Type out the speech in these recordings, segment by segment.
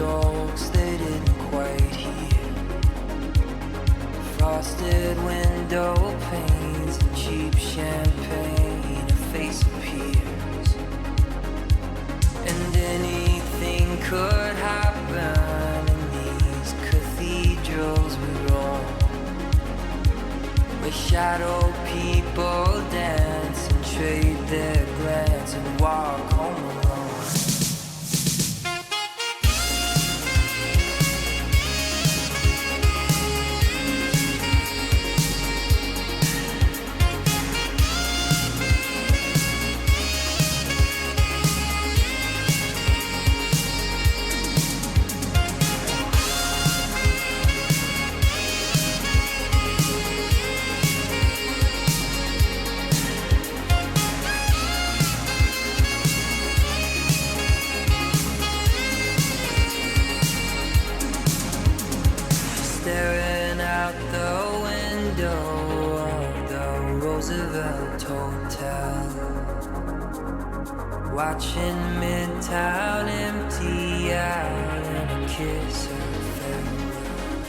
jokes they didn't quite hear. Frosted window panes and cheap champagne, a face appears. And anything could happen in these cathedrals we roam, where shadow people dance and trade their glance and walk home alone. Staring out the window of the Roosevelt Hotel, watching Midtown empty out and a kiss of farewell.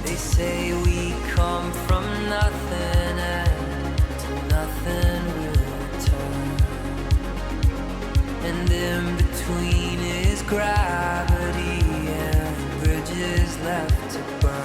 They say we come from nothing and to nothing we'll return, and in between is gravity and bridges left to burn.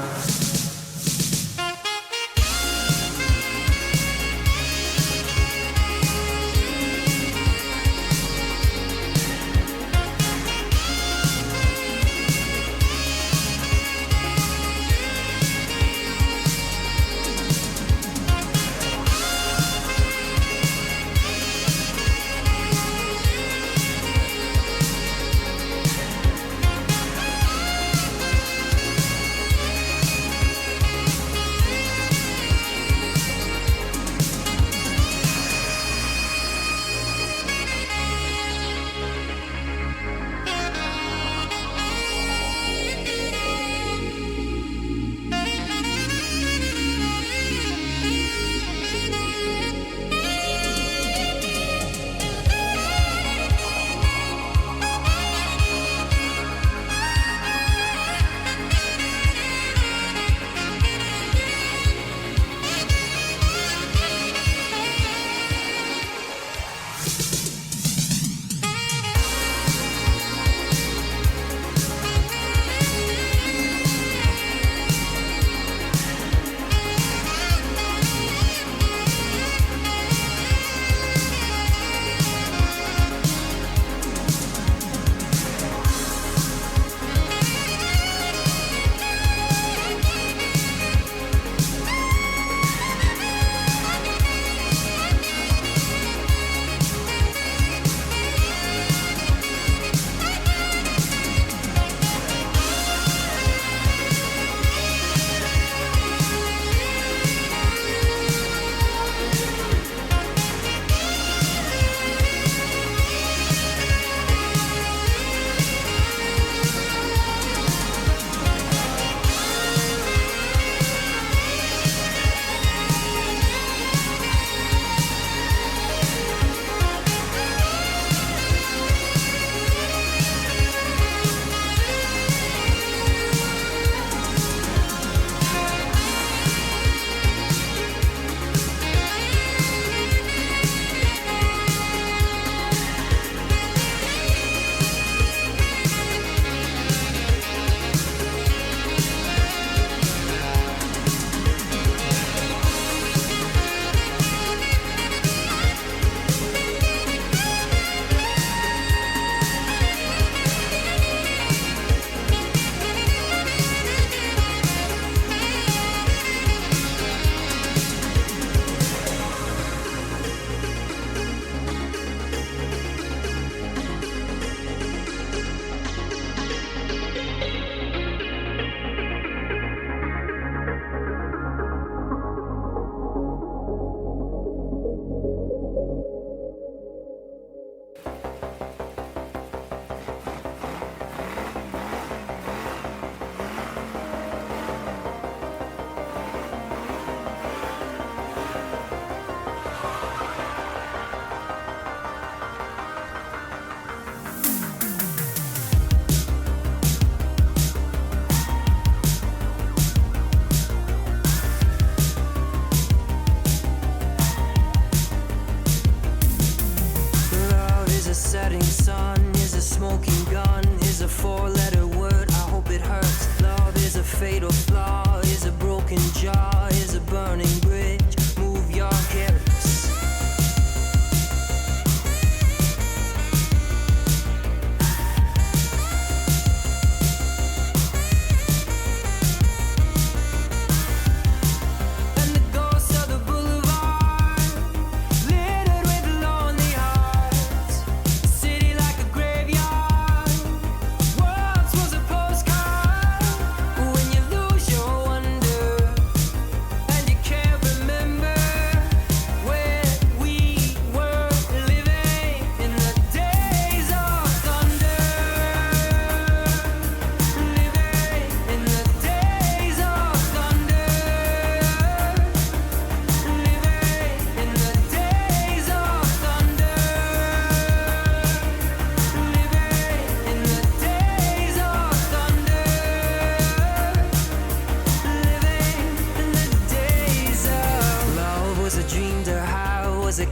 sun? Is a smoking gun? Is a four-letter word? I hope it hurts. Love is a fatal flaw. Is a broken jaw? Is a burning bridge? Move your hips.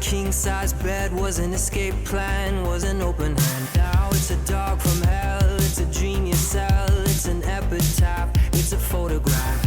King-size bed was an escape plan, was an open hand. Now it's a dog from hell, it's a dream you sell, it's an epitaph, it's a photograph.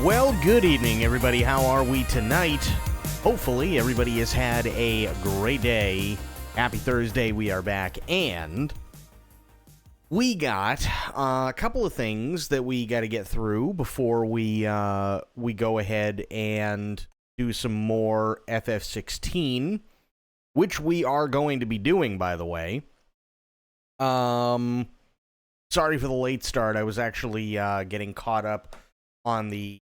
Well, good evening, everybody. How are we tonight? Hopefully, everybody has had a great day. Happy Thursday. We are back, and we got a couple of things that we got to get through before we go ahead and do some more FF16, which we are going to be doing, by the way. Sorry for the late start. I was actually getting caught up on the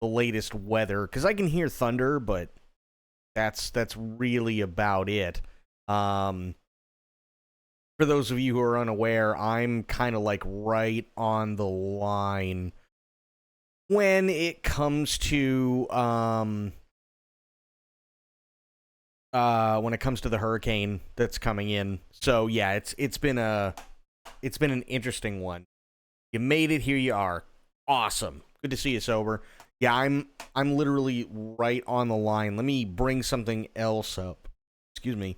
the latest weather, because I can hear thunder, but that's really about it. For those of you who are unaware, I'm kind of like right on the line when it comes to the hurricane that's coming in. So yeah, it's been an interesting one. You made it, here you are. Awesome. Good to see you sober. Yeah, I'm literally right on the line. Let me bring something else up. Excuse me.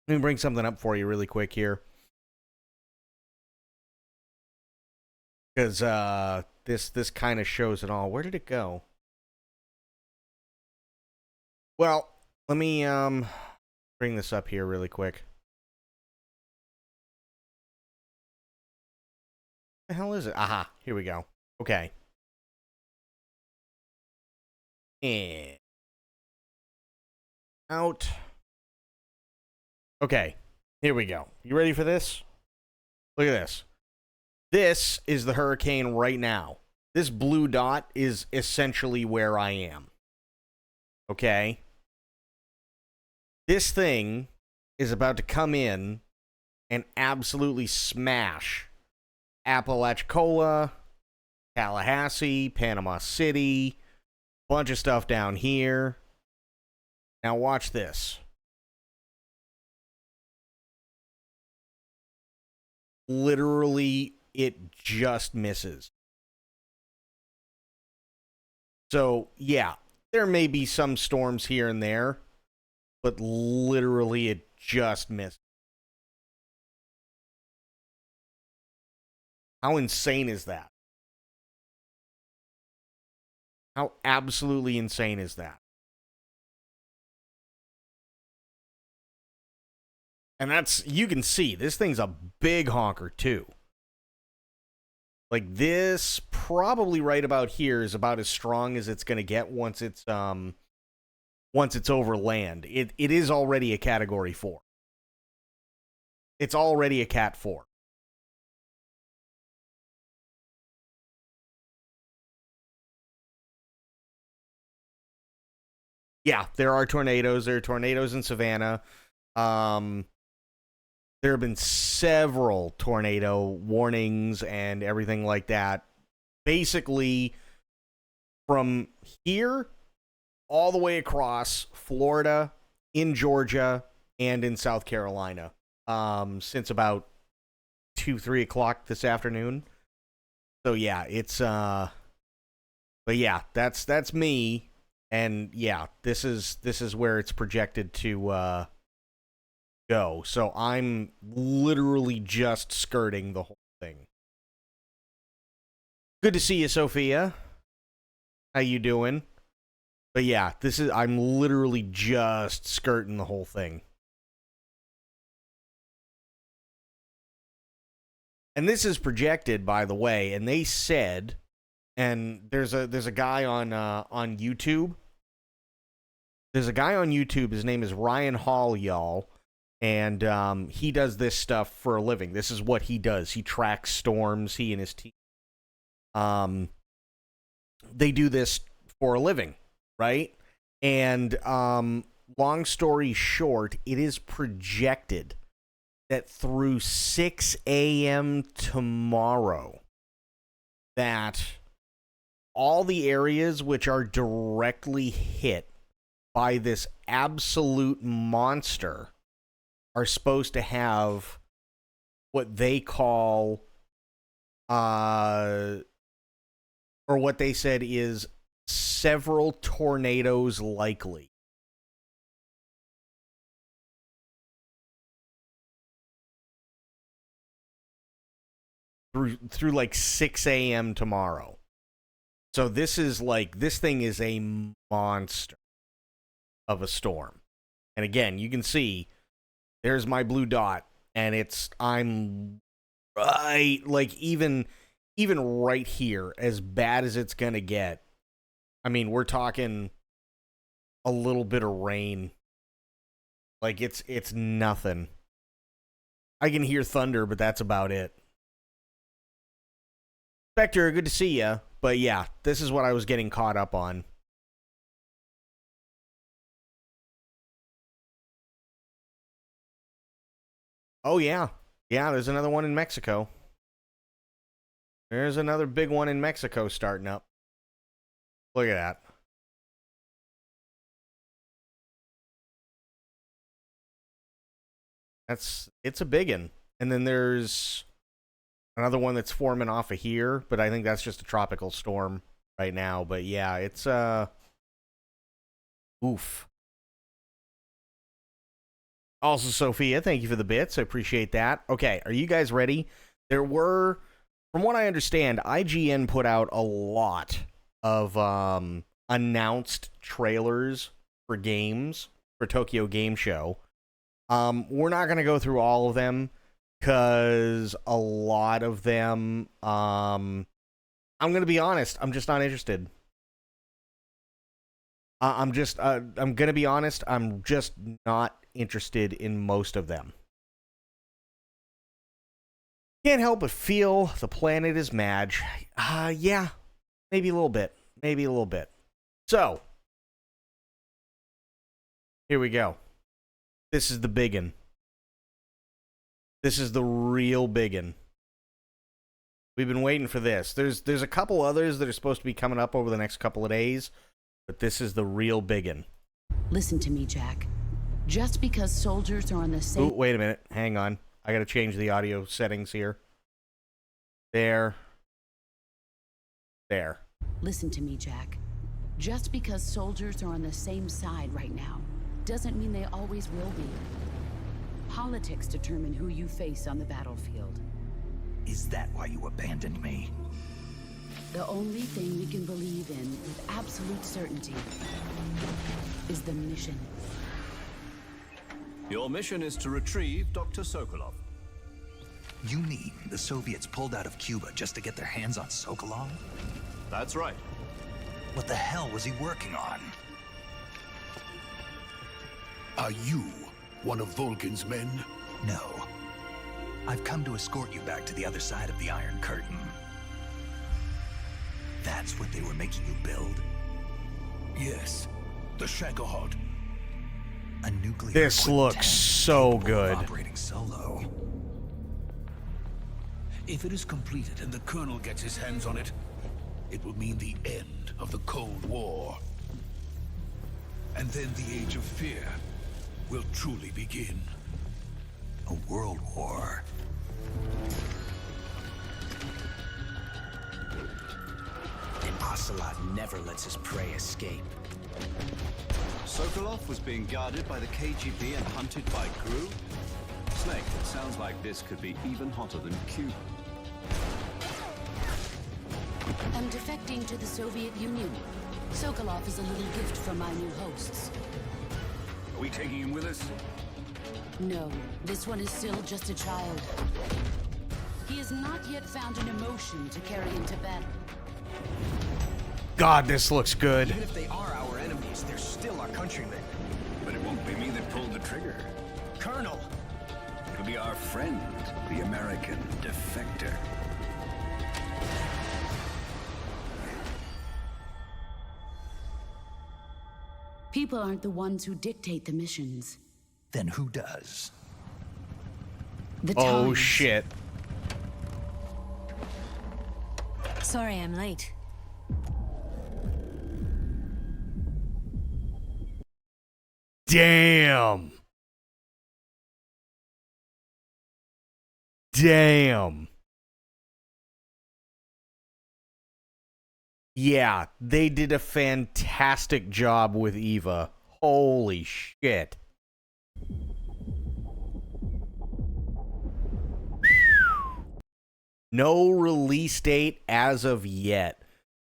Let me bring something up for you really quick here. Because this kind of shows it all. Where did it go? Well, let me bring this up here really quick. What the hell is it? Aha, here we go. Okay. And out. Okay, here we go. You ready for this? Look at this. This is the hurricane right now. This blue dot is essentially where I am. Okay? This thing is about to come in and absolutely smash Apalachicola, Tallahassee, Panama City, bunch of stuff down here. Now watch this. Literally, it just misses. So, yeah, there may be some storms here and there, but literally it just missed. How insane is that? How absolutely insane is that? And that's, you can see, this thing's a big honker too. Like this, probably right about here is about as strong as it's going to get once it's over land. It is already a Category 4. It's already a Cat 4. Yeah, there are tornadoes. There are tornadoes in Savannah. There have been several tornado warnings and everything like that. Basically, from here all the way across Florida, in Georgia, and in South Carolina, since about 2-3 o'clock this afternoon. So yeah, it's but yeah, that's me, and yeah, this is where it's projected to go. So I'm literally just skirting the whole thing. Good to see you, Sophia. How you doing? But yeah, I'm literally just skirting the whole thing. And this is projected, by the way, and they said, and there's a guy on YouTube. There's a guy on YouTube, his name is Ryan Hall, y'all. And he does this stuff for a living. This is what he does. He tracks storms, he and his team. They do this for a living, right? And long story short, it is projected that through 6 a.m. tomorrow, that all the areas which are directly hit by this absolute monster are supposed to have what they call, or what they said is several tornadoes likely. Through like 6 a.m. tomorrow. So this thing is a monster of a storm. And again, you can see there's my blue dot, and I'm right, like even right here, as bad as it's gonna get. I mean, we're talking a little bit of rain. Like it's nothing. I can hear thunder, but that's about it. Spectre, good to see you. But yeah, this is what I was getting caught up on. Oh, yeah. Yeah, there's another one in Mexico. There's another big one in Mexico starting up. Look at that. It's a biggin. And then there's another one that's forming off of here, but I think that's just a tropical storm right now. But yeah, it's oof. Also, Sophia, thank you for the bits. I appreciate that. Okay, are you guys ready? There were, from what I understand, IGN put out a lot of announced trailers for games for Tokyo Game Show. We're not going to go through all of them because a lot of them, I'm going to be honest, I'm just not interested. I'm going to be honest, I'm just not interested in most of them. Can't help but feel the planet is mad. Yeah, maybe a little bit. Maybe a little bit. So, here we go. This is the biggin. This is the real biggin. We've been waiting for this. There's a couple others that are supposed to be coming up over the next couple of days, but this is the real biggin. Listen to me, Jack. Just because soldiers are on the same... Ooh, wait a minute. Hang on. I gotta change the audio settings here. There. There. Listen to me, Jack. Just because soldiers are on the same side right now doesn't mean they always will be. Politics determine who you face on the battlefield. Is that why you abandoned me? The only thing we can believe in with absolute certainty is the mission. Your mission is to retrieve Dr. Sokolov. You mean the Soviets pulled out of Cuba just to get their hands on Sokolov? That's right. What the hell was he working on? Are you one of Vulcan's men? No. I've come to escort you back to the other side of the Iron Curtain. That's what they were making you build? Yes. The Shagohod. A nuclear This equipped looks tank so capable of good. operating solo. If it is completed and the Colonel gets his hands on it, it will mean the end of the Cold War. And then the Age of Fear will truly begin. A world war. An ocelot never lets his prey escape. Sokolov was being guarded by the KGB and hunted by GRU? Snake, it sounds like this could be even hotter than Cuba. I'm defecting to the Soviet Union. Sokolov is a little gift from my new hosts. Are we taking him with us? No, this one is still just a child. He has not yet found an emotion to carry into battle. God, this looks good. Even if they are our enemies, they're still our countrymen. But it won't be me that pulled the trigger. Colonel! It'll be our friend, the American defector. People aren't the ones who dictate the missions. Then who does? The Oh, times. shit. Sorry I'm late. Damn. Damn. Yeah, they did a fantastic job with Eva. Holy shit. No release date as of yet.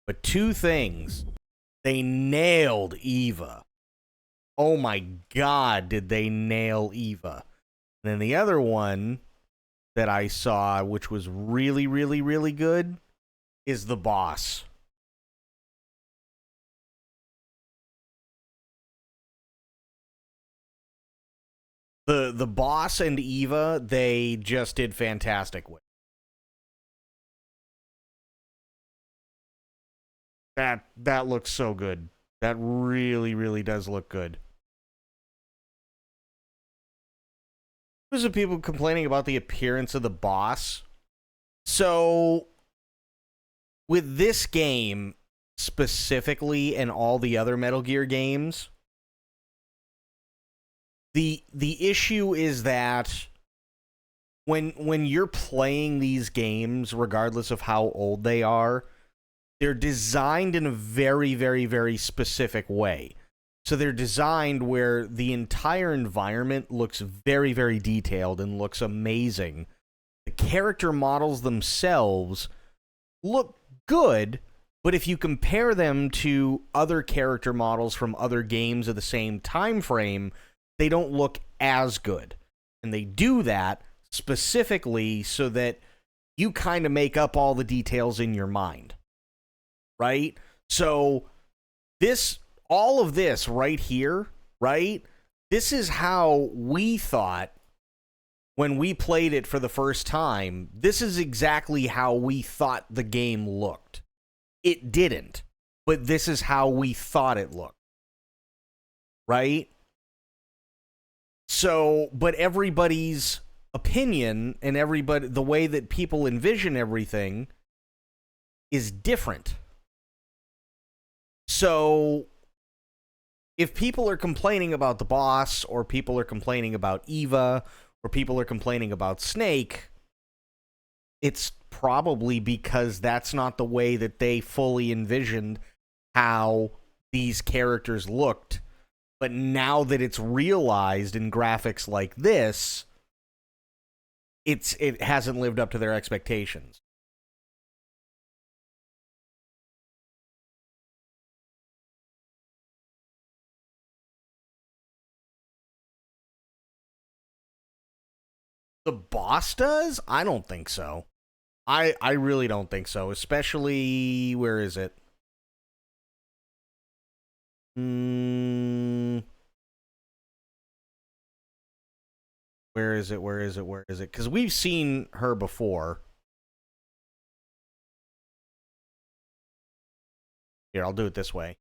But two things. They nailed Eva. Oh my god, did they nail Eva. And then the other one that I saw, which was really, really, really good, is The Boss. The Boss and Eva, they just did fantastic with. That looks so good. That really, really does look good. There's people complaining about the appearance of the boss. So, with this game specifically and all the other Metal Gear games, the issue is that when you're playing these games, regardless of how old they are, they're designed in a very, very, very specific way. So they're designed where the entire environment looks very, very detailed and looks amazing. The character models themselves look good, but if you compare them to other character models from other games of the same time frame, they don't look as good. And they do that specifically so that you kind of make up all the details in your mind. Right? So all of this right here, right? This is how we thought when we played it for the first time. This is exactly how we thought the game looked. It didn't, but this is how we thought it looked. Right? So, but everybody's opinion and the way that people envision everything is different. So, if people are complaining about the boss, or people are complaining about Eva, or people are complaining about Snake, it's probably because that's not the way that they fully envisioned how these characters looked. But now that it's realized in graphics like this, it hasn't lived up to their expectations. The boss does? I don't think so. I really don't think so. Especially, where is it? Where is it? Because we've seen her before. Here, I'll do it this way.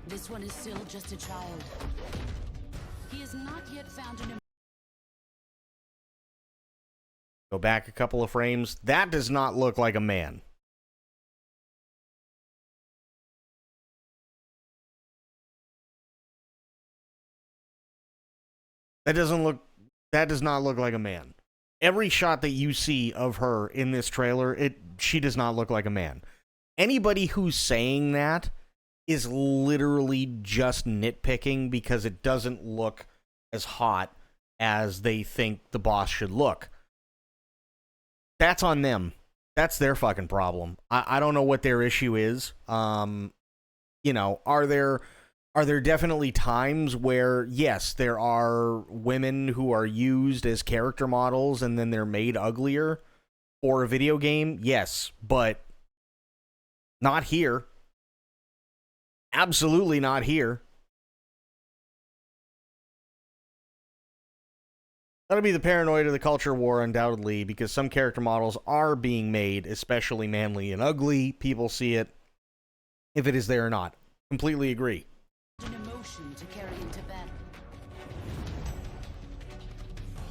This one is still just a child. He has not yet found an... Go back a couple of frames. That does not look like a man. That does not look like a man. Every shot that you see of her in this trailer, she does not look like a man. Anybody who's saying that is literally just nitpicking because it doesn't look as hot as they think the boss should look. That's on them. That's their fucking problem. I don't know what their issue is. Are there definitely times where, yes, there are women who are used as character models and then they're made uglier for a video game? Yes, but not here. Absolutely not here. That'll be the paranoid of the culture war, undoubtedly, because some character models are being made especially manly and ugly. People see it, if it is there or not. Completely agree. An emotion to carry into battle.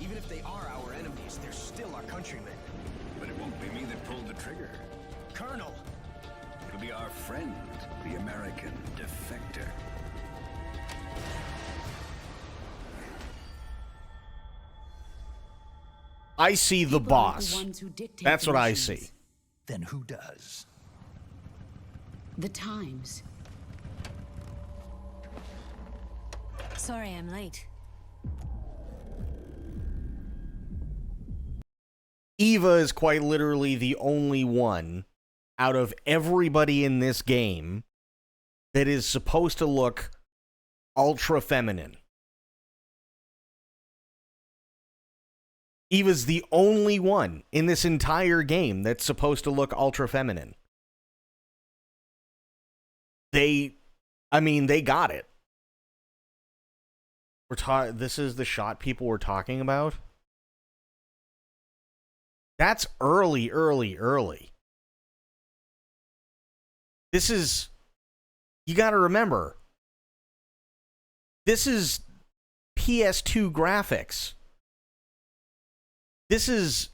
Even if they are our enemies, they're still our countrymen. But it won't be me that pulled the trigger. Colonel! It'll be our friend, the American defector. I see the People are boss. the ones who dictate That's what I conditions. see. Then who does? The times. Sorry I'm late. Eva is quite literally the only one out of everybody in this game that is supposed to look ultra feminine. Eva's the only one in this entire game that's supposed to look ultra feminine. They got it. This is the shot people were talking about. That's early. This is, you got to remember, this is PS2 graphics. This is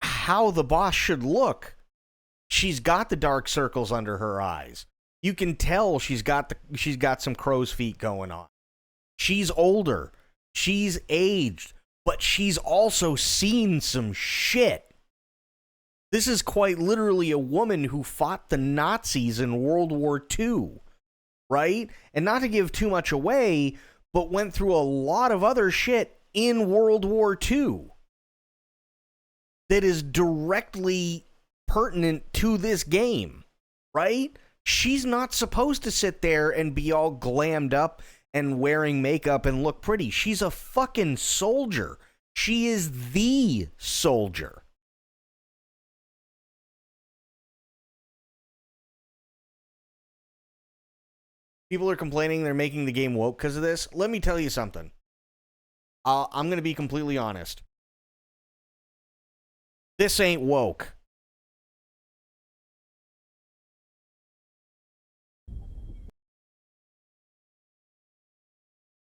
how the boss should look. She's got the dark circles under her eyes. You can tell she's got some crow's feet going on. She's older. She's aged, but she's also seen some shit. This is quite literally a woman who fought the Nazis in World War II, right? And not to give too much away, but went through a lot of other shit in World War II that is directly pertinent to this game, right? She's not supposed to sit there and be all glammed up and wearing makeup and look pretty. She's a fucking soldier. She is the soldier. People are complaining they're making the game woke because of this. Let me tell you something. I'm going to be completely honest. This ain't woke.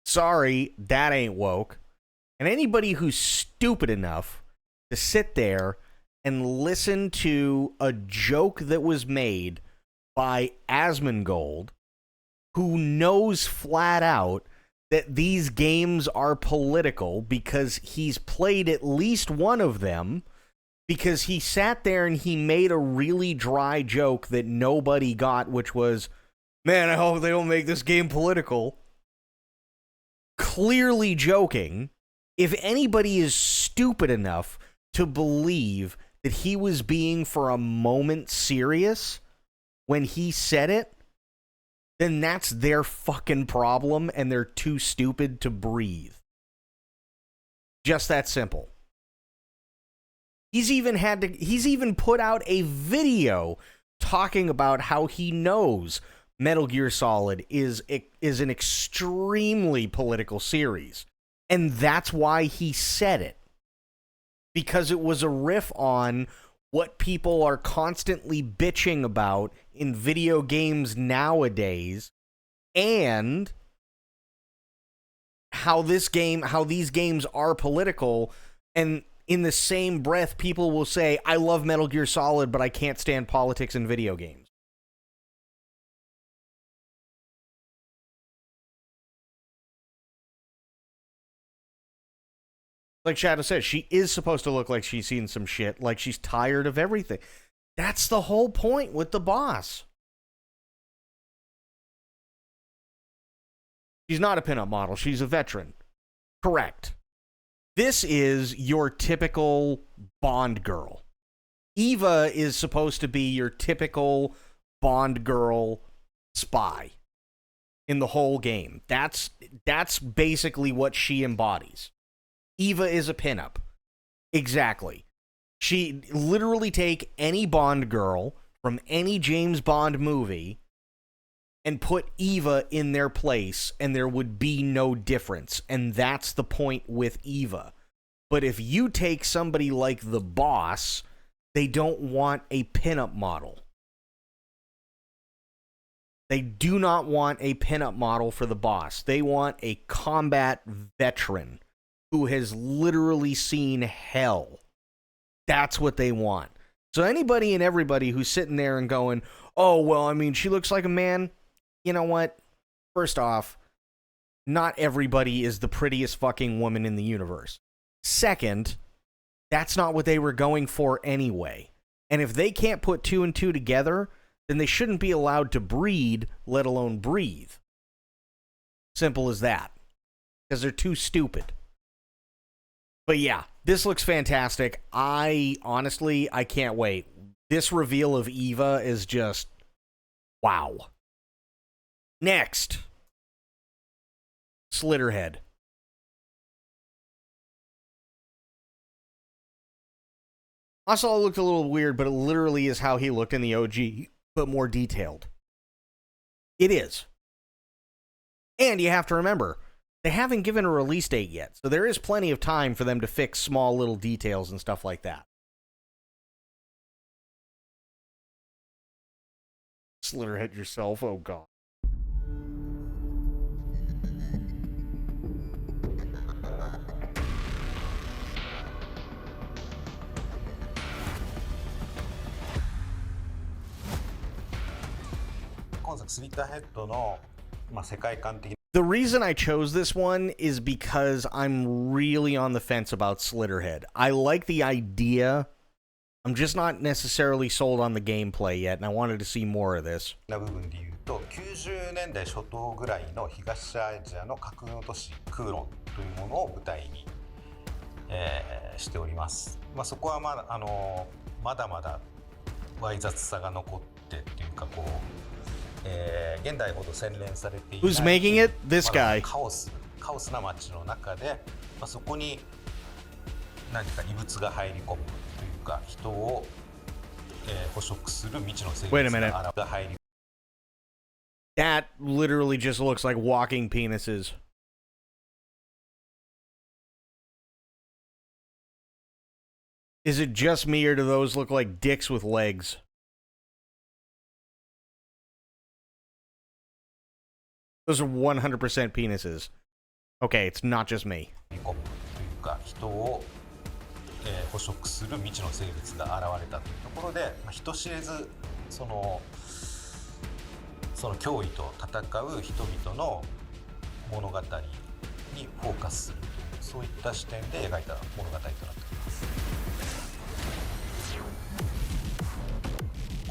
Sorry, that ain't woke. And anybody who's stupid enough to sit there and listen to a joke that was made by Asmongold, who knows flat out that these games are political because he's played at least one of them, because he sat there and he made a really dry joke that nobody got, which was, man, I hope they don't make this game political. Clearly joking. If anybody is stupid enough to believe that he was being for a moment serious when he said it, then that's their fucking problem and they're too stupid to breathe. Just that simple. He's even put out a video talking about how he knows Metal Gear Solid is an extremely political series. And that's why he said it. Because it was a riff on what people are constantly bitching about in video games nowadays, and how these games are political. And in the same breath, people will say, I love Metal Gear Solid, but I can't stand politics in video games. Like Shadow says, she is supposed to look like she's seen some shit, like she's tired of everything. That's the whole point with the boss. She's not a pinup model. She's a veteran. Correct. This is your typical Bond girl. Eva is supposed to be your typical Bond girl spy in the whole game. That's basically what she embodies. Eva is a pinup. Exactly. She literally take any Bond girl from any James Bond movie and put Eva in their place, and there would be no difference. And that's the point with Eva. But if you take somebody like the boss, they don't want a pinup model. They do not want a pinup model for the boss. They want a combat veteran who has literally seen hell. That's what they want. So anybody and everybody who's sitting there and going, oh, well, I mean, she looks like a man. You know what? First off, not everybody is the prettiest fucking woman in the universe. Second, that's not what they were going for anyway. And if they can't put two and two together, then they shouldn't be allowed to breed, let alone breathe. Simple as that. Because they're too stupid. But yeah, this looks fantastic. I can't wait. This reveal of Eva is just wow. Next, Slitterhead. Also, it looked a little weird, but it literally is how he looked in the OG, but more detailed. It is. And you have to remember, they haven't given a release date yet, so there is plenty of time for them to fix small little details and stuff like that. Slitterhead yourself. Oh god. The reason I chose this one is because I'm really on the fence about Slitterhead. I like the idea. I'm just not necessarily sold on the gameplay yet, and I wanted to see more of this. 部分で言うと90年代初頭ぐらいの東アジアの架空の都市クーロンというものを舞台に、しております。そこはまだまだわい雑さが残ってっていうかこう、現代ほど洗練されていない Who's making it? This guy. カオスな街の中で、そこに何か異物が入り込むというか人を、捕食する未知の生物が入り That literally just looks like walking penises. Is it just me, or do those look like dicks with legs? Those are 100% penises. Okay, it's not just me. 人を、捕食する未知の生物が現れたというところで、人知れずその脅威と戦う人々の物語にフォーカスするというそういった視点で描いた物語となっております。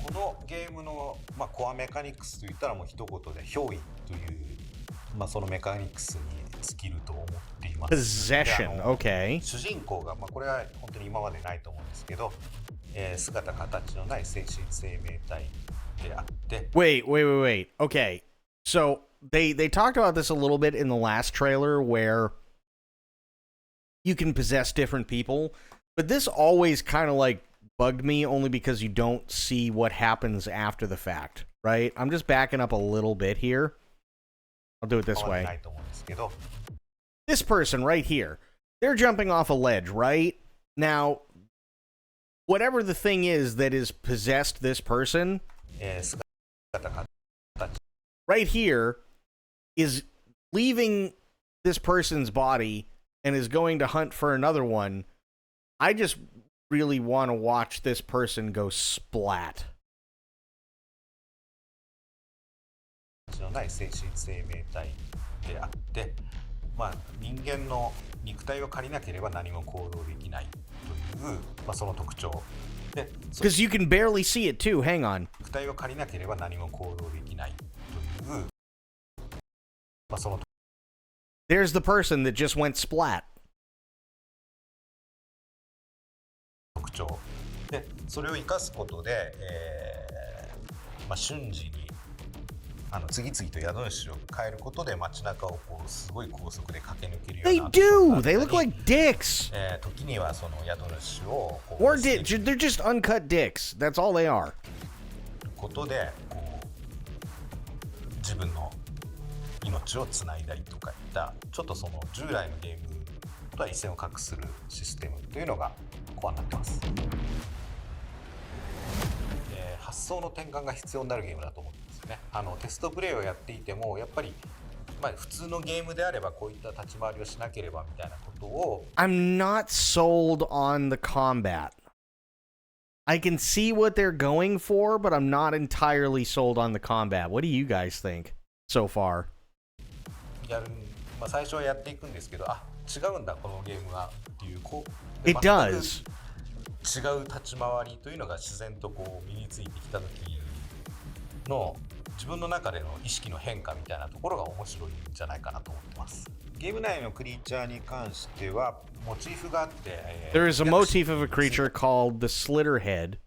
このゲームの、コアメカニクスといったらもう一言で憑依という、そのメカニクスに尽きると思っています。Possession, okay. 主人公が、これは本当に今までないと思うんですけど、姿形のない精神生命体であって。Wait. Okay, so they talked about this a little bit in the last trailer where you can possess different people, but this always kind of like bugged me only because you don't see what happens after the fact, right? I'm just backing up a little bit here. I'll do it this way. This person right here, they're jumping off a ledge, right? Now, whatever the thing is that is possessed this person, right here, is leaving this person's body and is going to hunt for another one. I just really want to watch this person go splat. ない精神生命体であって、人間の肉体を借りなければ何も行動できないという、その特徴で。Because you can barely see it too. Hang on. 肉体を借りなければ何も行動できないという、その。There's the person that just went splat. 特徴で、それを生かすことで、瞬時に次々と宿主を変えることで街中をこうすごい高速で駆け抜けるような。They do. They look like dicks. 時にはその宿主をこう Or they're just uncut dicks. That's all they are. ことでこう自分の命をつないだりとかいったちょっとその従来のゲームとは一線を画するシステムというのがコアになってます。発想の転換が必要になるゲームだと思うんですよね。テストプレイをやっていてもやっぱり、普通のゲームであればこういった立ち回りをしなければみたいなことを。I'm not sold on the combat. I can see what they're going for, but I'm not entirely sold on the combat. What do you guys think so far? 最初はやっていくんですけど、違うんだこのゲームはっていうIt does. 違う立ち回りというのが自然とこう身についてきた時の自分の中での意識の変化みたいなところが面白いんじゃないかなと思ってます。ゲーム内のクリーチャーに関してはモチーフがあって、There is a motif of a creature called the Slitterhead,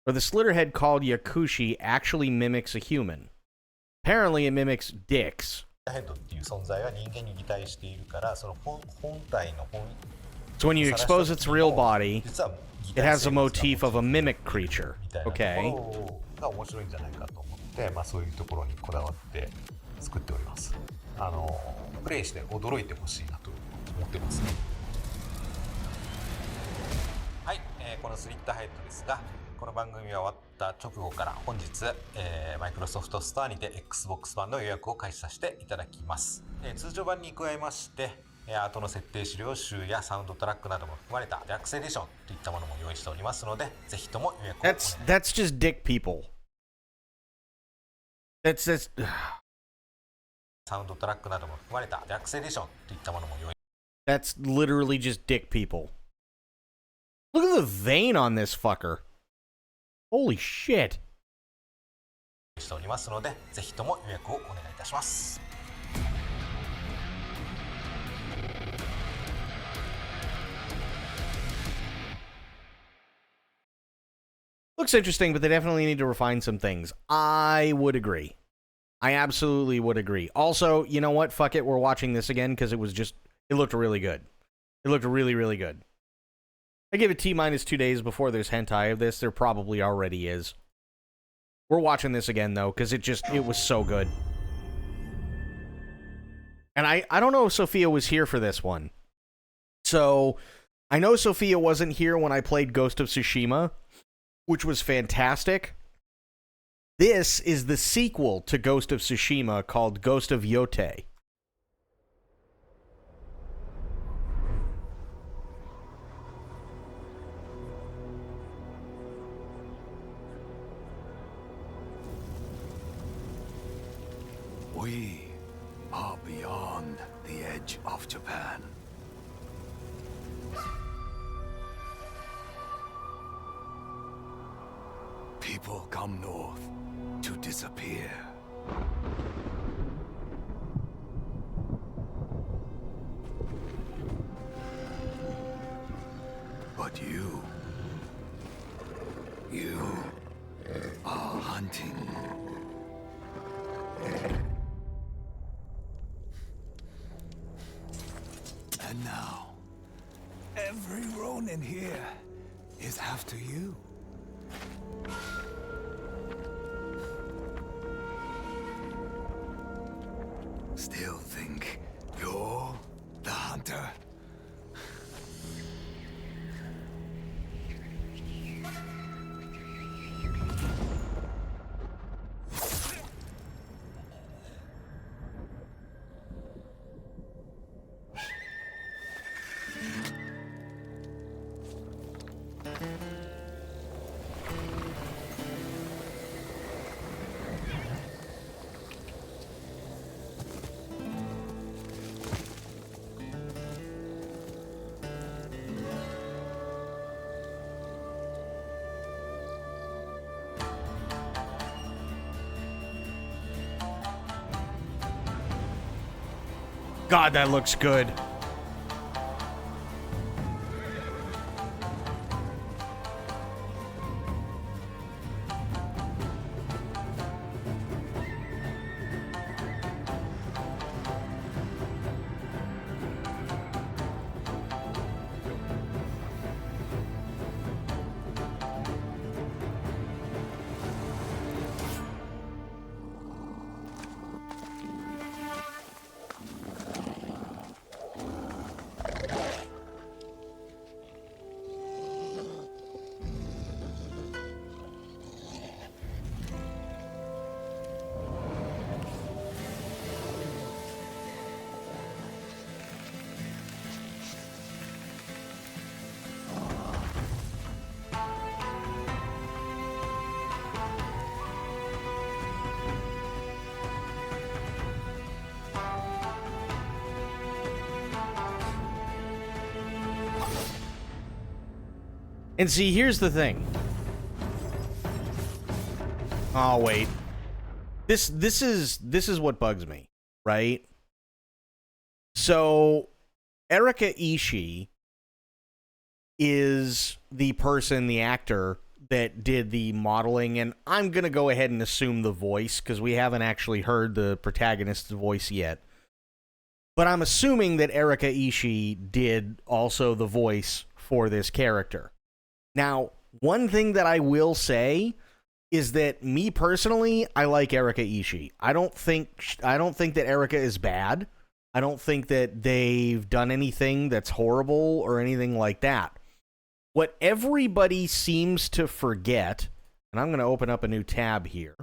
or the Slitterhead called Yakushi actually mimics a human. Apparently it mimics dicks. ヘッドっていう存在は人間に擬態しているから、その本体のSo when you expose its real body, it has a motif of a mimic creature. Okay. が面白いんじゃないかと思って、そういうところにこだわって作っております。プレイして驚いてほしいなと思ってます。はい、このスリッターヘッドですが、この番組が終わった直後から本日、マイクロソフトストアにて Xbox 版の予約を開始させていただきます。通常版に加えまして、アートの設定資料集やサウンドトラックなども含まれたデラックスエディションといったものも用意しておりますので、ぜひとも予約をお願いします。That's just dick people. That's サウンドトラックなども含まれたデラックスエディションといったものも用意 That's literally just dick people. Look at the vein on this fucker. Holy shit. しておりますので、ぜひとも予約をお願いいたします。Looks interesting, but they definitely need to refine some things. I would agree. I absolutely would agree. Also, you know what? Fuck it. We're watching this again because it looked really good. It looked really, really good. I give it T-minus 2 days before there's hentai of this. There probably already is. We're watching this again, though, because it was so good. And I don't know if Sophia was here for this one. So, I know Sophia wasn't here when I played Ghost of Tsushima, which was fantastic. This is the sequel to Ghost of Tsushima called Ghost of Yote. We are beyond the edge of Japan. People come north to disappear. But you are hunting. And now, every Ronin here is after you. Still think you're the hunter? God, that looks good. And see, here's the thing. Oh, wait. This is what bugs me, right? So, Erika Ishii is the person, the actor, that did the modeling, and I'm going to go ahead and assume the voice, because we haven't actually heard the protagonist's voice yet. But I'm assuming that Erika Ishii did also the voice for this character. Now, one thing that I will say is that me personally, I like Erika Ishii. I don't think that Erika is bad. I don't think that they've done anything that's horrible or anything like that. What everybody seems to forget, and I'm going to open up a new tab here.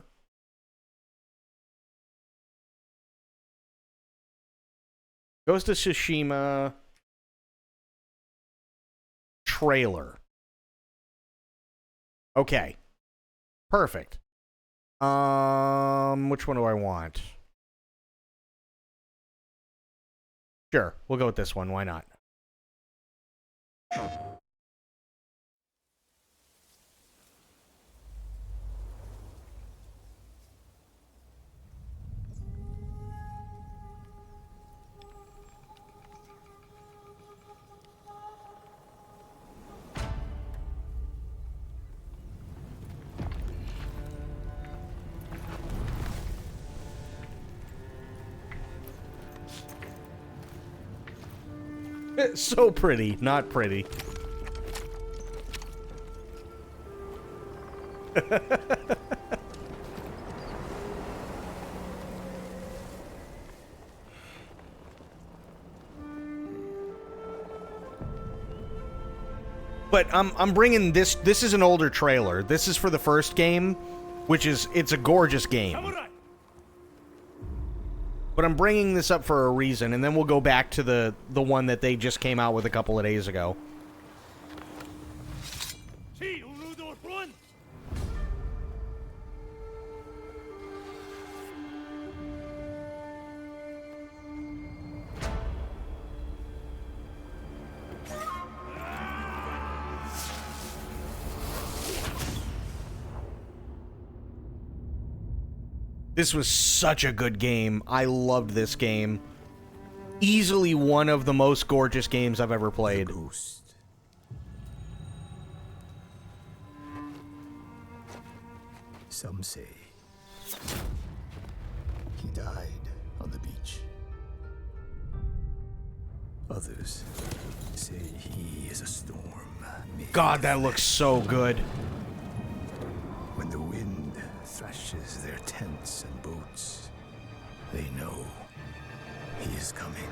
Ghost of Tsushima trailer. Okay. Perfect. Which one do I want? Sure, we'll go with this one. Why not? It's so pretty, not pretty. But I'm bringing this. This is an older trailer. This is for the first game, which is it's a gorgeous game. But I'm bringing this up for a reason, and then we'll go back to the one that they just came out with a couple of days ago. This was such a good game. I loved this game. Easily one of the most gorgeous games I've ever played. Ghost. Some say he died on the beach. Others say he is a storm. God, that looks so good. When the wind thrashes their tents and boats, they know he is coming.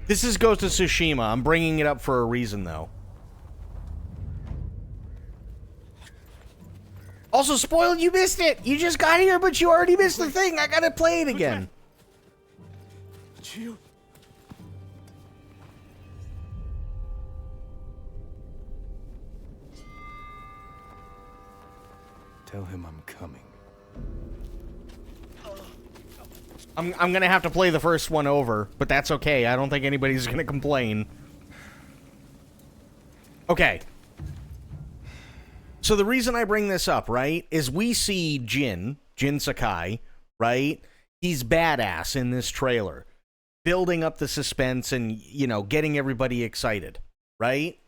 This is Ghost of Tsushima. I'm bringing it up for a reason, though. Also, spoiled, you missed it! You just got here, but you already missed the thing! I gotta play it again! Tell him I'm coming. I'm gonna have to play the first one over, but that's okay. I don't think anybody's gonna complain. Okay. So the reason I bring this up, right, is we see Jin Sakai, right? He's badass in this trailer. Building up the suspense and, you know, getting everybody excited, right?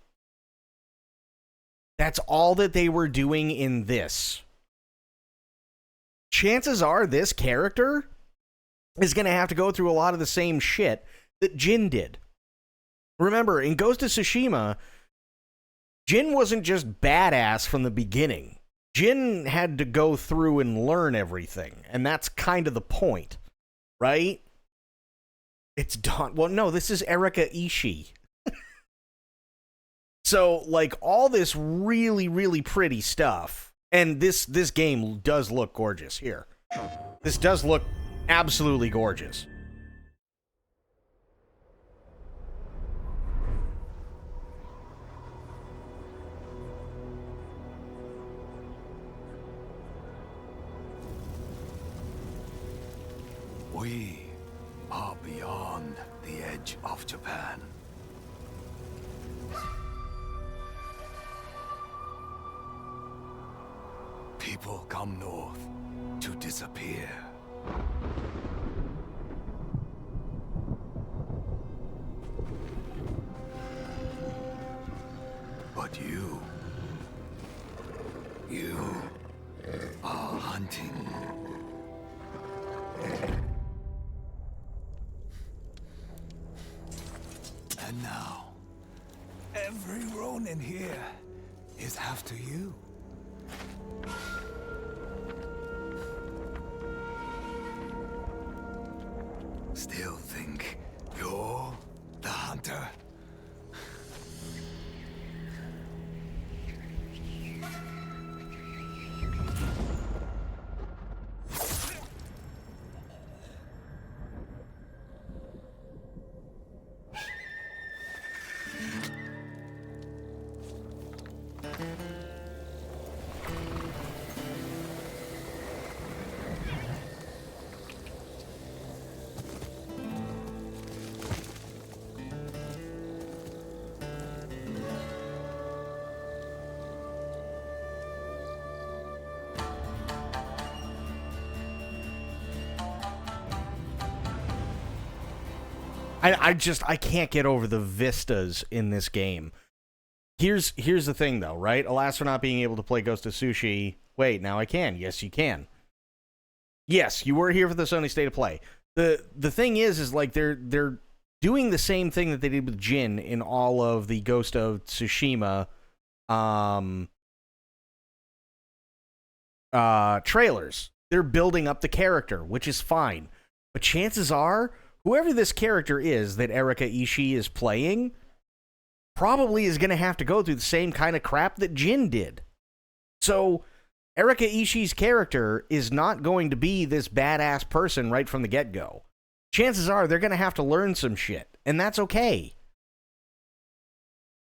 That's all that they were doing in this. Chances are this character is going to have to go through a lot of the same shit that Jin did. Remember, in Ghost of Tsushima, Jin wasn't just badass from the beginning. Jin had to go through and learn everything, and that's kind of the point, right? It's Dawn. Well, no, this is Erika Ishii. So, like, all this really, really pretty stuff, and this game does look gorgeous here. This does look absolutely gorgeous. We are beyond the edge of Japan. People come north to disappear. But you are hunted. hunting. And now, every Ronin here is after you. Still think you're the hunter? I can't get over the vistas in this game. Here's the thing, though, right? Alas for not being able to play Ghost of Sushi. Wait, now I can. Yes, you can. Yes, you were here for the Sony State of Play. The thing is like they're doing the same thing that they did with Jin in all of the Ghost of Tsushima trailers. They're building up the character, which is fine. But chances are, whoever this character is that Erika Ishii is playing probably is going to have to go through the same kind of crap that Jin did. So, Erika Ishii's character is not going to be this badass person right from the get-go. Chances are they're going to have to learn some shit, and that's okay.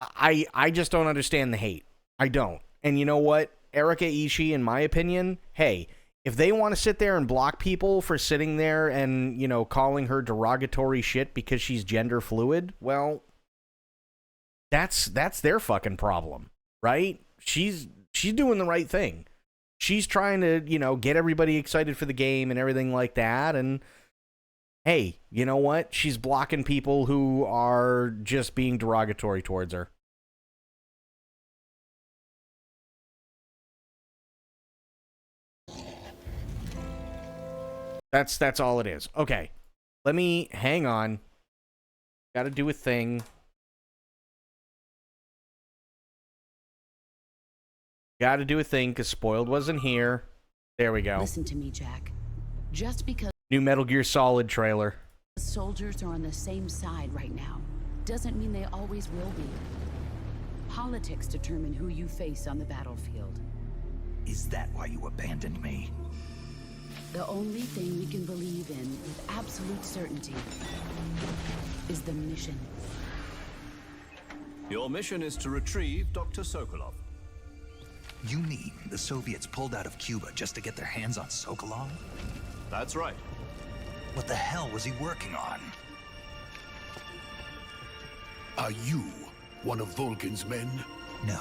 I just don't understand the hate. I don't. And you know what? Erika Ishii, in my opinion, hey, if they want to sit there and block people for sitting there and, you know, calling her derogatory shit because she's gender fluid, well, that's their fucking problem, right? She's doing the right thing. She's trying to, you know, get everybody excited for the game and everything like that, and hey, you know what? She's blocking people who are just being derogatory towards her. That's all it is. Okay. Let me hang on. Gotta do a thing. Gotta do a thing because Spoiled wasn't here. There we go. Listen to me, Jack. Just because New Metal Gear Solid trailer. soldiers are on the same side right now doesn't mean they always will be. Politics determine who you face on the battlefield. Is that why you abandoned me? The only thing we can believe in with absolute certainty is the mission. Your mission is to retrieve Dr. Sokolov. You mean the Soviets pulled out of Cuba just to get their hands on Sokolov? That's right. What the hell was he working on? Are you one of Vulcan's men? No.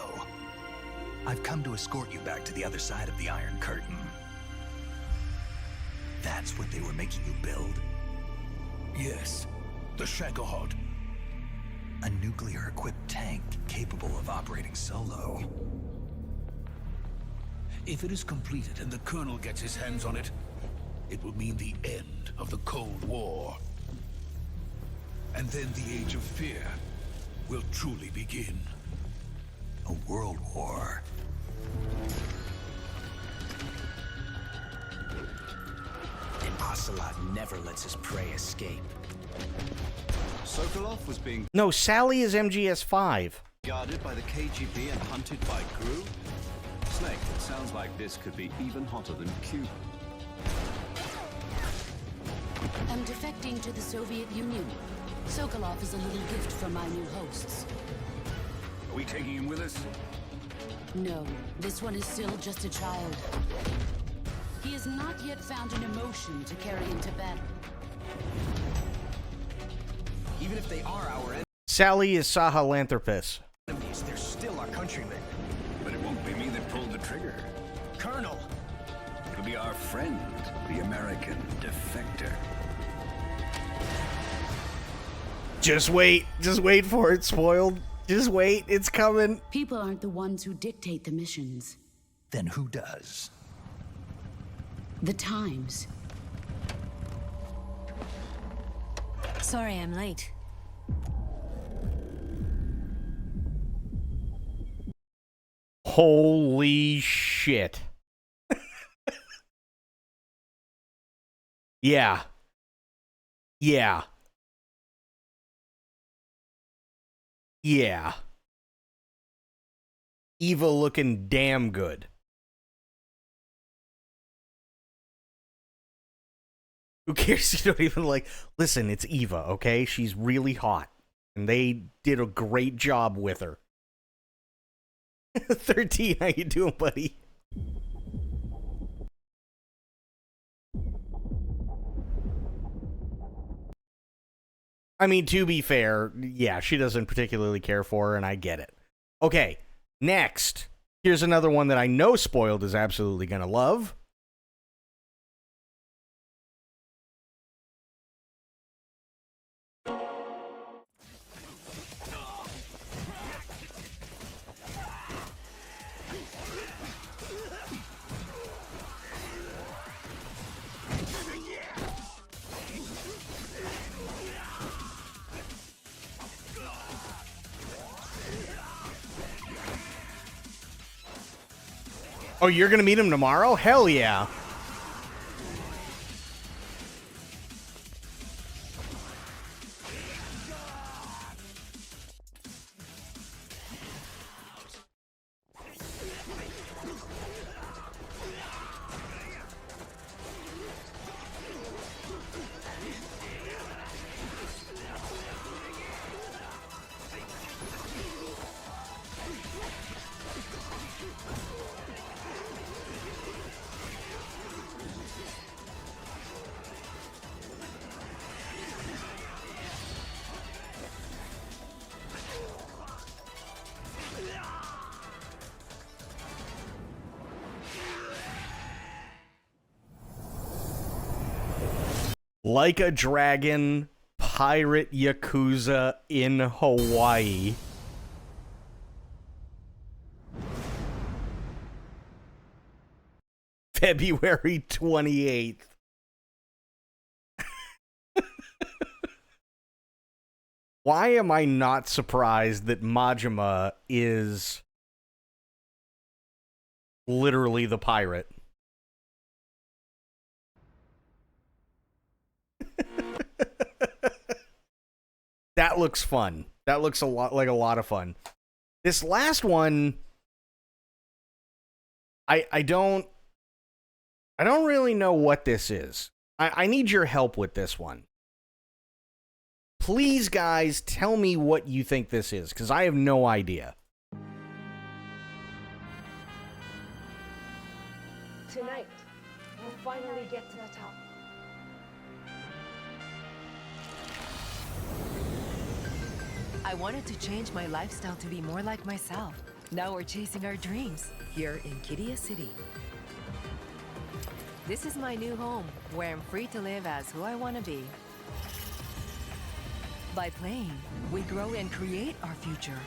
I've come to escort you back to the other side of the Iron Curtain. That's what they were making you build? Yes, the Shagohod. A nuclear-equipped tank capable of operating solo. If it is completed and the Colonel gets his hands on it, it will mean the end of the Cold War. And then the Age of Fear will truly begin. A world war. An ocelot never lets his prey escape. Sokolov was being No, Sally is MGS5. guarded by the KGB and hunted by GRU. Snake, it sounds like this could be even hotter than Cuba. I'm defecting to the Soviet Union. Sokolov is a little gift from my new hosts. Are we taking him with us? No, this one is still just a child. He has not yet found an emotion to carry into battle. Even if they are our Sally is Sahelanthropus. enemies, they're still our countrymen. But it won't be me that pulled the trigger. Colonel! It'll be our friend, the American defector. Just wait for it, Spoiled. Just wait, it's coming. People aren't the ones who dictate the missions. Then who does? The times. Sorry I'm late. Holy shit. Yeah. Yeah. Yeah. Eva looking damn good. Who cares? You don't even like. Listen, it's Eva, okay? She's really hot. And they did a great job with her. 13, how you doing, buddy? I mean, to be fair, yeah, she doesn't particularly care for her, and I get it. Okay, next. Here's another one that I know Spoiled is absolutely going to love. Oh, you're going to meet him tomorrow? Hell yeah. Like a Dragon, Pirate Yakuza in Hawaii. February 28th. Why am I not surprised that Majima is literally the pirate? That looks fun. That looks a lot of fun. This last one, I don't really know what this is. I need your help with this one. Please, guys, tell me what you think this is, because I have no idea. Tonight, we'll finally get to the top. I wanted to change my lifestyle to be more like myself. Now we're chasing our dreams here in Kiria City. This is my new home, where I'm free to live as who I want to be. By playing, we grow and create our future.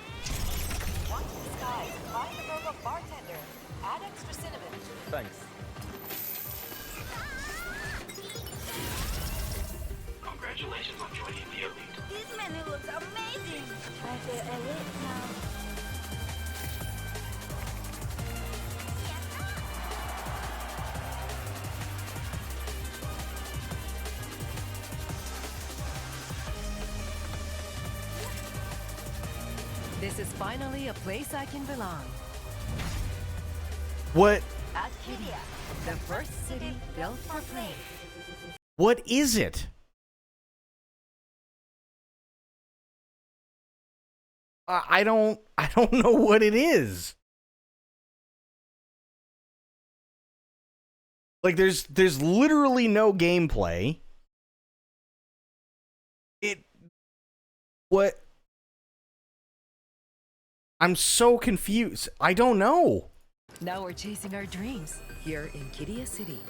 Want to disguise, find the robot bartender. Add extra cinnamon. Thanks. Congratulations on joining the elite. This menu looks amazing. I feel elite now. This is finally a place I can belong. What? At Kiria, the first city built for play. What is it? I don't know what it is. Like there's literally no gameplay. What? I'm so confused. I don't know. Now we're chasing our dreams here in Kiria City.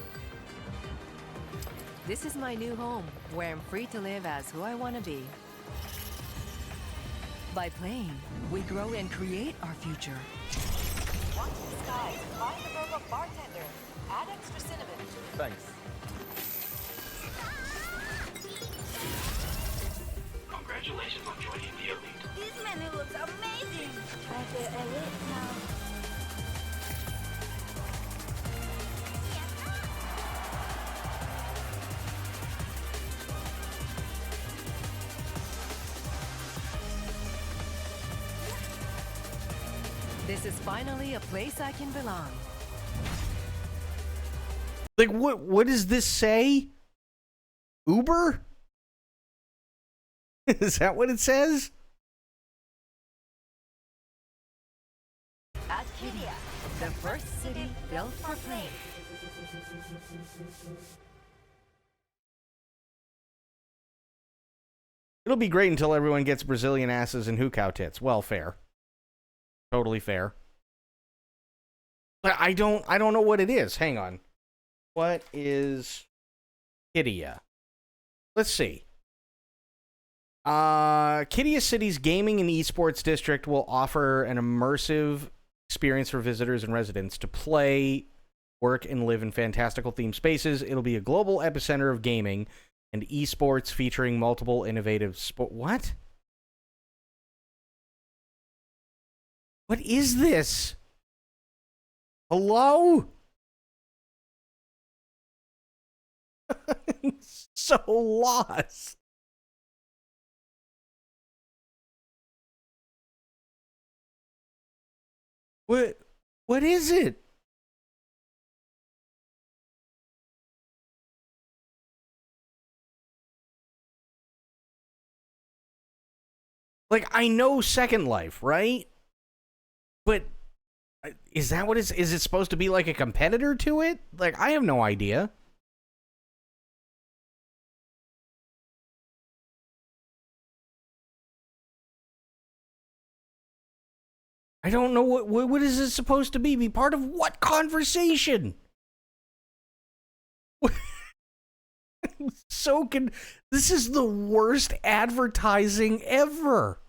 This is my new home, where I'm free to live as who I want to be. By playing, we grow and create our future. Want to disguise, find the robot bartender. Add extra cinnamon. Thanks. Congratulations on joining the elite. This menu looks amazing. I feel elite now. This is finally a place I can belong. Like, what does this say? Uber? Is that what it says? At Kidia, the first city built for play. It'll be great until everyone gets Brazilian asses and hookah tits. Well, fair. Totally fair. But I don't know what it is. Hang on. What is Kidia? Let's see. Kidia City's gaming and esports district will offer an immersive experience for visitors and residents to play, work, and live in fantastical themed spaces. It'll be a global epicenter of gaming and esports featuring multiple innovative What? What is this? Hello? I'm so lost. What is it? Like, I know Second Life, right? But is that what is it supposed to be, like a competitor to it? Like, I have no idea. I don't know what is this supposed to be? Be part of what conversation? This is the worst advertising ever.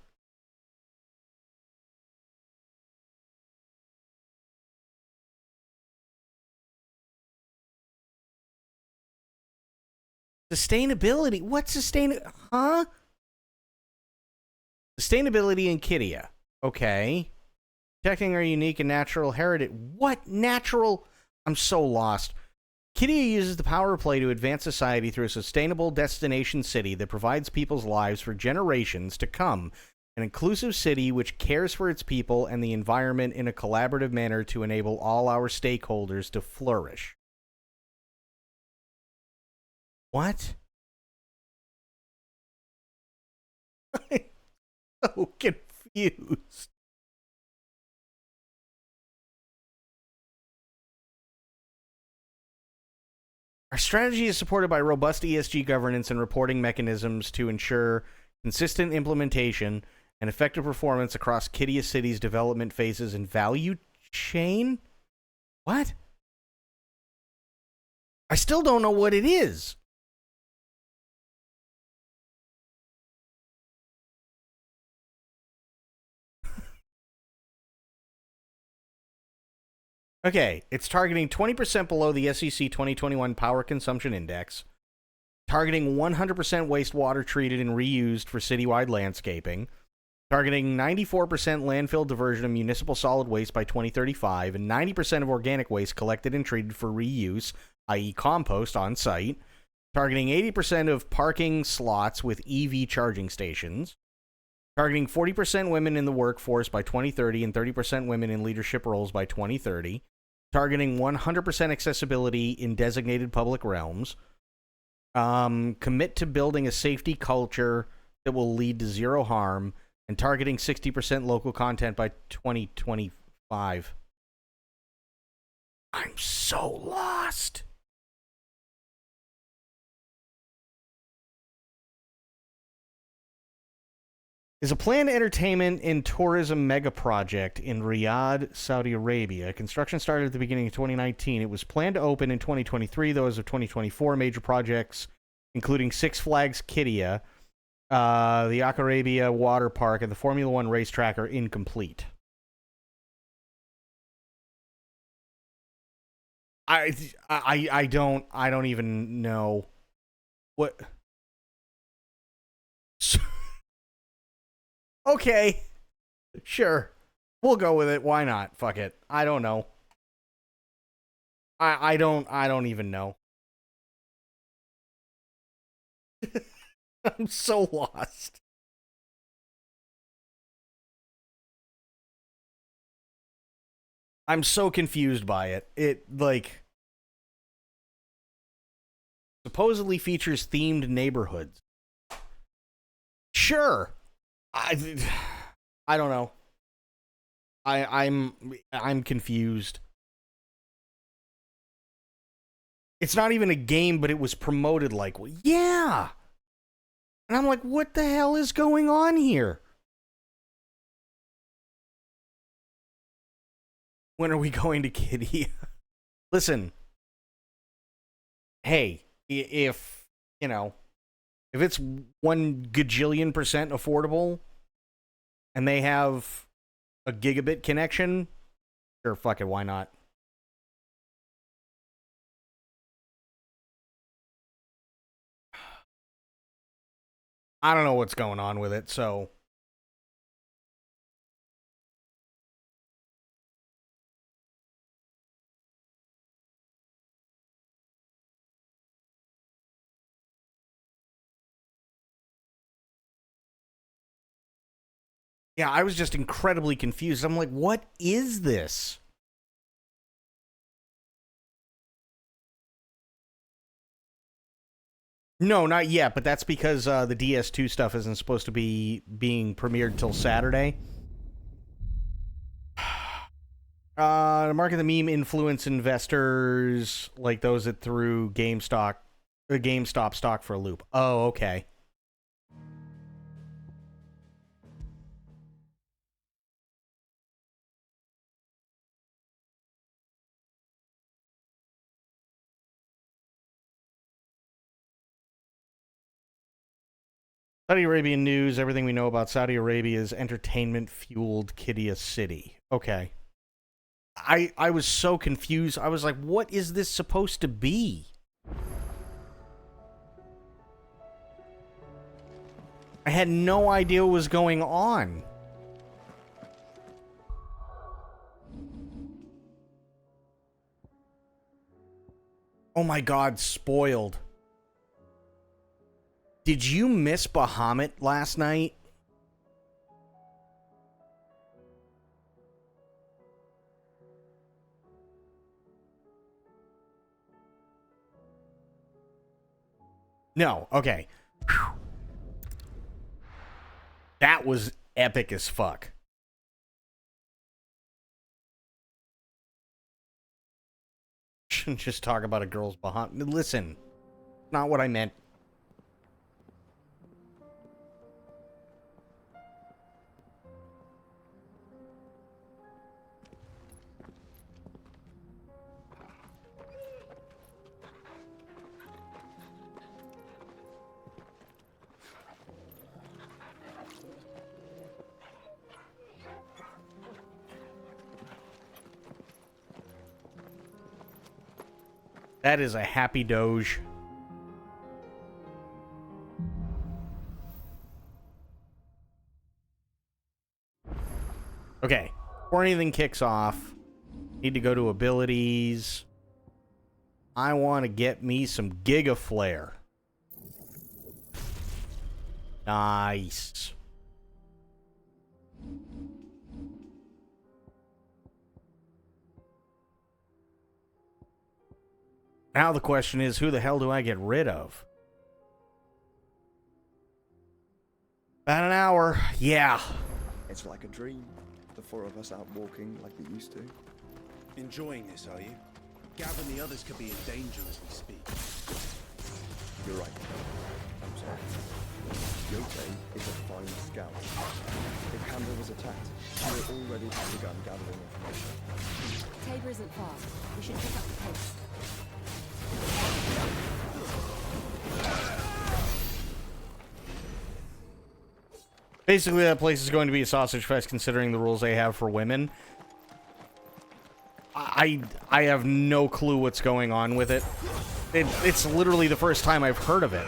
Sustainability? What Huh? Sustainability in Kidia. Okay. Protecting our unique and natural heritage. What natural? I'm so lost. Kidia uses the power of play to advance society through a sustainable destination city that provides people's lives for generations to come. An inclusive city which cares for its people and the environment in a collaborative manner to enable all our stakeholders to flourish. What? I'm so confused. Our strategy is supported by robust ESG governance and reporting mechanisms to ensure consistent implementation and effective performance across Kidia City's development phases and value chain? What? I still don't know what it is. Okay, it's targeting 20% below the SEC 2021 Power Consumption Index, targeting 100% wastewater treated and reused for citywide landscaping, targeting 94% landfill diversion of municipal solid waste by 2035, and 90% of organic waste collected and treated for reuse, i.e. compost, on site, targeting 80% of parking slots with EV charging stations, targeting 40% women in the workforce by 2030 and 30% women in leadership roles by 2030, targeting 100% accessibility in designated public realms, commit to building a safety culture that will lead to zero harm, and targeting 60% local content by 2025. I'm so lost. Is a planned entertainment and tourism mega project in Riyadh, Saudi Arabia. Construction started at the beginning of 2019. It was planned to open in 2023, though as of 2024, major projects, including Six Flags Kidia, the Akarabia Water Park, and the Formula One racetrack, are incomplete. I don't even know what. Okay, sure, we'll go with it. Why not? Fuck it. I don't know. I don't even know. I'm so lost. I'm so confused by it. It, like, supposedly features themed neighborhoods. Sure. I don't know. I'm confused. It's not even a game, but it was promoted like, well, yeah. And I'm like, what the hell is going on here? When are we going to Kitty? Listen. Hey, if, you know, if it's 1 gajillion % affordable and they have a gigabit connection, sure, fuck it, why not? I don't know what's going on with it, so. Yeah, I was just incredibly confused. I'm like, what is this? No, not yet, but that's because the DS2 stuff isn't supposed to be being premiered till Saturday. To market the meme influence investors like those that threw GameStop stock for a loop. Oh, okay. Saudi Arabian news. Everything we know about Saudi Arabia's entertainment-fueled Qiddiya city. Okay. I was so confused. I was like, what is this supposed to be? I had no idea what was going on. Oh my god, spoiled. Did you miss Bahamut last night? No, okay. Whew. That was epic as fuck. Shouldn't just talk about a girl's Bahamut. Listen, not what I meant. That is a happy Doge. Okay, before anything kicks off, need to go to abilities. I want to get me some Giga Flare. Nice. Now the question is, who the hell do I get rid of? About an hour. Yeah. It's like a dream. The 4 of us out walking like we used to. Enjoying this, are you? Gav and the others could be in danger as we speak. You're right. I'm sorry. Yote is a fine scout. If Kanda was attacked, we're already begun gathering information. Tabor isn't far. We should pick up the pace. Basically, that place is going to be a sausage fest considering the rules they have for women. I have no clue what's going on with it. It's literally the first time I've heard of it.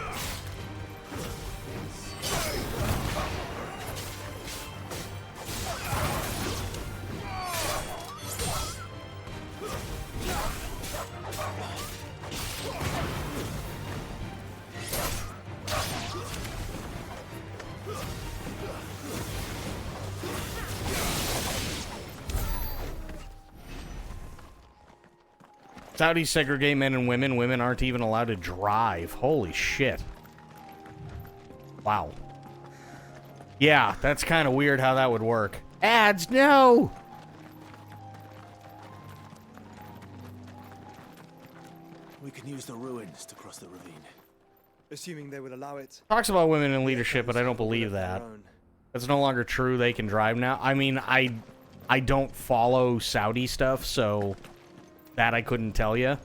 Saudis segregate men and women. Women aren't even allowed to drive. Holy shit. Wow. Yeah, that's kind of weird how that would work. Ads, no! We can use the ruins to cross the ravine. Assuming they would allow it. Talks about women in leadership, but I don't believe that. That's no longer true. They can drive now. I mean, I don't follow Saudi stuff, so that I couldn't tell you.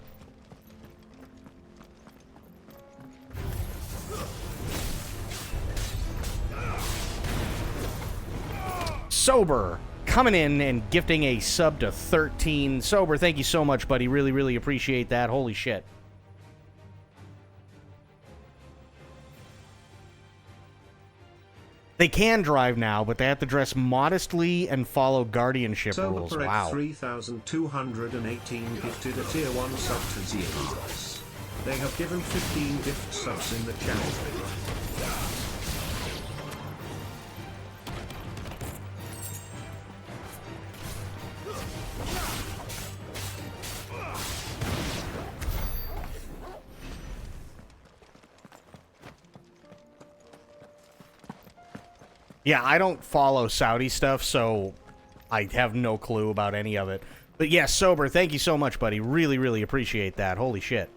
Sober coming in and gifting a sub to 13. Sober, thank you so much, buddy. Really, really appreciate that. Holy shit. They can drive now, but they have to dress modestly and follow guardianship rules. Wow. 3218 gifted a tier 1 sub to Zeros. They have given 15 gift subs in the channel. Yeah, I don't follow Saudi stuff, so I have no clue about any of it. But yeah, Sober, thank you so much, buddy. Really, really appreciate that. Holy shit.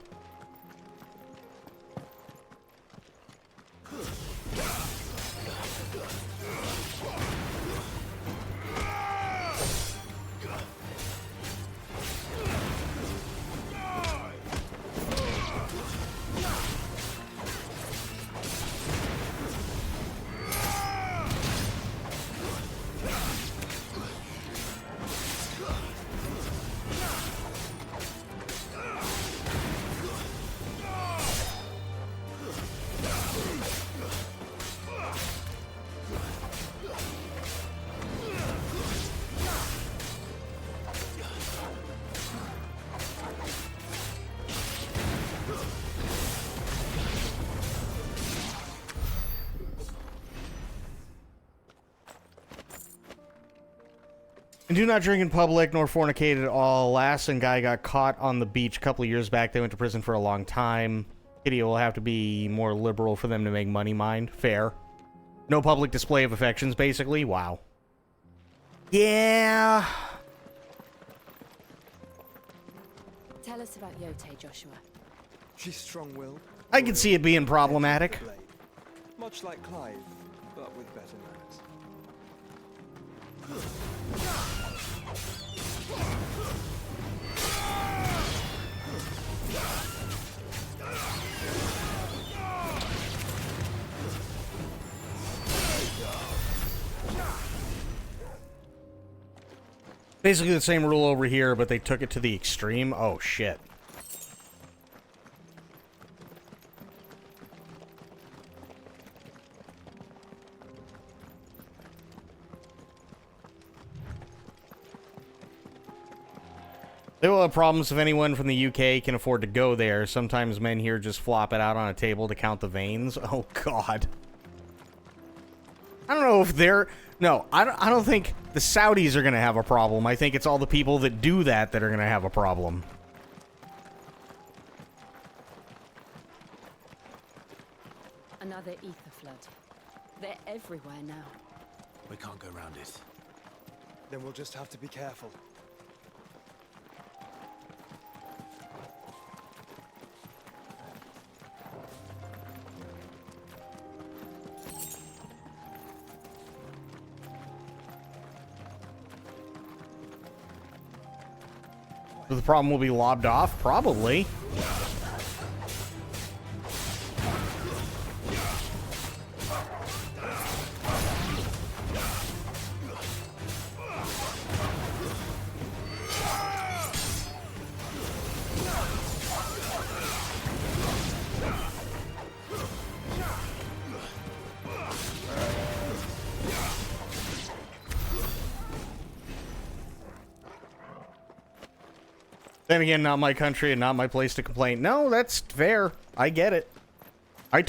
And do not drink in public nor fornicate at all. Lassen guy got caught on the beach a couple of years back. They went to prison for a long time. Video will have to be more liberal for them to make money mind. Fair. No public display of affections, basically. Wow. Yeah. Tell us about Yote, Joshua. She's strong-willed. I can see it being problematic. Much like Clive, but with better manners. Basically the same rule over here, but they took it to the extreme. Oh, shit. They will have problems if anyone from the UK can afford to go there. Sometimes men here just flop it out on a table to count the veins. Oh, God. I don't know if they're... No, I don't think the Saudis are going to have a problem. I think it's all the people that do that that are going to have a problem. Another ether flood. They're everywhere now. We can't go around it. Then we'll just have to be careful. The problem will be lobbed off? Probably. Then again, not my country and not my place to complain. No, that's fair. I get it. I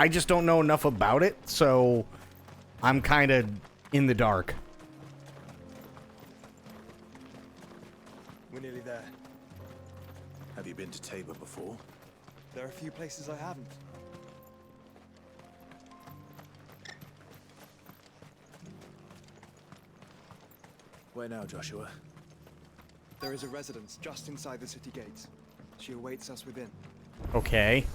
just don't know enough about it, so I'm kind of in the dark. We're nearly there. Have you been to Tabor before? There are a few places I haven't. Where now, Joshua? There is a residence just inside the city gates. She awaits us within. Okay.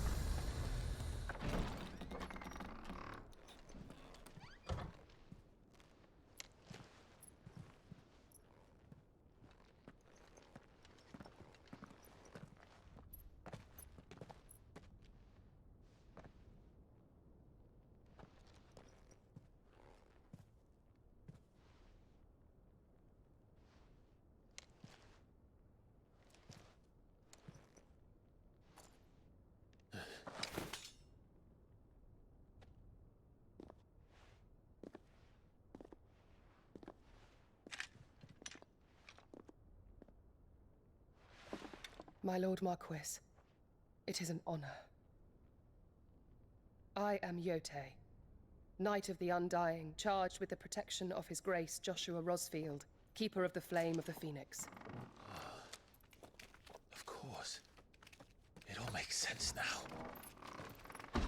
My Lord Marquis, it is an honor. I am Yotei, Knight of the Undying, charged with the protection of His Grace Joshua Rosfield, Keeper of the Flame of the Phoenix. Of course. It all makes sense now.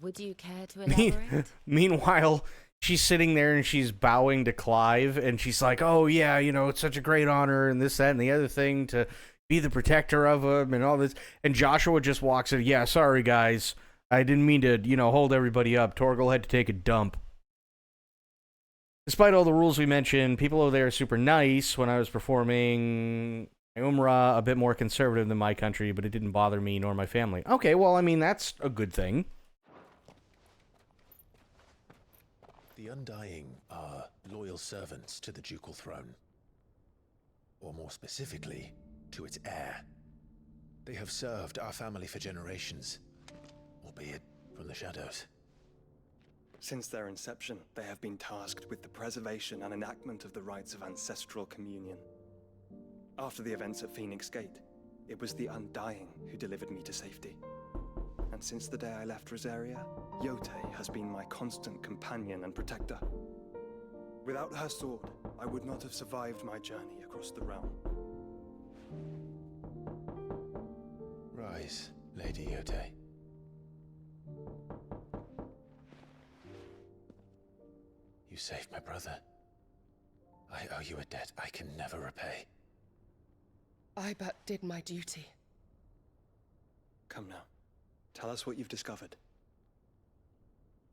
Would you care to elaborate? Meanwhile, she's sitting there and she's bowing to Clive, and she's like, oh yeah, you know, it's such a great honor, and this, that, and the other thing, to be the protector of him, and all this. And Joshua just walks in, yeah, sorry guys, I didn't mean to, you know, hold everybody up. Torgal had to take a dump. Despite all the rules we mentioned, people over there are super nice. When I was performing Umrah, a bit more conservative than my country, but it didn't bother me nor my family. Okay, well, I mean, that's a good thing. The Undying are loyal servants to the ducal throne. Or more specifically, to its heir. They have served our family for generations, albeit from the shadows. Since their inception, they have been tasked with the preservation and enactment of the rites of ancestral communion. After the events at Phoenix Gate, it was the Undying who delivered me to safety. And since the day I left Rosaria, Yotei has been my constant companion and protector. Without her sword, I would not have survived my journey across the realm. Rise, Lady Yotei. You saved my brother. I owe you a debt I can never repay. I but did my duty. Come now. Tell us what you've discovered.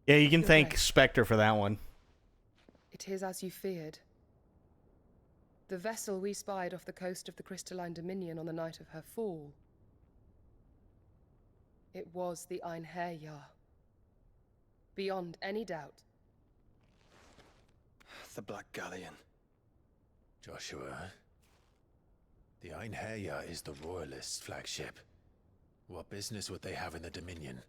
Yeah, you can thank Spectre for that one. It is as you feared. The vessel we spied off the coast of the Crystalline Dominion on the night of her fall. It was the Einherjar. Beyond any doubt. The Black Galleon. Joshua, the Einherjar is the Royalists' flagship. What business would they have in the Dominion?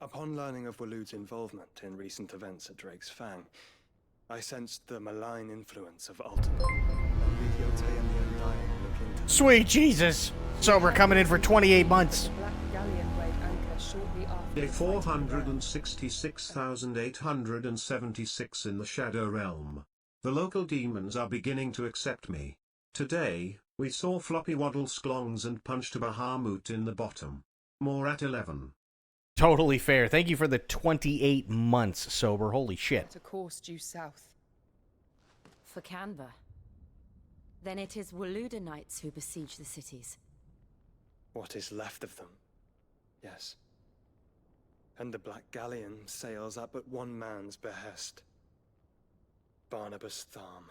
Upon learning of Waloed's involvement in recent events at Drake's Fang, I sensed the malign influence of Alton. And with Yotei and the Undying looking to... Sweet Jesus! Sober coming in for 28 months. The Black Galleon weighed anchor shortly after... Day 466,876 in the Shadow Realm. The local demons are beginning to accept me. Today, we saw floppy waddle sklongs and punched a Bahamut in the bottom. More at 11. Totally fair. Thank you for the 28 months, Sober. Holy shit. A course due south. For Canva. Then it is Waloeda Knights who besiege the cities. What is left of them. Yes. And the Black Galleon sails up at one man's behest. Barnabas Tharm.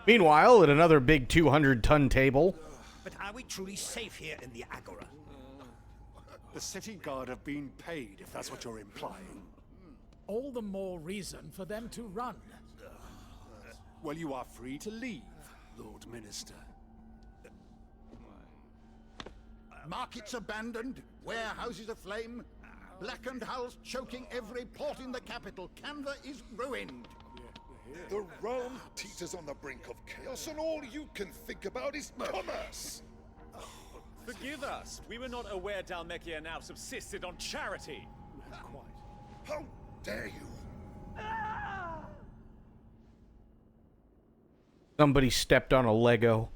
Meanwhile, at another big 200-ton table... But are we truly safe here in the Agora? The city guard have been paid, if that's what you're implying. All the more reason for them to run. Well, you are free to leave, Lord Minister. Markets abandoned, warehouses aflame, blackened hulls choking every port in the capital. Canva is ruined. The realm teeters on the brink of chaos, and all you can think about is commerce. Forgive us. We were not aware Dhalmekia now subsisted on charity. How dare you? Somebody stepped on a Lego.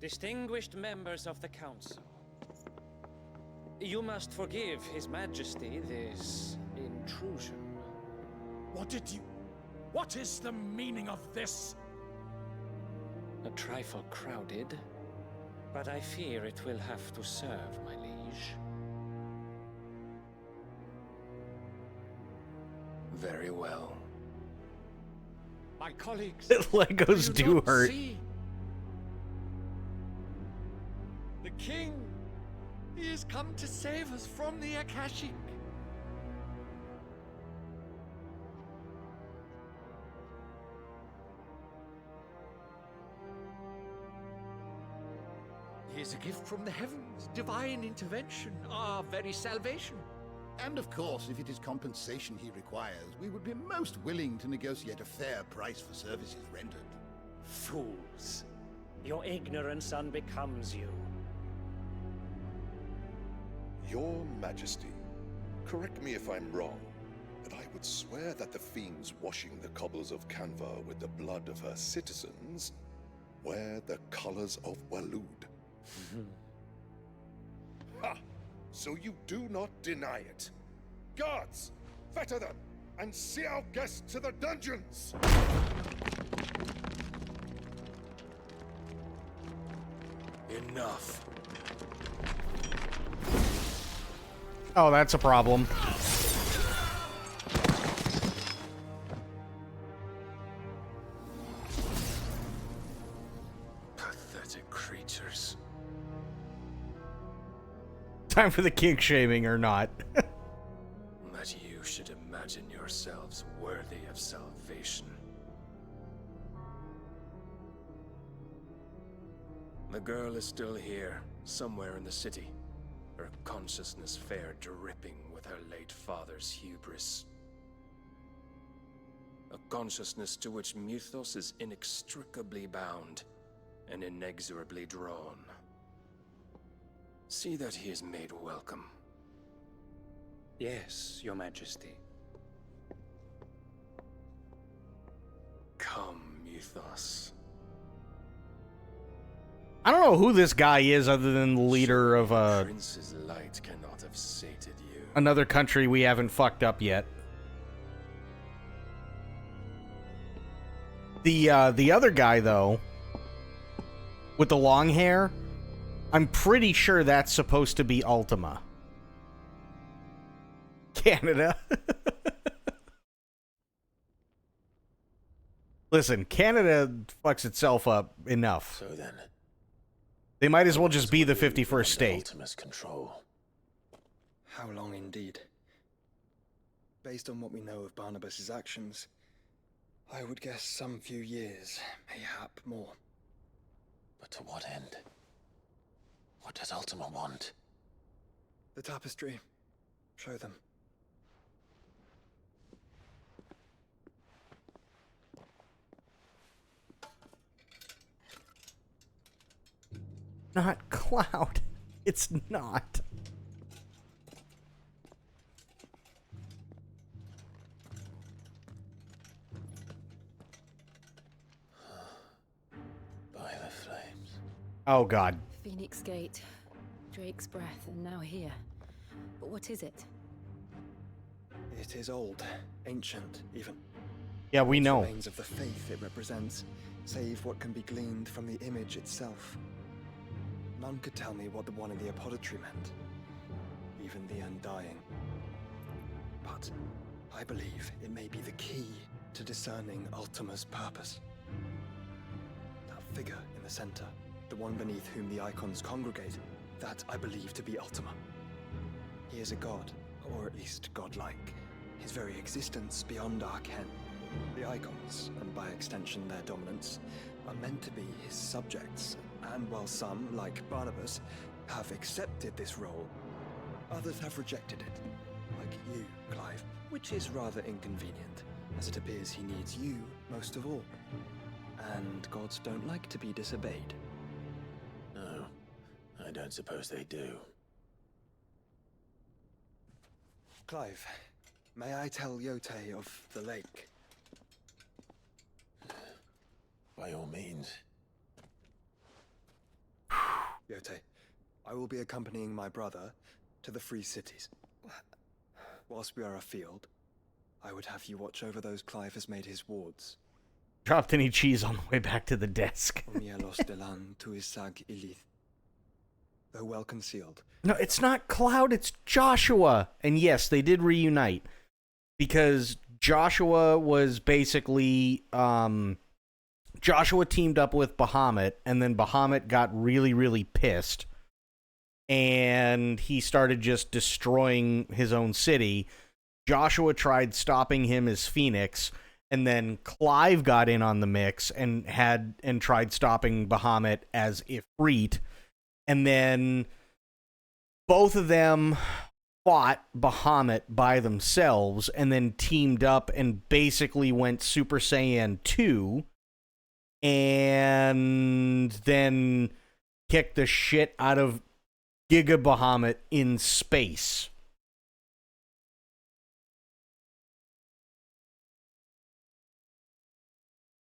Distinguished members of the council, you must forgive His Majesty this intrusion. What is the meaning of this? A trifle crowded, but I fear it will have to serve, my liege. Very well. My colleagues, Legos do hurt. See? The king, he has come to save us from the Akashic. He is a gift from the heavens, divine intervention, our very salvation. And of course, if it is compensation he requires, we would be most willing to negotiate a fair price for services rendered. Fools. Your ignorance unbecomes you. Your Majesty, correct me if I'm wrong, but I would swear that the fiends washing the cobbles of Canva with the blood of her citizens wear the colors of Waloed. Ha! So you do not deny it. Guards, fetter them, and see our guests to the dungeons! Enough. Oh, that's a problem. Pathetic creatures. Time for the kink shaming or not. That you should imagine yourselves worthy of salvation. The girl is still here, somewhere in the city. Her consciousness fair dripping with her late father's hubris. A consciousness to which Mythos is inextricably bound and inexorably drawn. See that he is made welcome. Yes, Your Majesty. Come, Mythos. I don't know who this guy is other than the leader of Prince's light cannot have sated you. another country we haven't fucked up yet. The other guy though, with the long hair, I'm pretty sure that's supposed to be Ultima. Canada. Listen, Canada fucks itself up enough. So then, they might as well just be the 51st state. Ultima's control. How long indeed? Based on what we know of Barnabas's actions, I would guess some few years, mayhap more. But to what end? What does Ultima want? The tapestry. Show them. Not Cloud. It's not. By the flames. Oh God. Phoenix Gate, Drake's breath, and now here. But what is it? It is old, ancient, even. Yeah, we know. Remains of the faith it represents, save what can be gleaned from the image itself. None could tell me what the one in the apothecary meant, even the Undying. But I believe it may be the key to discerning Ultima's purpose. That figure in the center, the one beneath whom the icons congregate, that I believe to be Ultima. He is a god, or at least godlike, his very existence beyond our ken. The icons, and by extension their dominance, are meant to be his subjects, And while some, like Barnabas, have accepted this role, others have rejected it. Like you, Clive, which is rather inconvenient, as it appears he needs you most of all. And gods don't like to be disobeyed. No, I don't suppose they do. Clive, may I tell Yote of the lake? By all means. Yote, I will be accompanying my brother to the Free Cities. Whilst we are afield, I would have you watch over those Clive has made his wards. Dropped any cheese on the way back to the desk. Though well concealed. No, it's not Cloud, it's Joshua. And yes, they did reunite. Because Joshua was basically... Joshua teamed up with Bahamut, and then Bahamut got really, really pissed. And he started just destroying his own city. Joshua tried stopping him as Phoenix, and then Clive got in on the mix and tried stopping Bahamut as Ifrit. And then both of them fought Bahamut by themselves and then teamed up and basically went Super Saiyan 2 and then kicked the shit out of Giga Bahamut in space.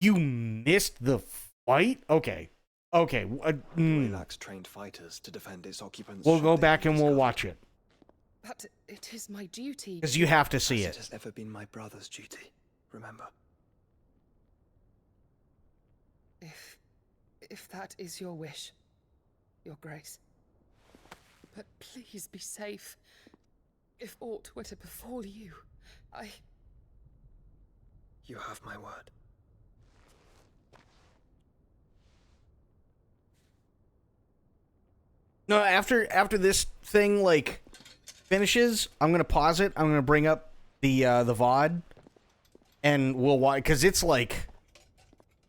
You missed the fight? Okay. Okay. Relax trained fighters to defend its occupants. We'll go back and we'll watch it. But it is my duty. Because you have to see As it. it has ever been my brother's duty, remember. If that is your wish, Your Grace. But please be safe. If aught were to befall you, You have my word. No, after this thing like finishes, I'm gonna pause it. I'm gonna bring up the VOD, and we'll watch because it's like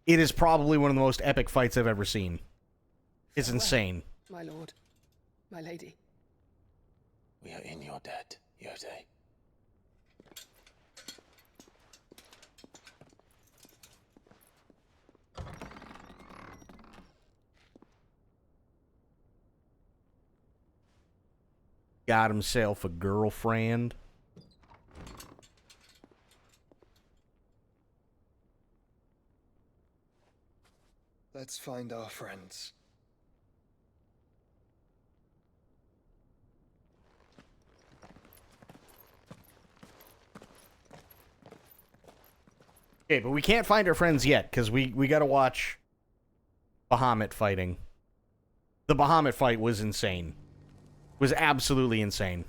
it is probably one of the most epic fights I've ever seen. It's insane. my lord, my lady. We are in your debt, Yote. Got himself a girlfriend. Let's find our friends. Okay, but we can't find our friends yet, because we gotta watch Bahamut fighting. The Bahamut fight was insane. Was absolutely insane.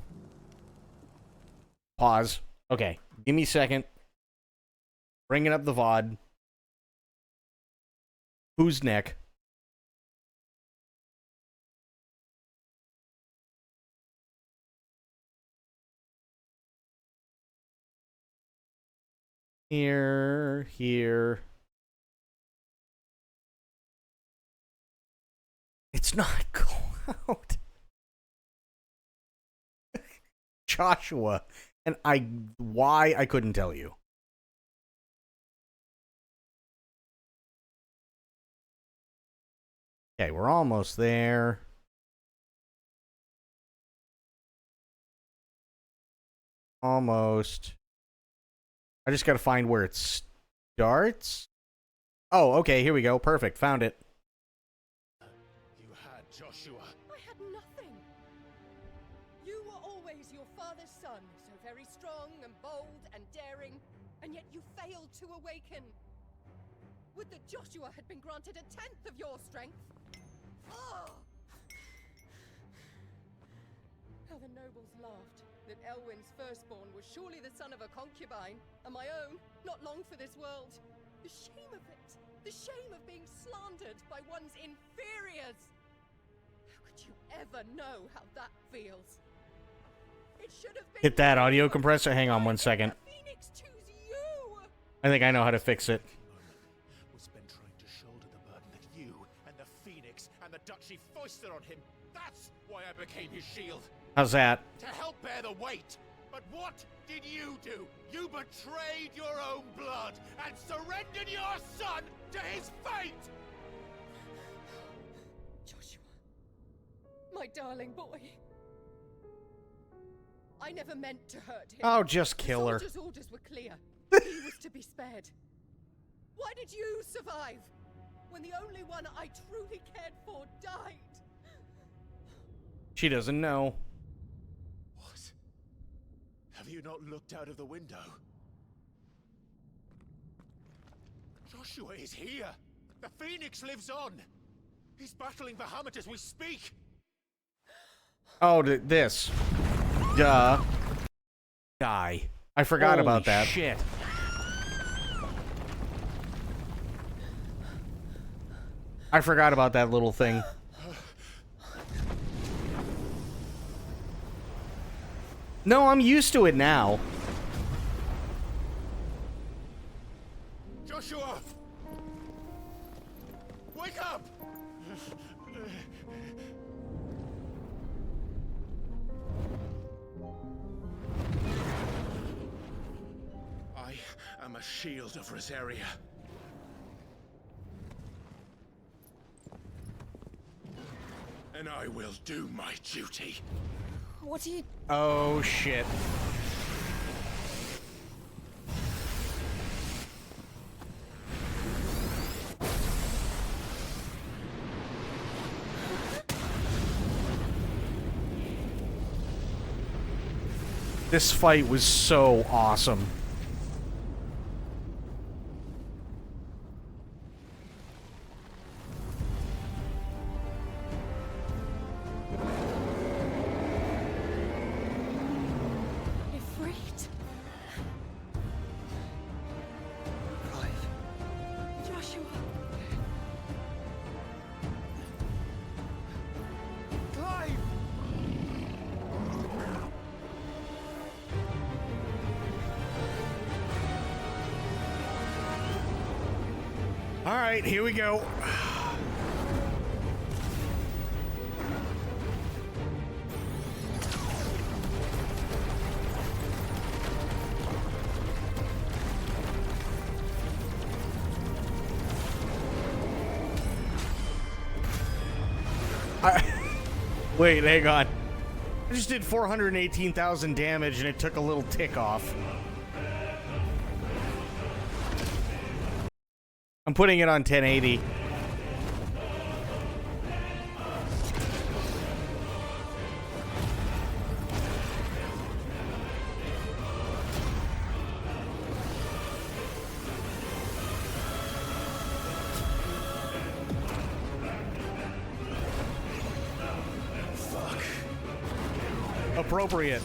Pause. Okay, give me a second. Bringing up the VOD. Who's neck? Here. It's not Cloud. Joshua. And why I couldn't tell you. Okay, we're almost there. Almost. I just gotta find where it starts. Oh, okay, here we go. Perfect. Found it. You had Joshua. I had nothing. You were always your father's son, so very strong and bold and daring, and yet you failed to awaken. Would that Joshua had been granted 1/10 of your strength. Oh! How the nobles laughed that Elwyn's firstborn was surely the son of a concubine, and my own, not long for this world. The shame of it! The shame of being slandered by one's inferiors! How could you ever know how that feels? It should have been Hit that audio compressor. Hang on one second. Phoenix choose you! I think I know how to fix it. Was been trying to shoulder the burden that you and the Phoenix and the duchy foisted on him. That's why I became his shield. How's that? To help bear the weight. But what did you do? You betrayed your own blood and surrendered your son to his fate! Joshua, my darling boy. I never meant to hurt him. Oh, just kill her. The soldiers' orders were clear. He was to be spared. Why did you survive when the only one I truly cared for died? She doesn't know. What? Have you not looked out of the window? Joshua is here! The Phoenix lives on! He's battling Bahamut as we speak! Oh, this. Duh. Die. I forgot about that. Shit. I forgot about that little thing. No, I'm used to it now. Joshua! Wake up! I am a shield of Rosaria. And I will do my duty. What are you... Oh, shit. This fight was so awesome. All right, here we go. Wait, hang on. I just did 418,000 damage and it took a little tick off. I'm putting it on 1080. Fuck. Appropriate.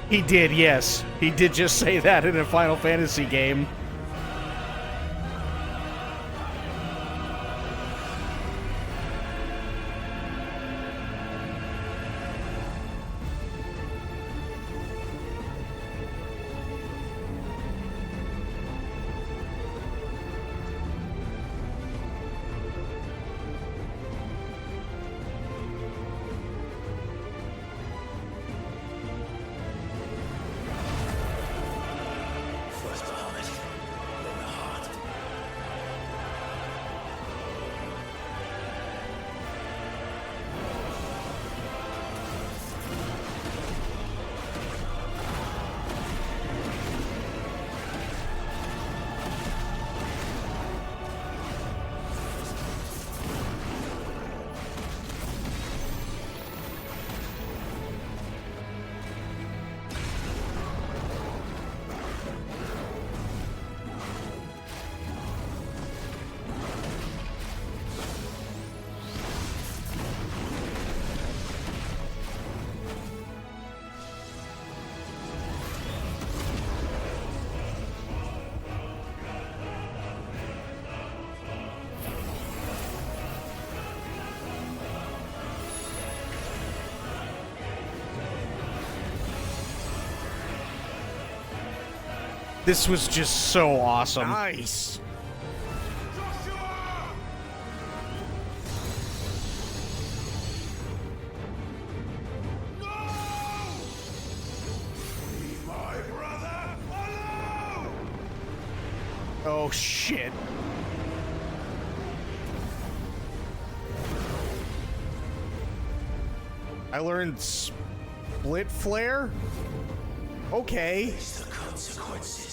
He did, yes. He did just say that in a Final Fantasy game. First Bahamut. This was just so awesome. Nice. Oh, shit. I learned split flare? Okay. The consequences.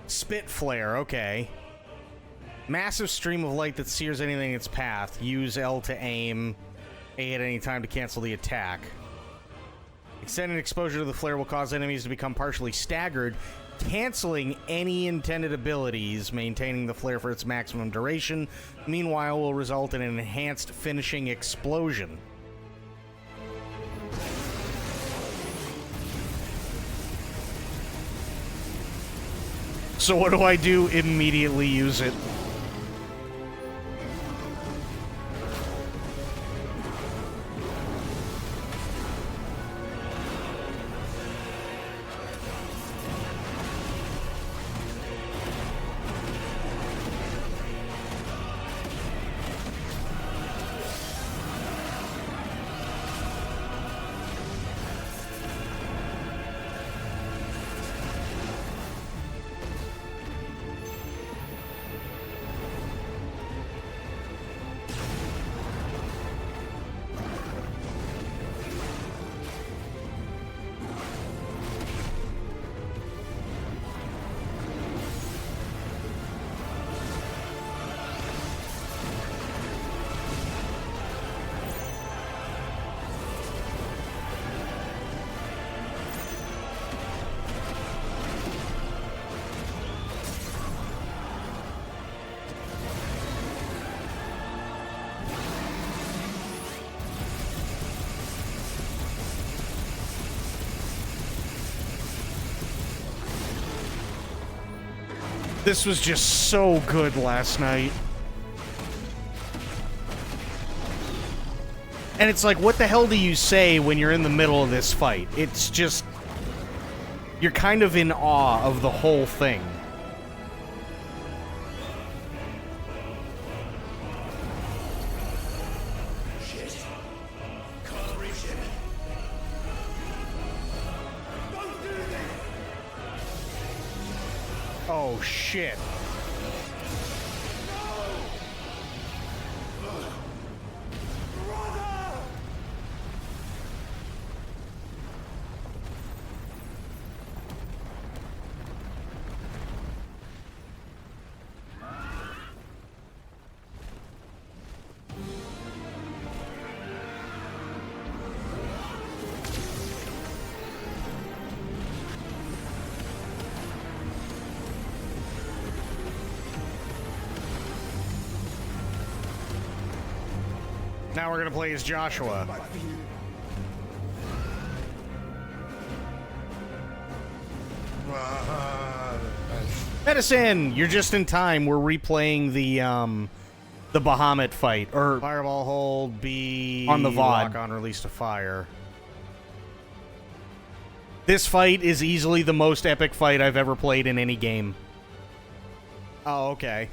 Spit flare, okay. Massive stream of light that sears anything in its path. Use L to aim. A at any time to cancel the attack. Extended exposure to the flare will cause enemies to become partially staggered, canceling any intended abilities. Maintaining the flare for its maximum duration, meanwhile, will result in an enhanced finishing explosion. So what do I do? Immediately use it. This was just so good last night. And it's like, what the hell do you say when you're in the middle of this fight? It's just... You're kind of in awe of the whole thing. Shit. Can't reach him. Don't do this! Oh, shit. Now we're gonna play as Joshua. Medicine! You're just in time. We're replaying the Bahamut fight. Or Fireball hold B on the VOD. Lock on release to fire. This fight is easily the most epic fight I've ever played in any game. Oh, okay.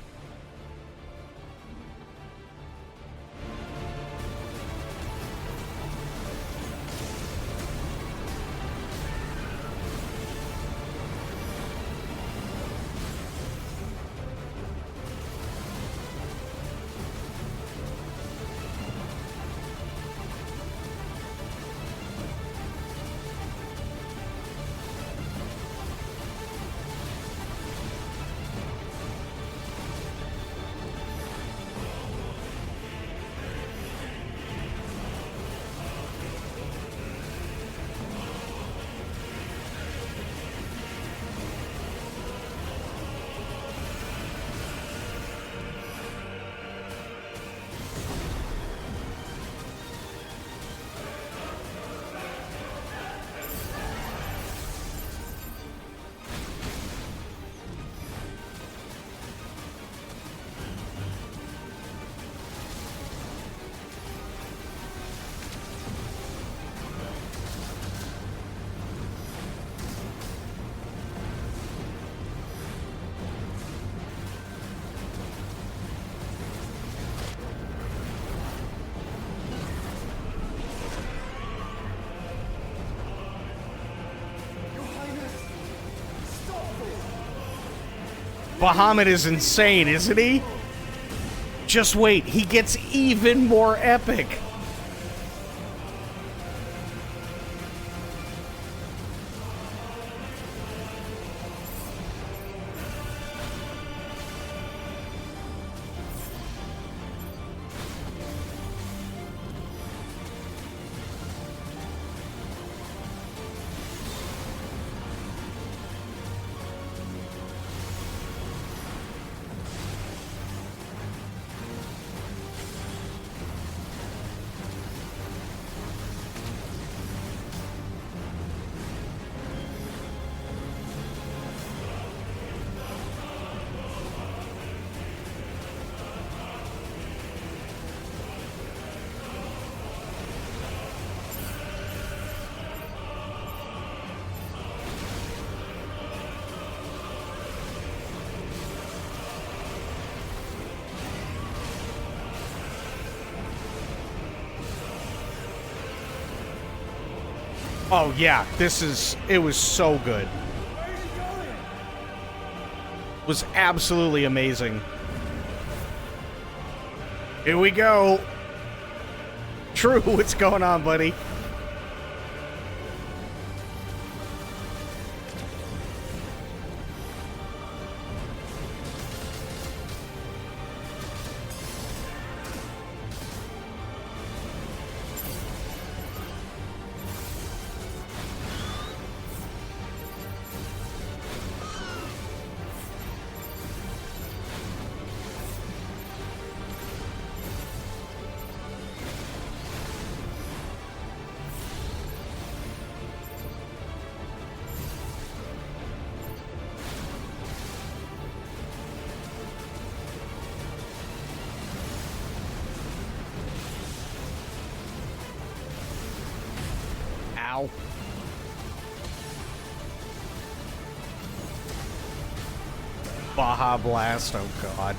Bahamut is insane, isn't he? Just wait, he gets even more epic. Oh yeah, it was so good. It was absolutely amazing. Here we go. True, what's going on, buddy? Ow. Baja Blast, oh god.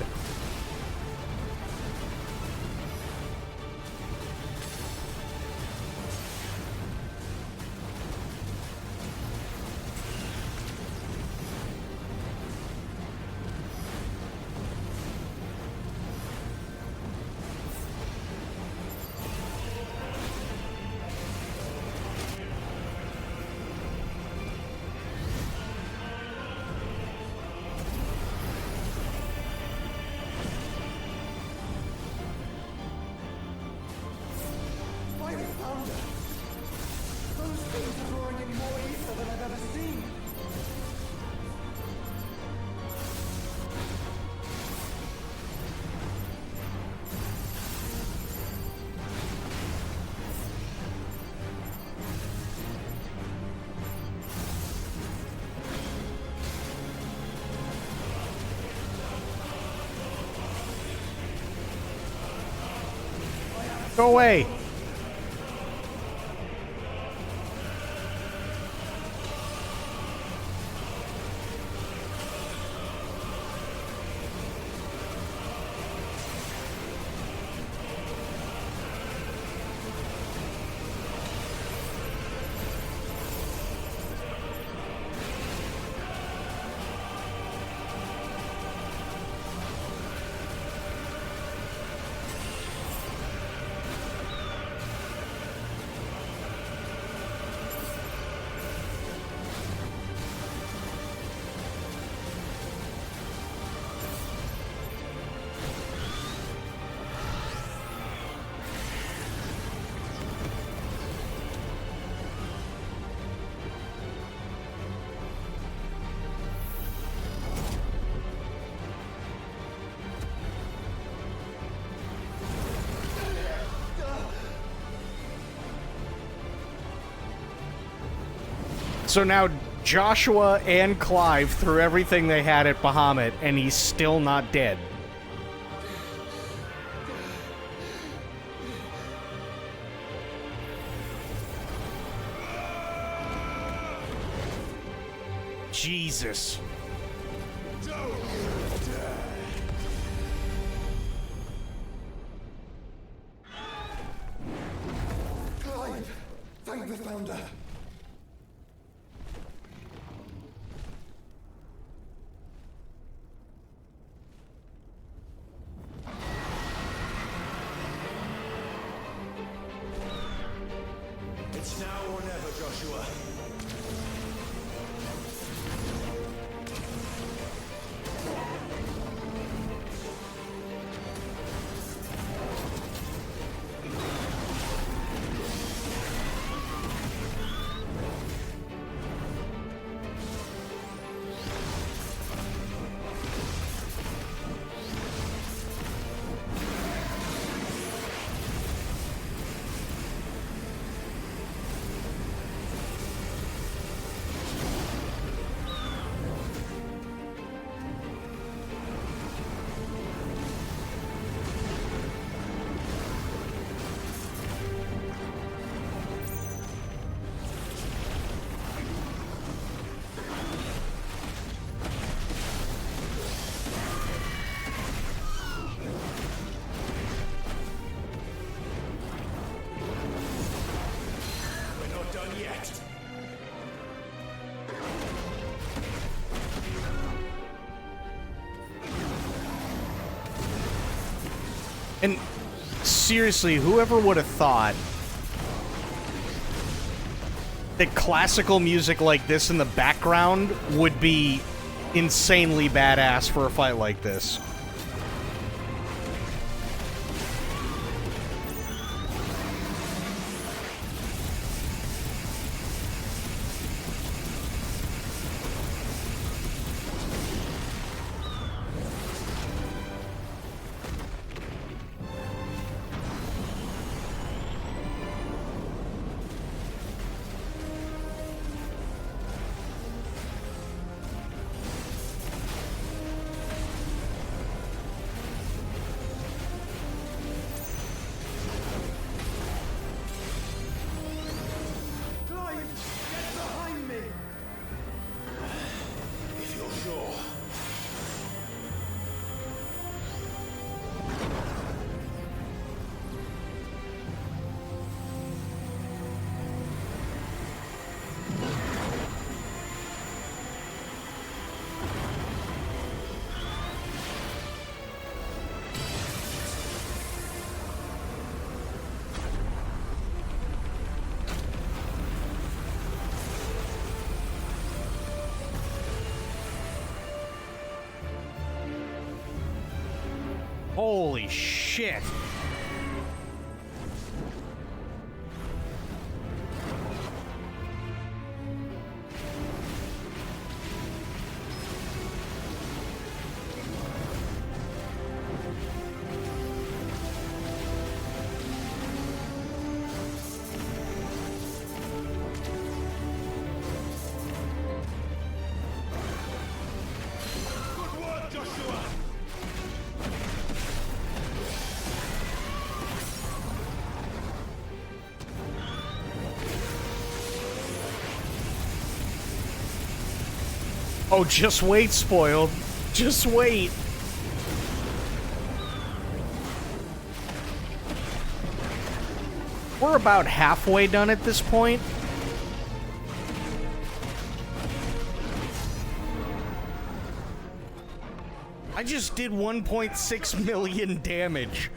Go away. So now Joshua and Clive threw everything they had at Bahamut, and he's still not dead. Jesus. Clive, thank the Founder. Joshua. And seriously, whoever would have thought that classical music like this in the background would be insanely badass for a fight like this? Holy shit. Good work, Joshua! Oh, just wait, spoiled. Just wait. We're about halfway done at this point. I just did 1.6 million damage.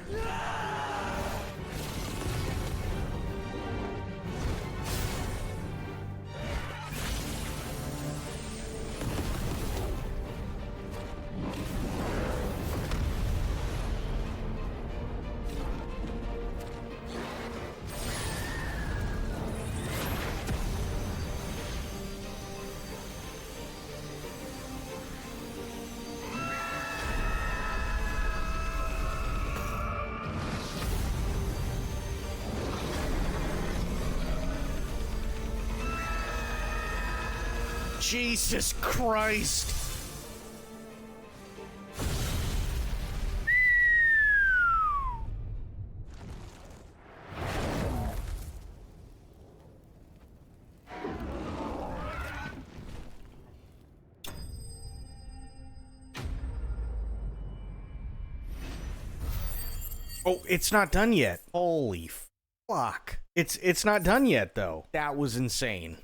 Jesus Christ. Oh, it's not done yet. Holy fuck. It's not done yet though. That was insane.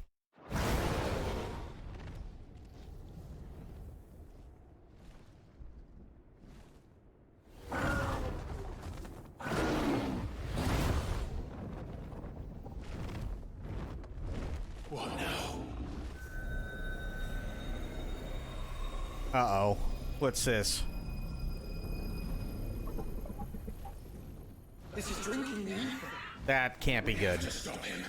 Uh-oh. What's this? This is drinking me. That can't be good. To stop him.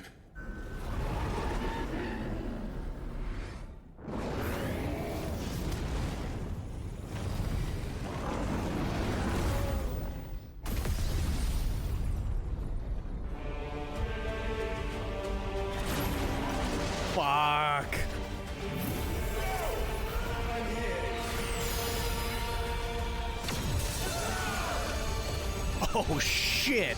Fuck. Oh shit.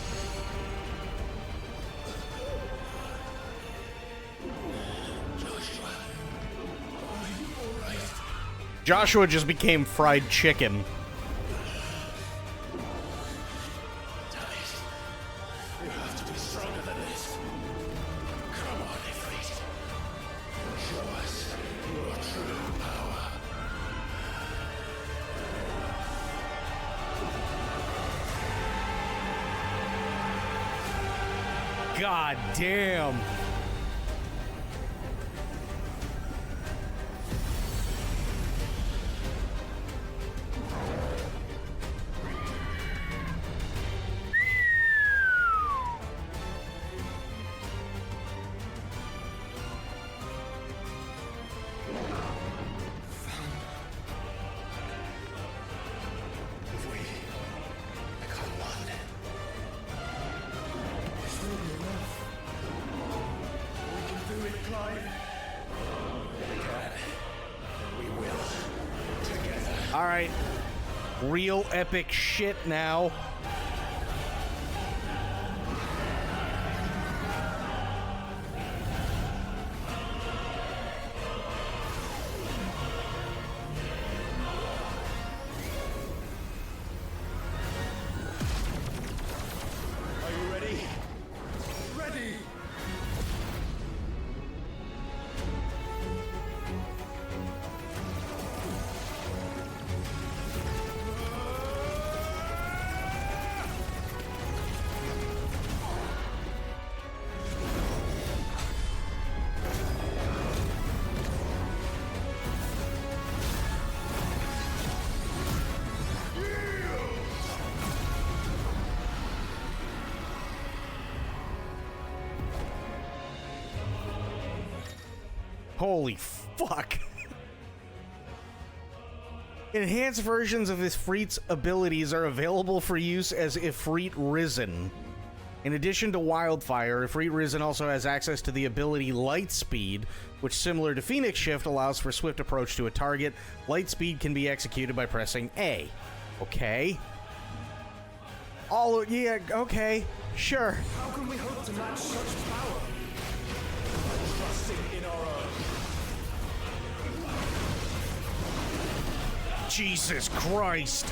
Joshua just became fried chicken. You have to be stronger than this. Come on, Ifrit. Show us your true power. God damn. All right. Real epic shit now. Are you ready? Ready! Holy fuck. Enhanced versions of Ifrit's abilities are available for use as Ifrit Risen. In addition to Wildfire, Ifrit Risen also has access to the ability Lightspeed, which, similar to Phoenix Shift, allows for swift approach to a target. Lightspeed can be executed by pressing A. Okay. Yeah, okay. Sure. How can we hope to match such power? Trusting in our own. Jesus Christ.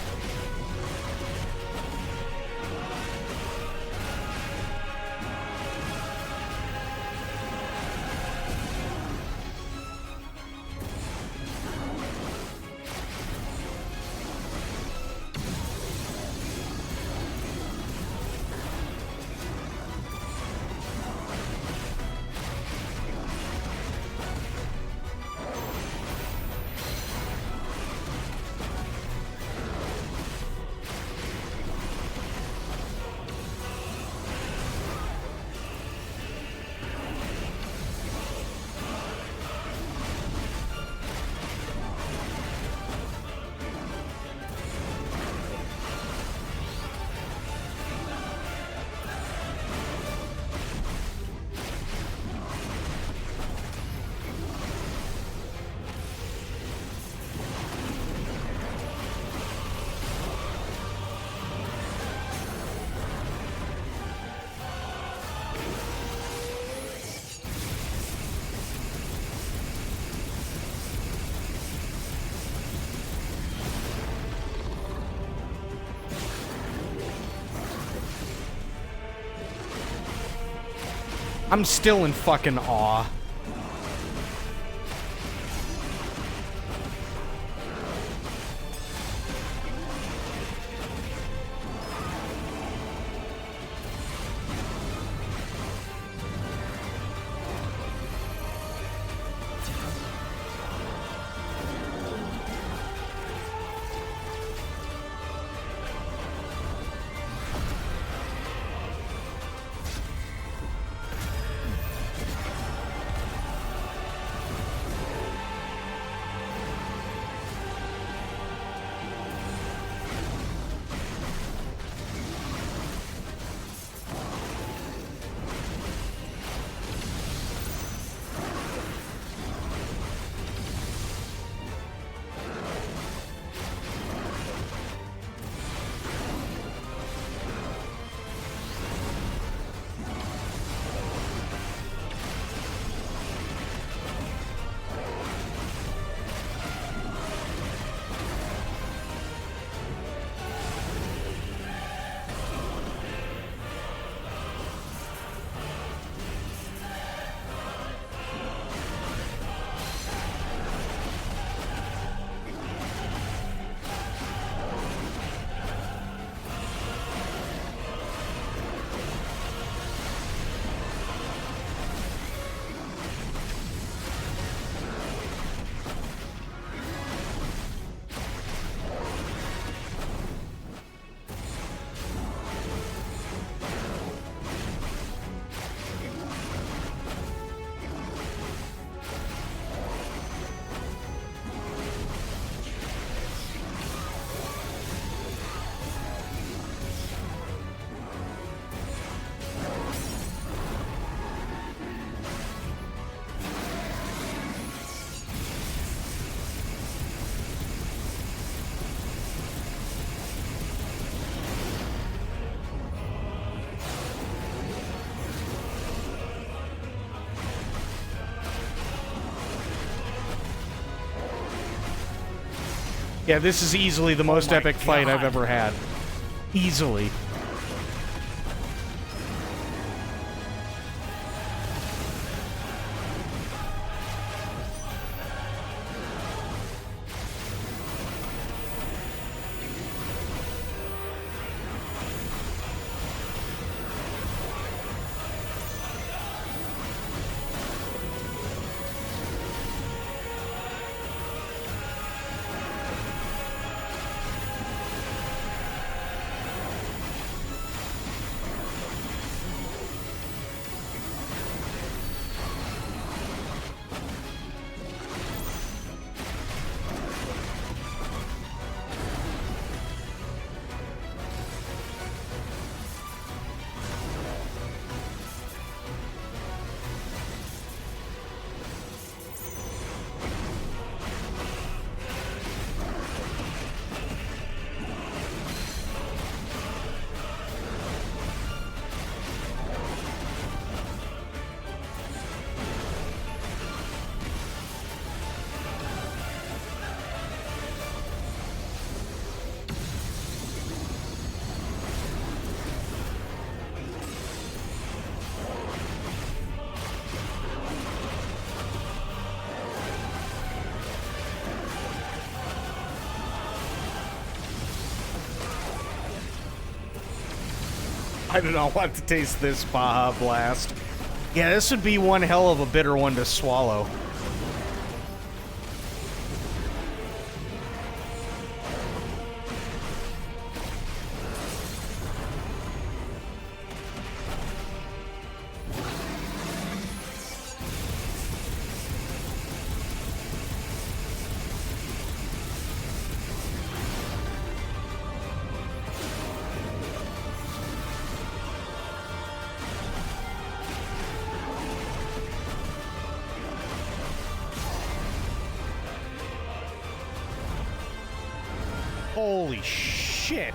I'm still in fucking awe. Yeah, this is easily the most epic fight I've ever had. Easily. I do not want to taste this Baja Blast. Yeah, this would be one hell of a bitter one to swallow. Holy shit.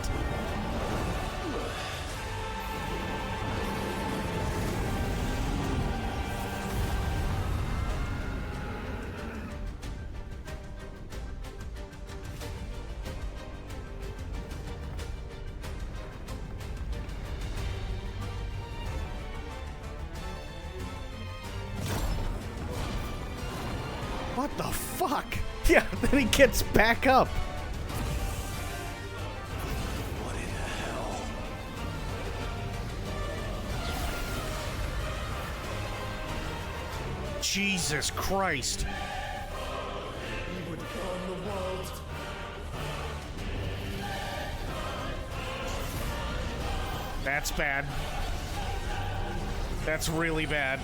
What the fuck? Yeah, then he gets back up. Jesus Christ. He would burn the world. That's bad. That's really bad.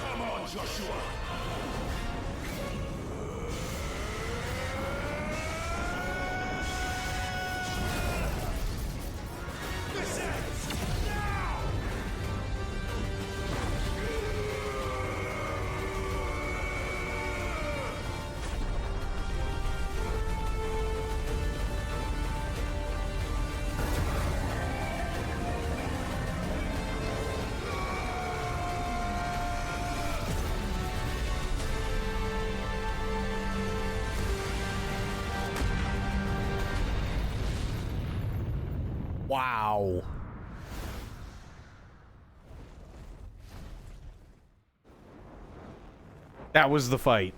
Come on, Joshua. Wow. That was the fight.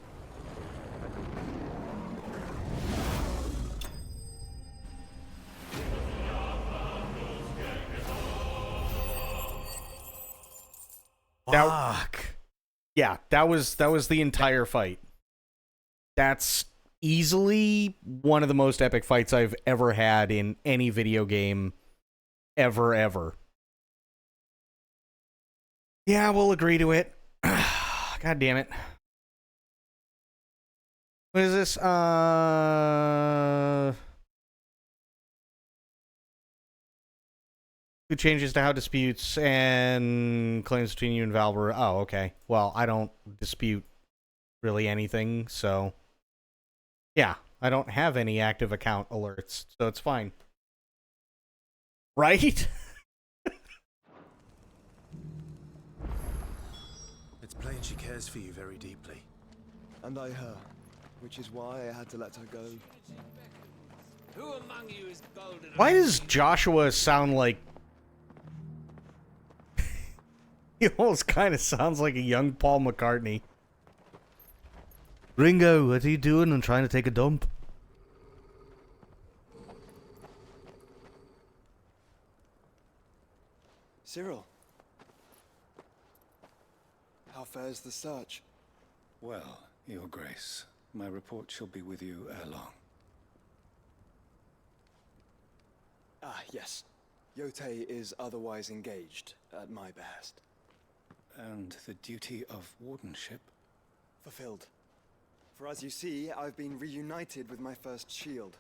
Fuck. Yeah, that was the entire fight. That's easily one of the most epic fights I've ever had in any video game ever. Yeah, we'll agree to it. God damn it. What is this? Who changes to how disputes and claims between you and Valve are... Oh, okay. Well, I don't dispute really anything, so... Yeah, I don't have any active account alerts, so it's fine. Right? It's plain she cares for you very deeply. And I her, which is why I had to let her go. Who among you is bold enough? Why does Joshua sound like... He almost kind of sounds like a young Paul McCartney. Ringo, what are you doing? I'm trying to take a dump. Cyril. How fares the search? Well, Your Grace, my report shall be with you ere long. Ah, yes. Yotei is otherwise engaged, at my behest. And the duty of wardenship? Fulfilled. For as you see, I've been reunited with my first shield.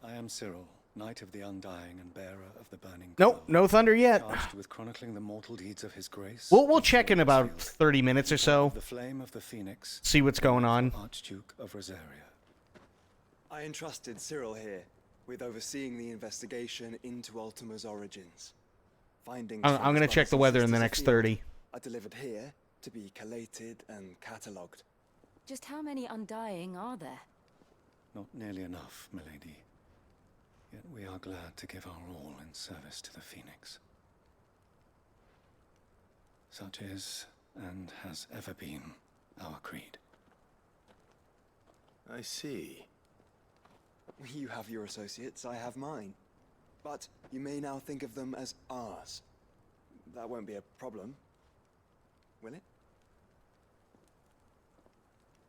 I am Cyril, Knight of the Undying and bearer of the Burning Nope, Coal, no thunder yet. charged with chronicling the mortal deeds of His Grace. We'll check in about 30 minutes or so. The flame of the Phoenix. See what's going on. Archduke of Rosaria. I entrusted Cyril here with overseeing the investigation into Ultima's origins. Findings I'm going to check the weather in the next 30. are delivered here to be collated and catalogued. Just how many Undying are there? Not nearly enough, milady. Yet we are glad to give our all in service to the Phoenix. Such is, and has ever been, our creed. I see. You have your associates, I have mine. But you may now think of them as ours. That won't be a problem, will it?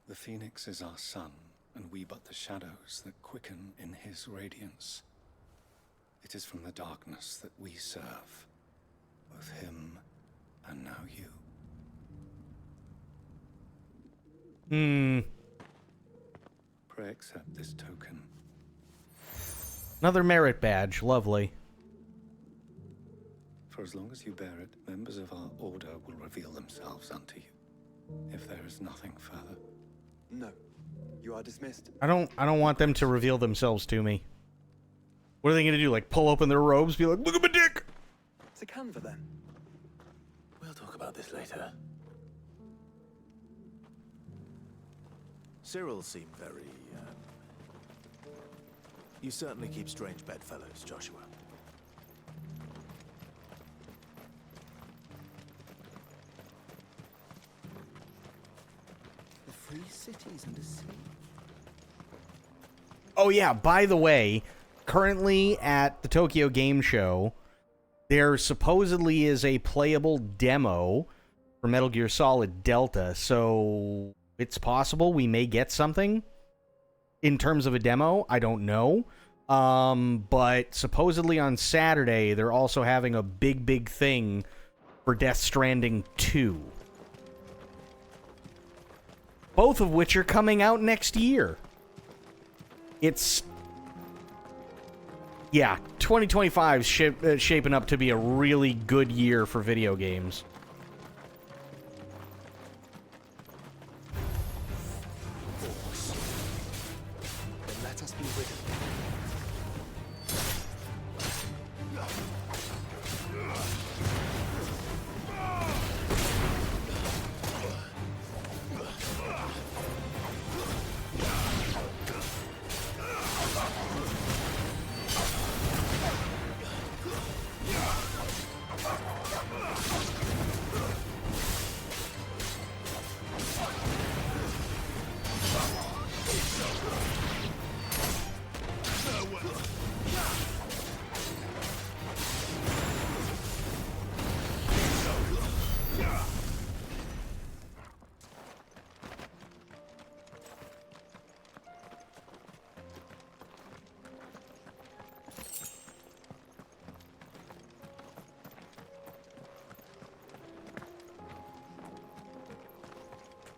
The Phoenix is our sun, and we but the shadows that quicken in his radiance. It is from the darkness that we serve, both him and now you. Pray accept this token. Another merit badge. Lovely. For as long as you bear it, members of our order will reveal themselves unto you. If there is nothing further. No. You are dismissed. I don't want them to reveal themselves to me. What are they going to do? Like pull open their robes, be like, "Look at my dick." It's a Canva then. We'll talk about this later. Cyril seemed very, You certainly keep strange bedfellows, Joshua. The free cities under sea. Oh yeah, by the way, currently at the Tokyo Game Show, there supposedly is a playable demo for Metal Gear Solid Delta, so it's possible we may get something in terms of a demo. I don't know. But supposedly on Saturday, they're also having a big thing for Death Stranding 2. Both of which are coming out next year. It's... Yeah, 2025 is shaping up to be a really good year for video games. Then let us be rid of them.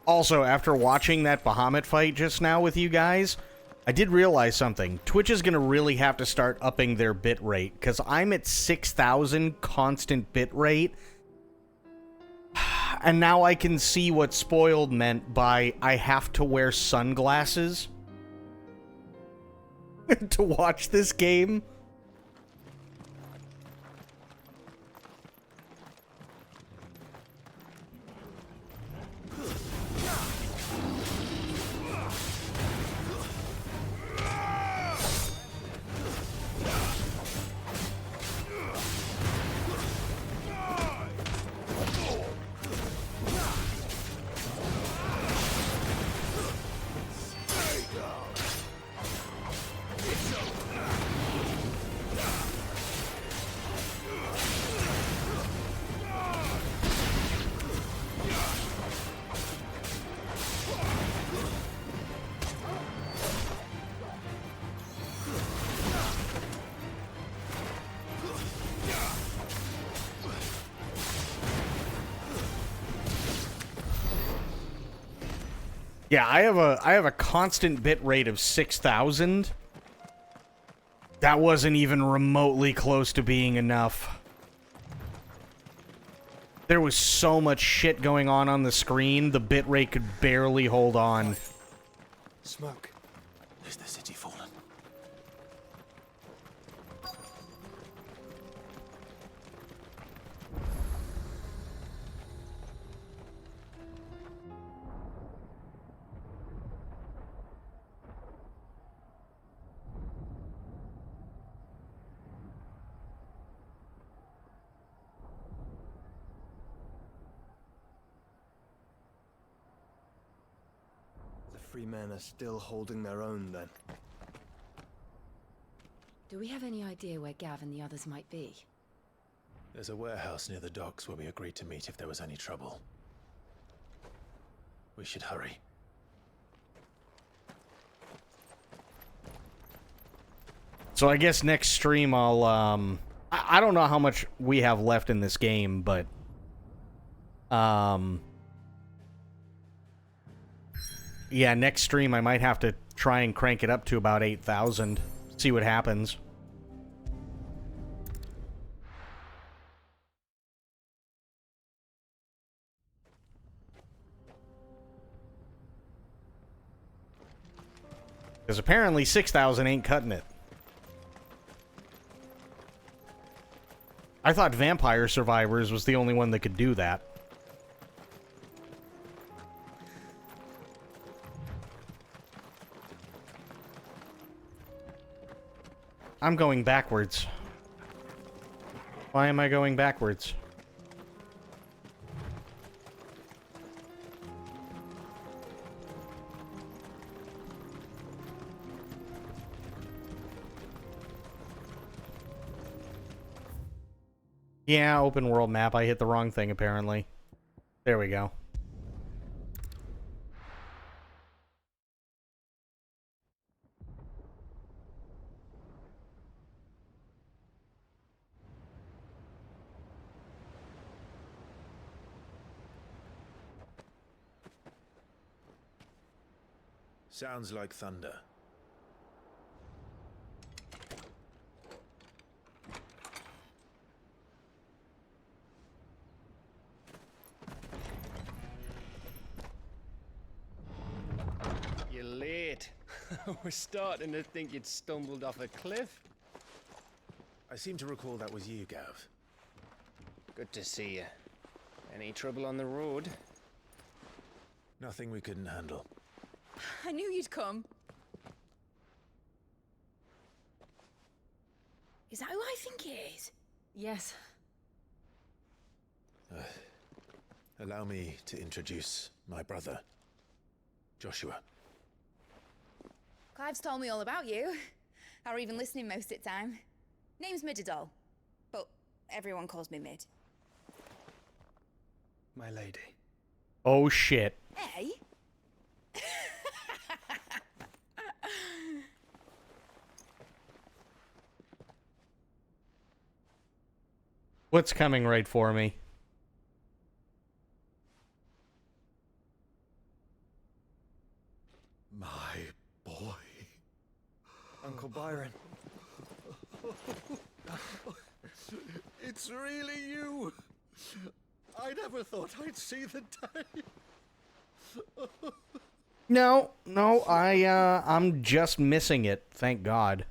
Also, after watching that Bahamut fight just now with you guys, I did realize something. Twitch is going to really have to start upping their bit rate, because I'm at 6,000 constant bit rate, and now I can see what spoiled meant by I have to wear sunglasses to watch this game. Yeah, I have a constant bit rate of 6,000. That wasn't even remotely close to being enough. There was so much shit going on the screen, the bit rate could barely hold on. Smoke. Is the city fallen? The free men are still holding their own, then. Do we have any idea where Gav and the others might be? There's a warehouse near the docks where we agreed to meet if there was any trouble. We should hurry. So I guess next stream I'll, I don't know how much we have left in this game, but, yeah, next stream I might have to try and crank it up to about 8,000. See what happens. Because apparently 6,000 ain't cutting it. I thought Vampire Survivors was the only one that could do that. I'm going backwards. Why am I going backwards? Yeah, open world map. I hit the wrong thing, apparently. There we go. Sounds like thunder. You're late. We're starting to think you'd stumbled off a cliff. I seem to recall that was you, Gav. Good to see you. Any trouble on the road? Nothing we couldn't handle. I knew you'd come. Is that who I think it is? Yes. Allow me to introduce my brother, Joshua. Clive's told me all about you. Or even listening most of the time. Name's Midadol, but everyone calls me Mid. My lady. Oh shit. Hey? What's coming right for me? My boy. Uncle Byron. It's really you. I never thought I'd see the day. No, I'm just missing it, thank God.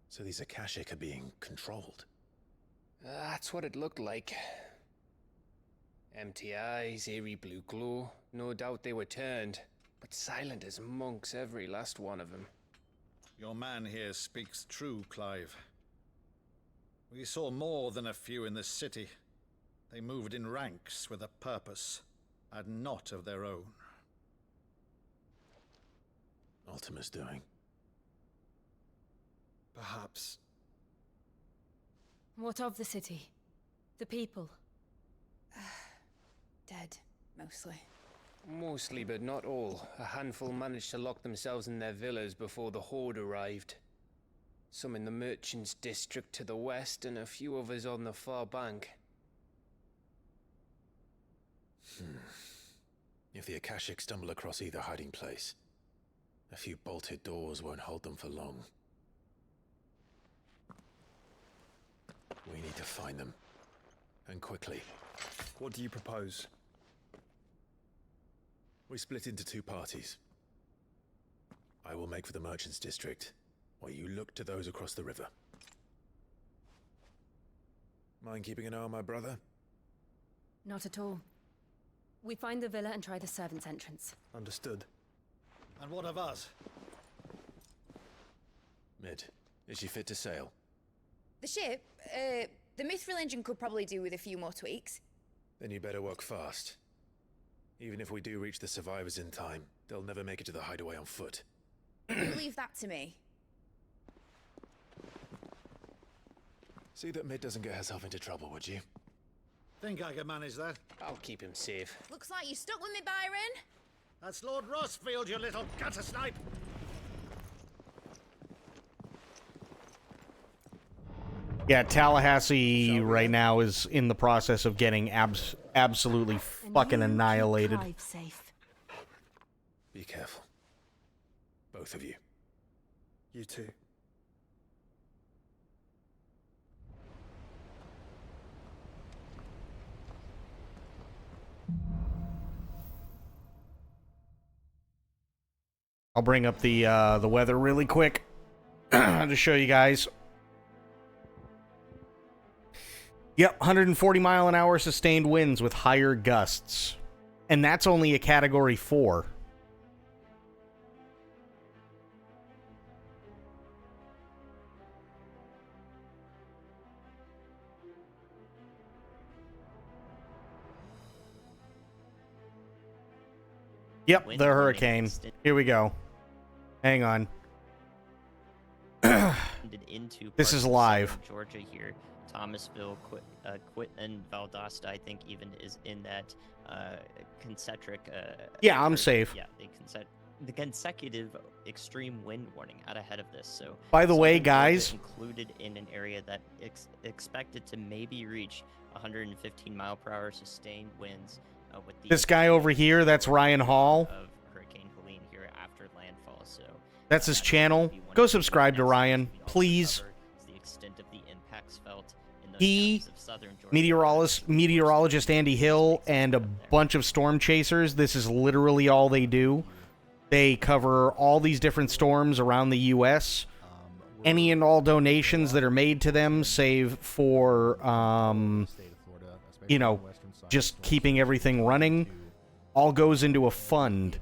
So these Akashic are being controlled. That's what it looked like. Empty eyes, eerie blue glow. No doubt they were turned, but silent as monks, every last one of them. Your man here speaks true, Clive. We saw more than a few in this city. They moved in ranks with a purpose, and not of their own. Ultima's doing. Perhaps. What of the city? The people? Dead, mostly. Mostly, but not all. A handful managed to lock themselves in their villas before the Horde arrived. Some in the Merchants' District to the west, and a few others on the far bank. If the Akashic stumble across either hiding place, a few bolted doors won't hold them for long. We need to find them. And quickly. What do you propose? We split into two parties. I will make for the Merchants District, while you look to those across the river. Mind keeping an eye on my brother? Not at all. We find the villa and try the servants' entrance. Understood. And what of us? Mid, is she fit to sail? The ship, the Mithril engine could probably do with a few more tweaks. Then you better work fast. Even if we do reach the survivors in time, they'll never make it to the hideaway on foot. You leave that to me. See that Mid doesn't get herself into trouble, would you? Think I can manage that? I'll keep him safe. Looks like you stuck with me, Byron. That's Lord Rossfield, you little gutter snipe! Yeah, Tallahassee right now is in the process of getting absolutely fucking annihilated. Be careful. Both of you. You too. I'll bring up the weather really quick to show you guys. Yep, 140 mile an hour sustained winds with higher gusts. And that's only a category 4. Yep, the hurricane. Here we go. Hang on. This is live. Georgia here. Thomasville, Quitman, Valdosta, I think even is in that concentric. Yeah, I'm safe. Yeah, the consecutive extreme wind warning out ahead of this. So. By the way, guys, included in an area that expected to maybe reach 115 mile per hour sustained winds. With this guy over here, that's Ryan Hall. Of Hurricane Helene here after landfall. So. That's his channel. Go subscribe to Ryan, please. The extent of the impacts felt in those He, of southern Georgia. meteorologist Andy Hill, and a bunch of storm chasers. This is literally all they do. They cover all these different storms around the U.S. Any and all donations that are made to them, save for, just keeping everything running, all goes into a fund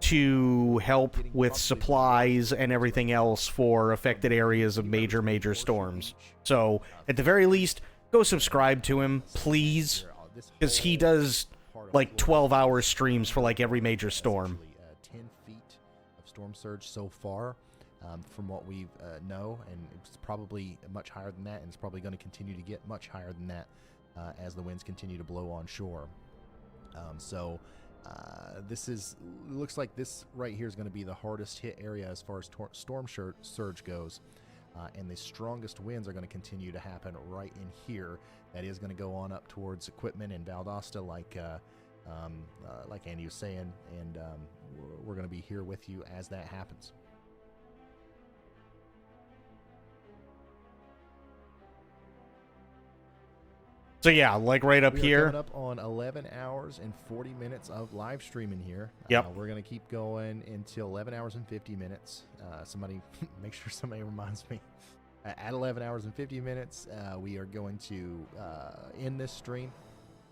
to help with supplies and everything else for affected areas of major storms. So, at the very least, go subscribe to him, please, because he does, like, 12-hour streams for, like, every major storm. 10 feet of storm surge so far, from what we know, and it's probably much higher than that, and it's probably going to continue to get much higher than that as the winds continue to blow on shore. This looks like this right here is going to be the hardest hit area as far as storm surge goes, and the strongest winds are going to continue to happen right in here. That is going to go on up towards Equipment and Valdosta, like Andy was saying, and we're going to be here with you as that happens. So yeah, like right up here. Coming up on 11 hours and 40 minutes of live streaming here. Yep. We're going to keep going until 11 hours and 50 minutes. Somebody, make sure somebody reminds me. At 11 hours and 50 minutes, we are going to end this stream,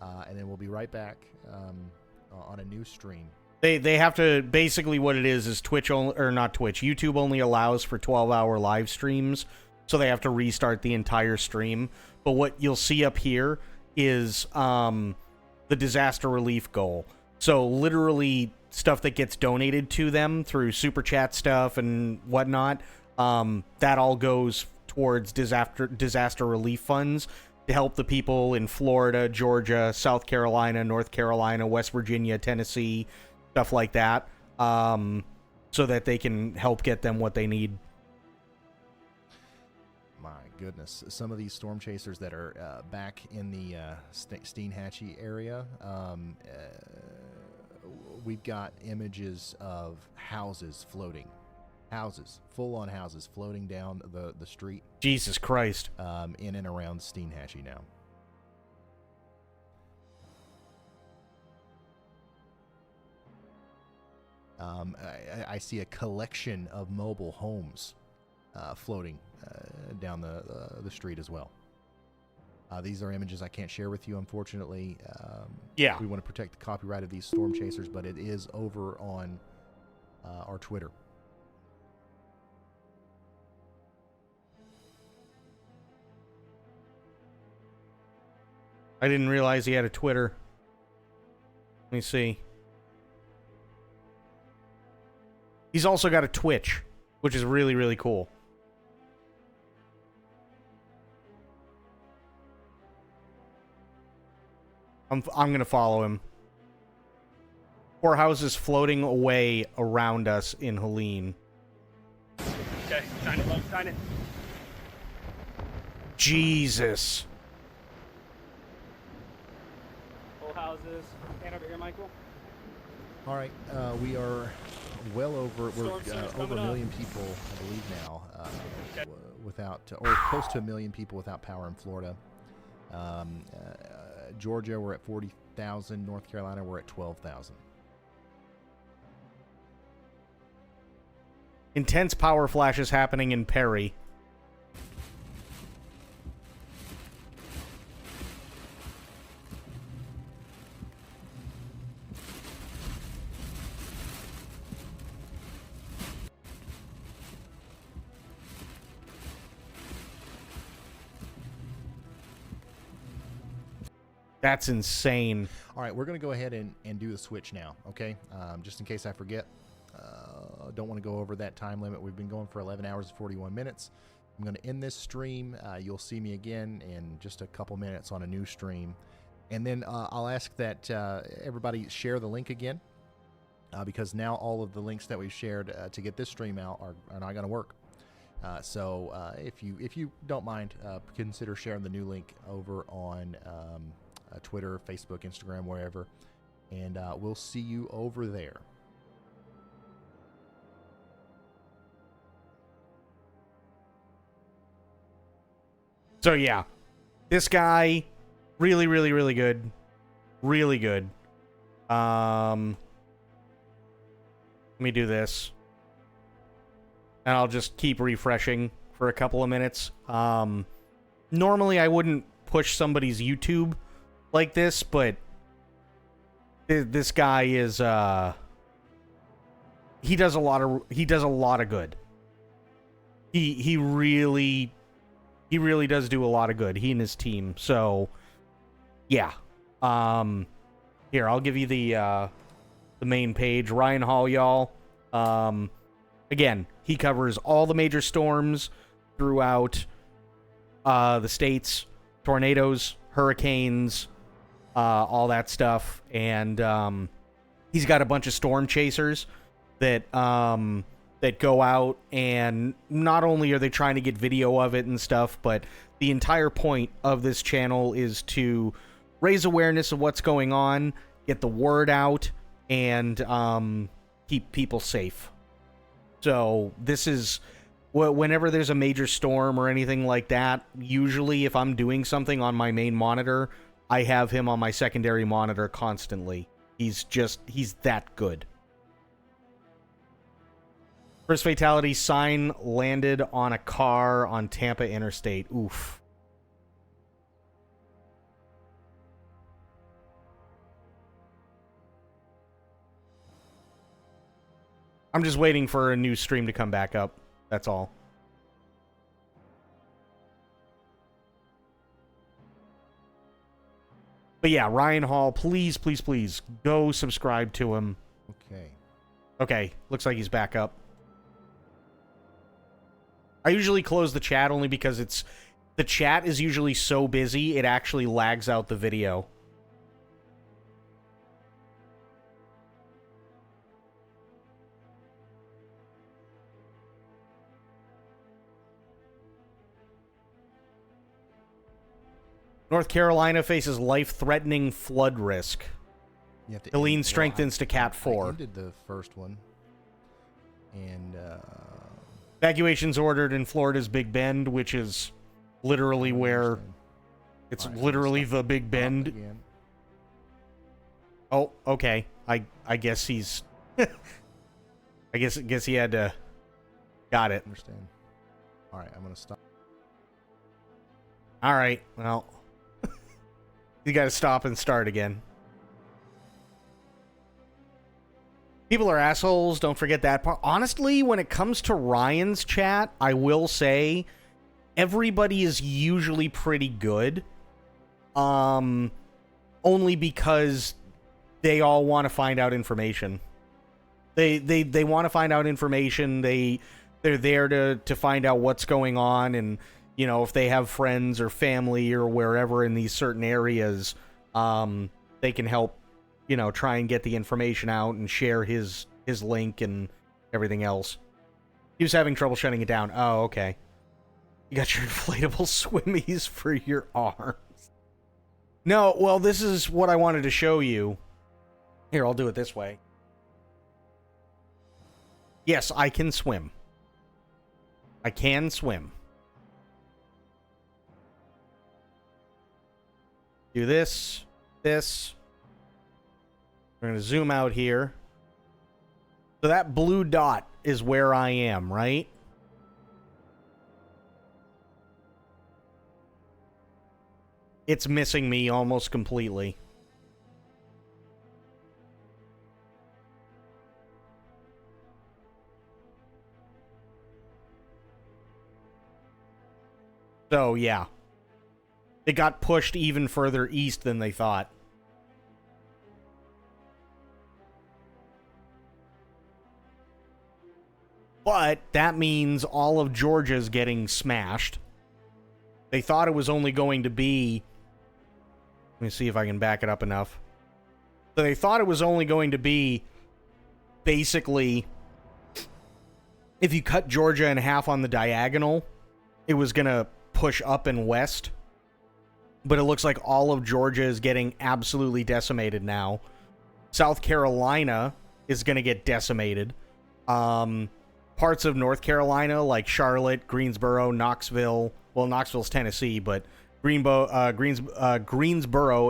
and then we'll be right back on a new stream. They have to, basically what it is Twitch only, or not Twitch, YouTube only allows for 12-hour live streams, so they have to restart the entire stream. But what you'll see up here is the disaster relief goal. So literally stuff that gets donated to them through Super Chat stuff and whatnot, that all goes towards disaster relief funds to help the people in Florida, Georgia, South Carolina, North Carolina, West Virginia, Tennessee, stuff like that, so that they can help get them what they need. Goodness, some of these storm chasers that are back in the Steenhatchee area we've got images of houses floating. Houses, full-on houses floating down the street. Jesus Christ. In and around Steenhatchee now. I see a collection of mobile homes floating down the street as well. These are images I can't share with you, unfortunately. Yeah. We want to protect the copyright of these storm chasers, but it is over on our Twitter. I didn't realize he had a Twitter. Let me see. He's also got a Twitch, which is really, really cool. I'm going to follow him. 4 houses floating away around us in Helene. Okay, shine it, Lone, shine it. Jesus. Full houses. Stand over here, Michael. All right, we are well over. We're Storm's over a coming million up. people, I believe now, without, or close to a million people without power in Florida. Georgia, we're at 40,000. North Carolina, we're at 12,000. Intense power flashes happening in Perry. That's insane. All right, we're going to go ahead and do the switch now, okay? Just in case I forget. Don't want to go over that time limit. We've been going for 11 hours and 41 minutes. I'm going to end this stream. You'll see me again in just a couple minutes on a new stream. And then I'll ask that everybody share the link again, because now all of the links that we've shared to get this stream out are not going to work. So if you don't mind, consider sharing the new link over on Twitter, Facebook, Instagram, wherever. And we'll see you over there. So yeah, this guy, really, really, really good. Really good. Let me do this. And I'll just keep refreshing for a couple of minutes. Normally I wouldn't push somebody's YouTube like this, but this guy is he does a lot of good. He really does do a lot of good. He and his team. So yeah. Here, I'll give you the main page. Ryan Hall, y'all. Again, he covers all the major storms throughout the states, tornadoes, hurricanes, all that stuff. And he's got a bunch of storm chasers that that go out, and not only are they trying to get video of it and stuff, but the entire point of this channel is to raise awareness of what's going on, get the word out, and keep people safe. So this is, whenever there's a major storm or anything like that, usually if I'm doing something on my main monitor, I have him on my secondary monitor constantly. He's that good. First fatality, sign landed on a car on Tampa Interstate. Oof. I'm just waiting for a new stream to come back up. That's all. But yeah, Ryan Hall, please, please, please, go subscribe to him. Okay. Okay, looks like he's back up. I usually close the chat only because the chat is usually so busy, it actually lags out the video. North Carolina faces life-threatening flood risk. You have to Helene end- strengthens to Cat I 4. ended the first one. And Evacuation's ordered in Florida's Big Bend, which is literally where it's literally the Big Bend. again. Oh, okay. I guess he's I guess he had to. Got it. Understand. All right, I'm gonna stop. All right. Well, you got to stop and start again. People are assholes. Don't forget that part. Honestly, when it comes to Ryan's chat, I will say everybody is usually pretty good. Only because they all want to find out information. They want to find out information. They're there to find out what's going on, and you know, if they have friends or family or wherever in these certain areas, they can help, you know, try and get the information out and share his link and everything else. He was having trouble shutting it down. Oh, okay. You got your inflatable swimmies for your arms. No, well, this is what I wanted to show you. Here, I'll do it this way. Yes, I can swim. I can swim. Do this. We're going to zoom out here. So that blue dot is where I am, right? It's missing me almost completely. So, yeah. It got pushed even further east than they thought. But that means all of Georgia's getting smashed. They thought it was only going to be... Let me see if I can back it up enough. So they thought it was only going to be basically... If you cut Georgia in half on the diagonal, it was going to push up and west. But it looks like all of Georgia is getting absolutely decimated now. South Carolina is going to get decimated. Parts of North Carolina, like Charlotte, Greensboro, Knoxville. Well, Knoxville's Tennessee, but Greensboro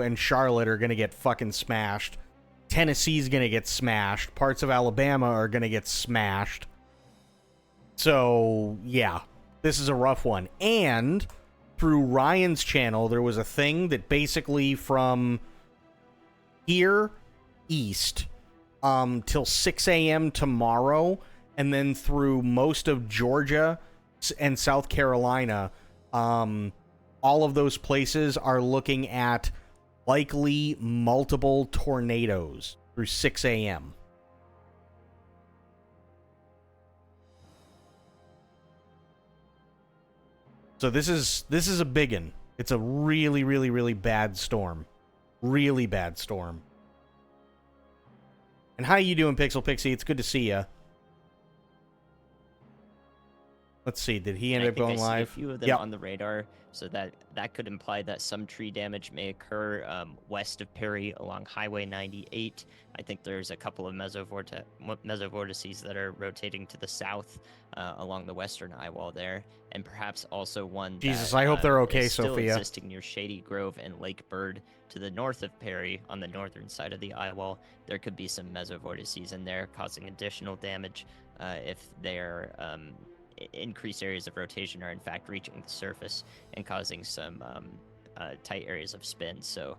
and Charlotte are going to get fucking smashed. Tennessee's going to get smashed. Parts of Alabama are going to get smashed. So, yeah. This is a rough one. And through Ryan's channel, there was a thing that basically from here east till 6 a.m. tomorrow, and then through most of Georgia and South Carolina, all of those places are looking at likely multiple tornadoes through 6 a.m. So this is a big one. It's a really, really, really bad storm. Really bad storm. And how you doing, Pixel Pixie? It's good to see you. Let's see. Did he end up going live? I see a few of them on the radar, so that could imply that some tree damage may occur west of Perry along Highway 98. I think there's a couple of mesovortices that are rotating to the south along the western eye wall there, and perhaps also one. Jesus, that, I hope they're okay, is still Sophia. Existing near Shady Grove and Lake Bird to the north of Perry on the northern side of the eye wall. There could be some mesovortices in there causing additional damage if they're increased areas of rotation are in fact reaching the surface and causing some tight areas of spin. So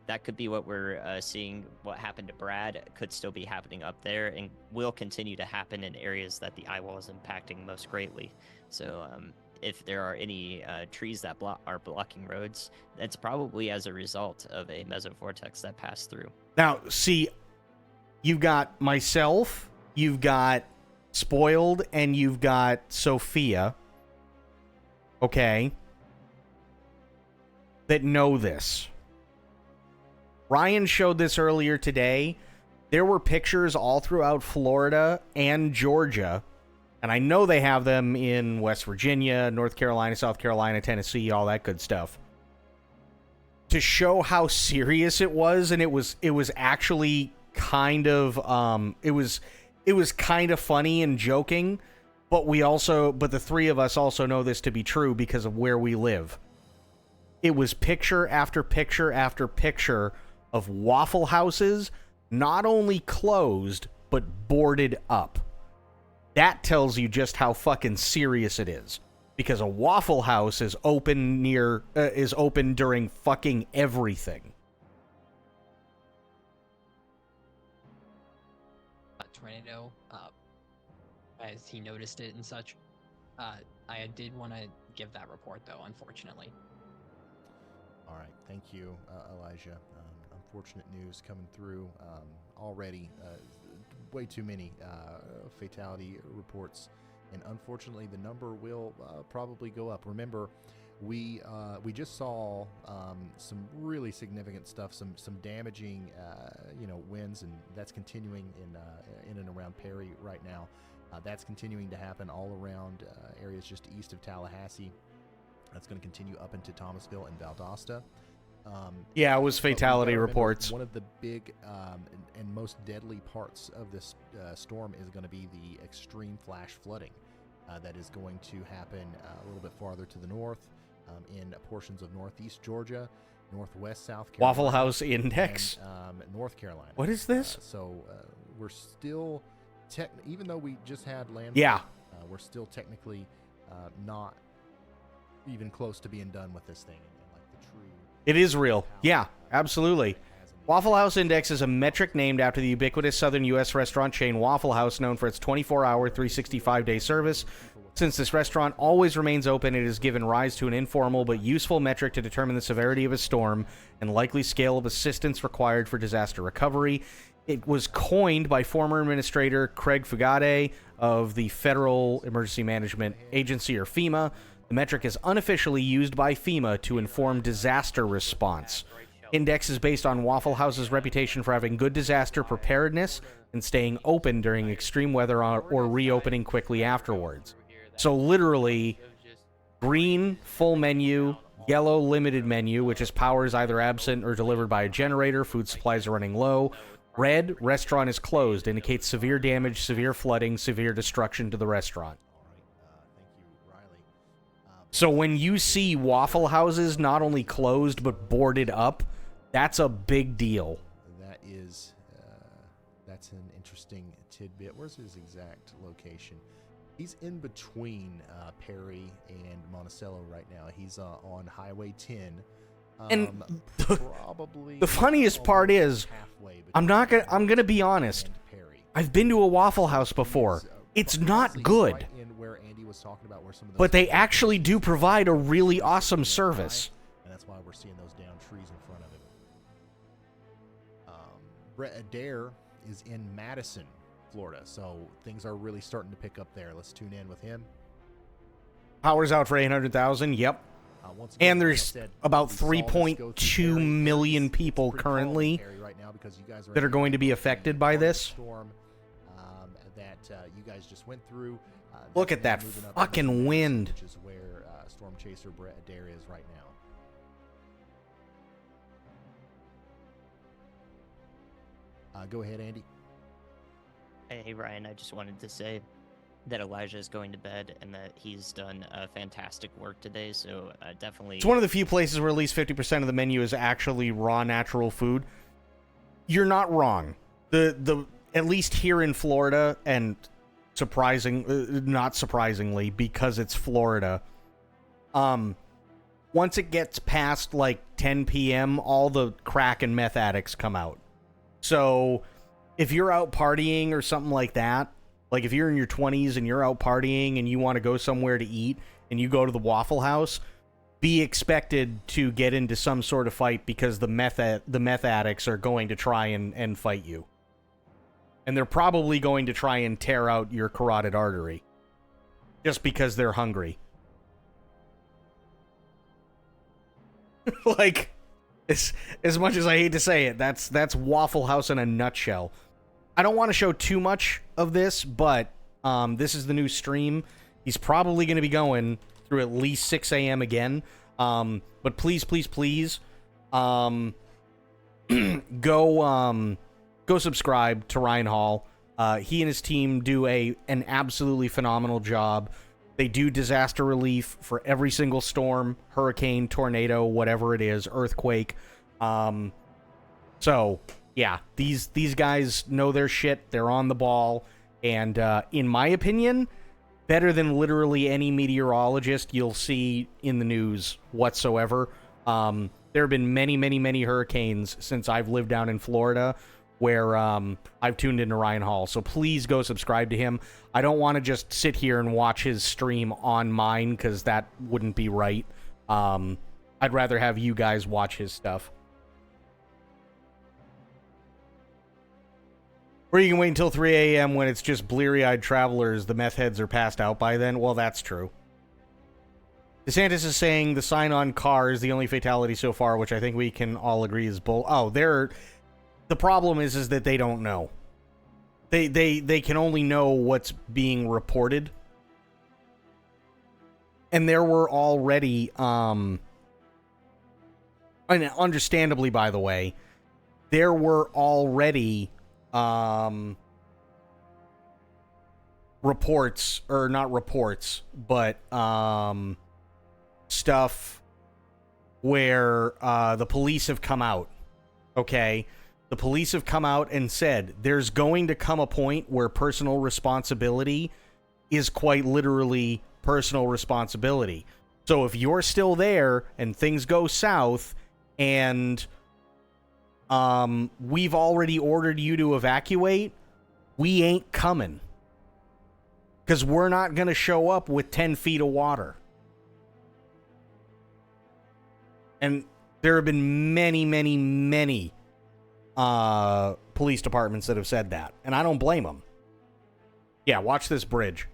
that could be what we're seeing. What happened to Brad could still be happening up there and will continue to happen in areas that the eye wall is impacting most greatly. So if there are any trees that are blocking roads, that's probably as a result of a mesovortex that passed through. Now, see, you've got myself, you've got Spoiled, and you've got Sophia, okay, that know this. Ryan showed this earlier today. There were pictures all throughout Florida and Georgia, and I know they have them in West Virginia, North Carolina, South Carolina, Tennessee, all that good stuff, to show how serious it was, and it was actually kind of it was kind of funny and joking, but the three of us also know this to be true because of where we live. It was picture after picture after picture of Waffle Houses not only closed but boarded up. That tells you just how fucking serious it is. Because a Waffle House is open during fucking everything. Tornado, as he noticed it and such. I did want to give that report, though, unfortunately. All right, thank you, Elijah. Unfortunate news coming through already. Way too many fatality reports, and unfortunately, the number will probably go up. Remember, we just saw some really significant stuff, some damaging, winds, and that's continuing in and around Perry right now. That's continuing to happen all around areas just east of Tallahassee. That's going to continue up into Thomasville and Valdosta. Yeah, it was fatality reports. One of the big and most deadly parts of this storm is going to be the extreme flash flooding that is going to happen a little bit farther to the north in portions of northeast Georgia, northwest South Carolina. Waffle House Index? And, North Carolina. What is this? So we're still, even though we just had landfall, yeah, we're still technically not even close to being done with this thing. It is real. Yeah, absolutely. Waffle House Index is a metric named after the ubiquitous southern U.S. restaurant chain Waffle House, known for its 24-hour, 365-day service. Since this restaurant always remains open, it has given rise to an informal but useful metric to determine the severity of a storm and likely scale of assistance required for disaster recovery. It was coined by former Administrator Craig Fugate of the Federal Emergency Management Agency, or FEMA. The metric is unofficially used by FEMA to inform disaster response. Index is based on Waffle House's reputation for having good disaster preparedness and staying open during extreme weather or reopening quickly afterwards. So literally, green, full menu, yellow, limited menu, which is power is either absent or delivered by a generator, food supplies are running low. Red, restaurant is closed, indicates severe damage, severe flooding, severe destruction to the restaurant. So when you see Waffle Houses not only closed but boarded up, that's a big deal. That's an interesting tidbit. Where's his exact location? He's in between Perry and Monticello right now. He's on Highway 10. And probably the funniest part is, I'm gonna be honest. I've been to a Waffle House before. It's not good. Right in where Andy was talking about where some of those but they actually do provide a really awesome service. And that's why we're seeing those down trees in front of it. Brett Adair is in Madison, Florida, so things are really starting to pick up there. Let's tune in with him. Power's out for 800,000. Yep. Again, and there's about 3.2 million people currently that are going to be affected by this. That you guys just went through. Look at that fucking wind. Which is where Storm Chaser Brett Adair is right now. Go ahead, Andy. Hey, Ryan, I just wanted to say that Elijah is going to bed and that he's done fantastic work today, so definitely... It's one of the few places where at least 50% of the menu is actually raw natural food. You're not wrong. The at least here in Florida, and not surprisingly, because it's Florida, once it gets past like 10 p.m., all the crack and meth addicts come out. So if you're out partying or something like that, like if you're in your 20s and you're out partying and you want to go somewhere to eat and you go to the Waffle House, be expected to get into some sort of fight because the meth addicts are going to try and fight you. And they're probably going to try and tear out your carotid artery just because they're hungry. Like, as much as I hate to say it, that's Waffle House in a nutshell. I don't want to show too much of this, but this is the new stream. He's probably going to be going through at least 6 a.m. again. But please, please, please, Go subscribe to Ryan Hall. He and his team do an absolutely phenomenal job. They do disaster relief for every single storm, hurricane, tornado, whatever it is, earthquake. So yeah, these guys know their shit. They're on the ball, and in my opinion, better than literally any meteorologist you'll see in the news whatsoever. There have been many, many, many hurricanes since I've lived down in Florida where I've tuned into Ryan Hall. So please go subscribe to him. I don't want to just sit here and watch his stream on mine, because that wouldn't be right. I'd rather have you guys watch his stuff. Or you can wait until 3 a.m. when it's just bleary-eyed travelers. The meth heads are passed out by then. Well, that's true. DeSantis is saying the sign-on car is the only fatality so far, which I think we can all agree is bull. Oh, the problem is that they don't know. They can only know what's being reported. And there were already, and understandably, by the way, there were already reports, or not reports, but stuff where the police have come out. Okay? The police have come out and said there's going to come a point where personal responsibility is quite literally personal responsibility. So if you're still there and things go south and we've already ordered you to evacuate, we ain't coming. Because we're not going to show up with 10 feet of water. And there have been many, many, many police departments that have said that. And I don't blame them. Yeah, watch this bridge.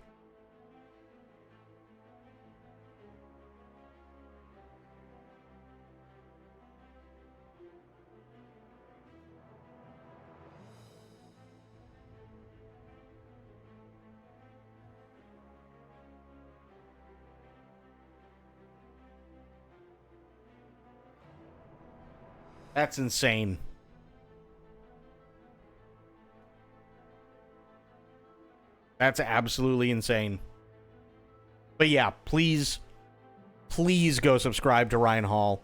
That's insane. That's absolutely insane. But yeah, please go subscribe to Ryan Hall.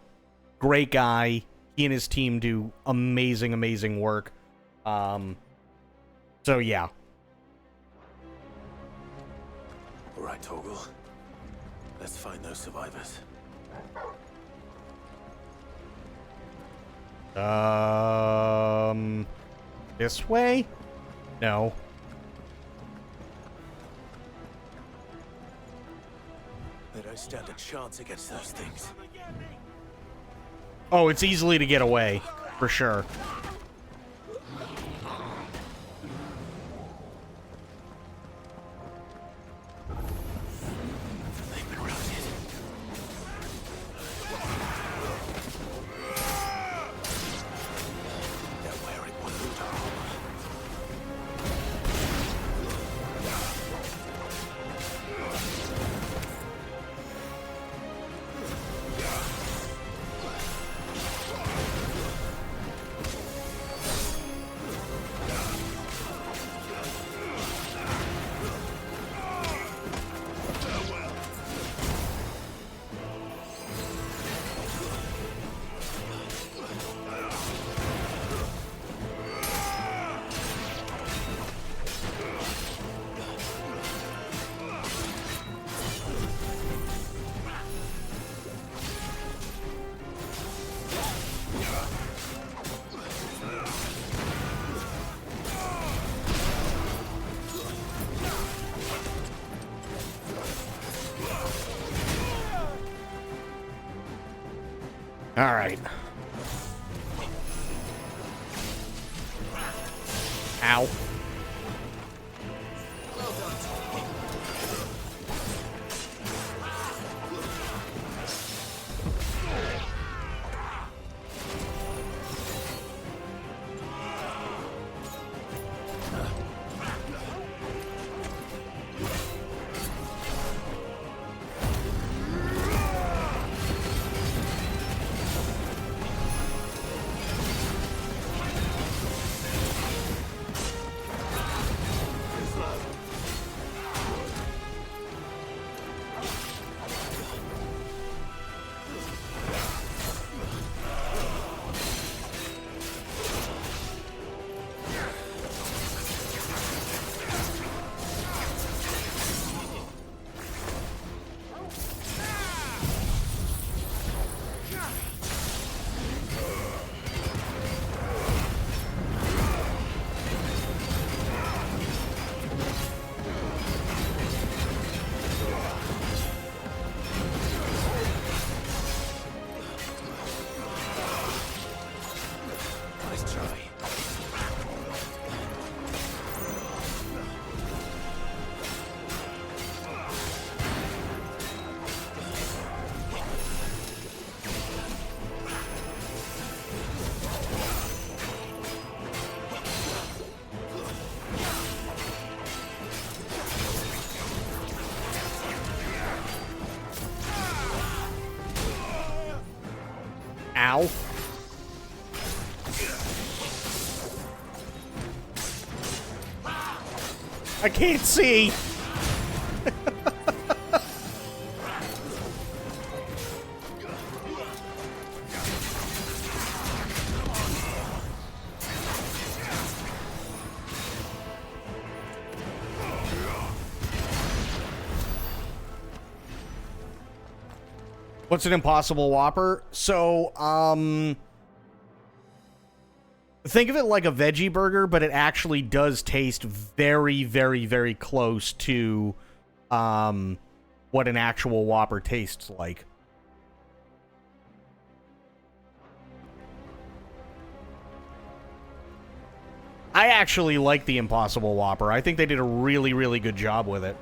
Great guy. He and his team do amazing, amazing work. So yeah. All right, Torgal. Let's find those survivors. This way? No. They don't stand a chance against those things. Oh, it's easily to get away, for sure. All right. Ow. I can't see. What's an Impossible Whopper? So, think of it like a veggie burger, but it actually does taste very, very, very close to what an actual Whopper tastes like. I actually like the Impossible Whopper. I think they did a really, really good job with it.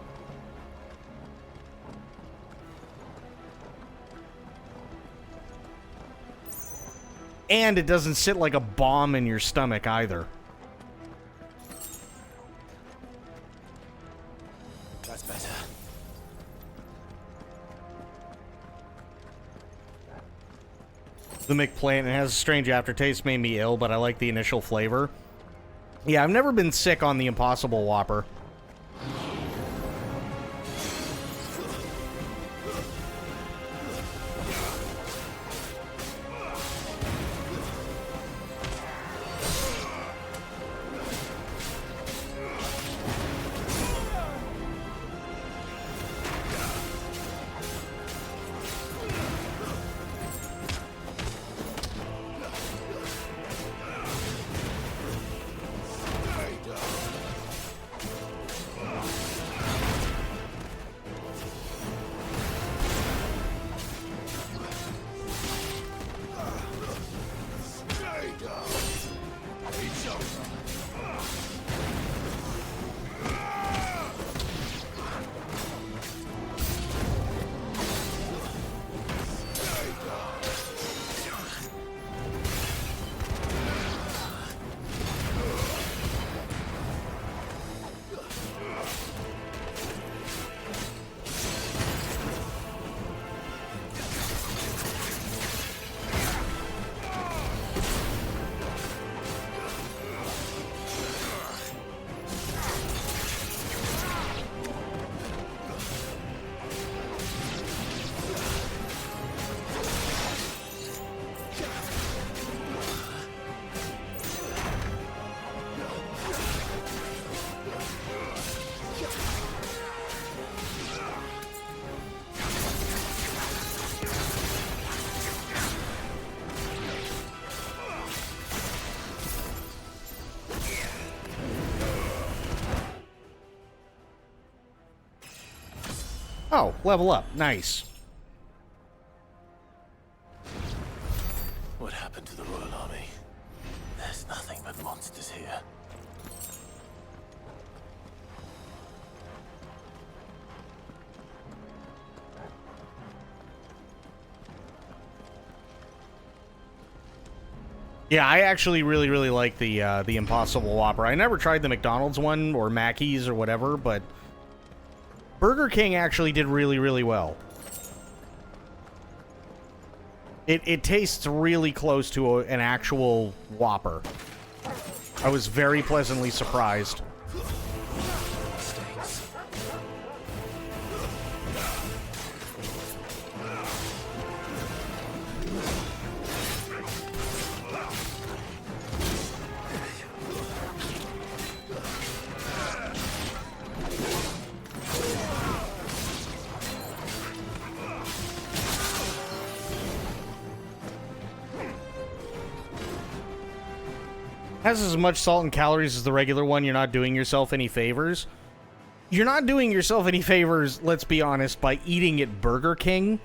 And it doesn't sit like a bomb in your stomach either. That's better. The McPlant, it has a strange aftertaste, made me ill, but I like the initial flavor. Yeah, I've never been sick on the Impossible Whopper. Oh, level up. Nice. What happened to the Royal Army? There's nothing but monsters here. Yeah, I actually really, really like the Impossible Whopper. I never tried the McDonald's one or Mackey's or whatever, but Burger King actually did really, really well. It tastes really close to an actual Whopper. I was very pleasantly surprised. Has as much salt and calories as the regular one. You're not doing yourself any favors. You're not doing yourself any favors, let's be honest, by eating at Burger King.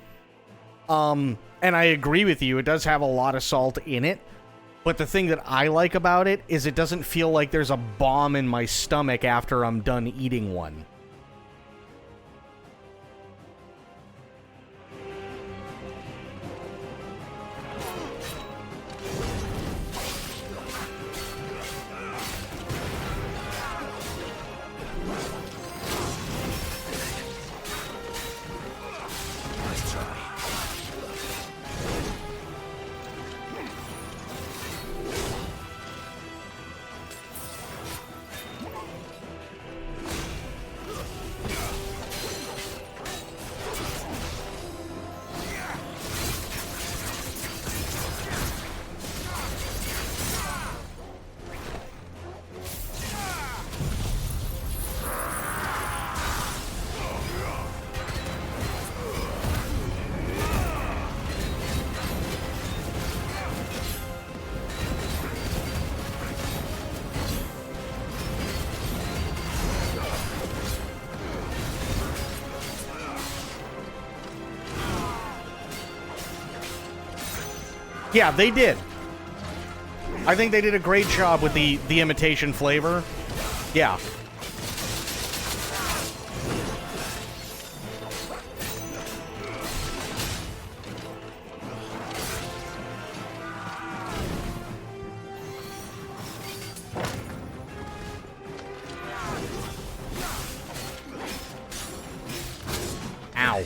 And I agree with you, it does have a lot of salt in it. But the thing that I like about it is it doesn't feel like there's a bomb in my stomach after I'm done eating one. Yeah, they did. I think they did a great job with the imitation flavor. Yeah. Ow.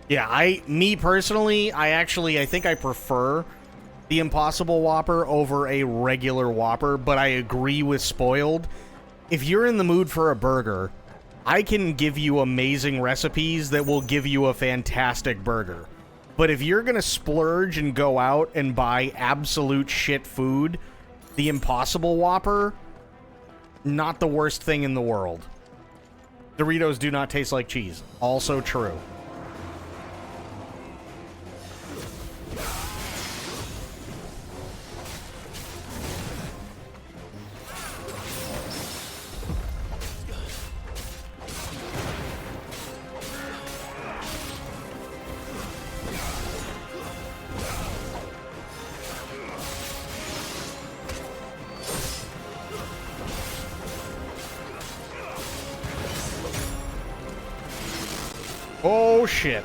Yeah, me personally, I think I prefer the Impossible Whopper over a regular Whopper, but I agree with Spoiled. If you're in the mood for a burger, I can give you amazing recipes that will give you a fantastic burger. But if you're going to splurge and go out and buy absolute shit food, the Impossible Whopper, not the worst thing in the world. Doritos do not taste like cheese. Also true. Oh, shit.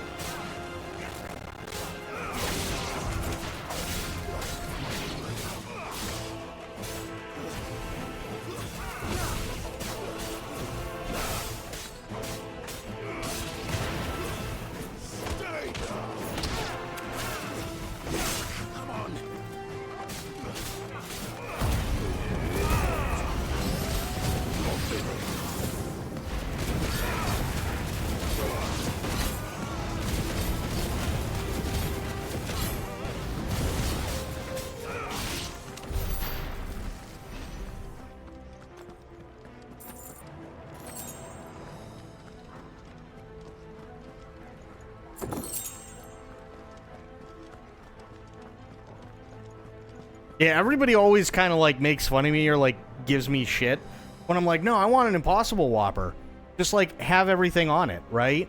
Yeah, everybody always kind of like makes fun of me or like gives me shit when I'm like, no, I want an Impossible Whopper. Just like have everything on it, right?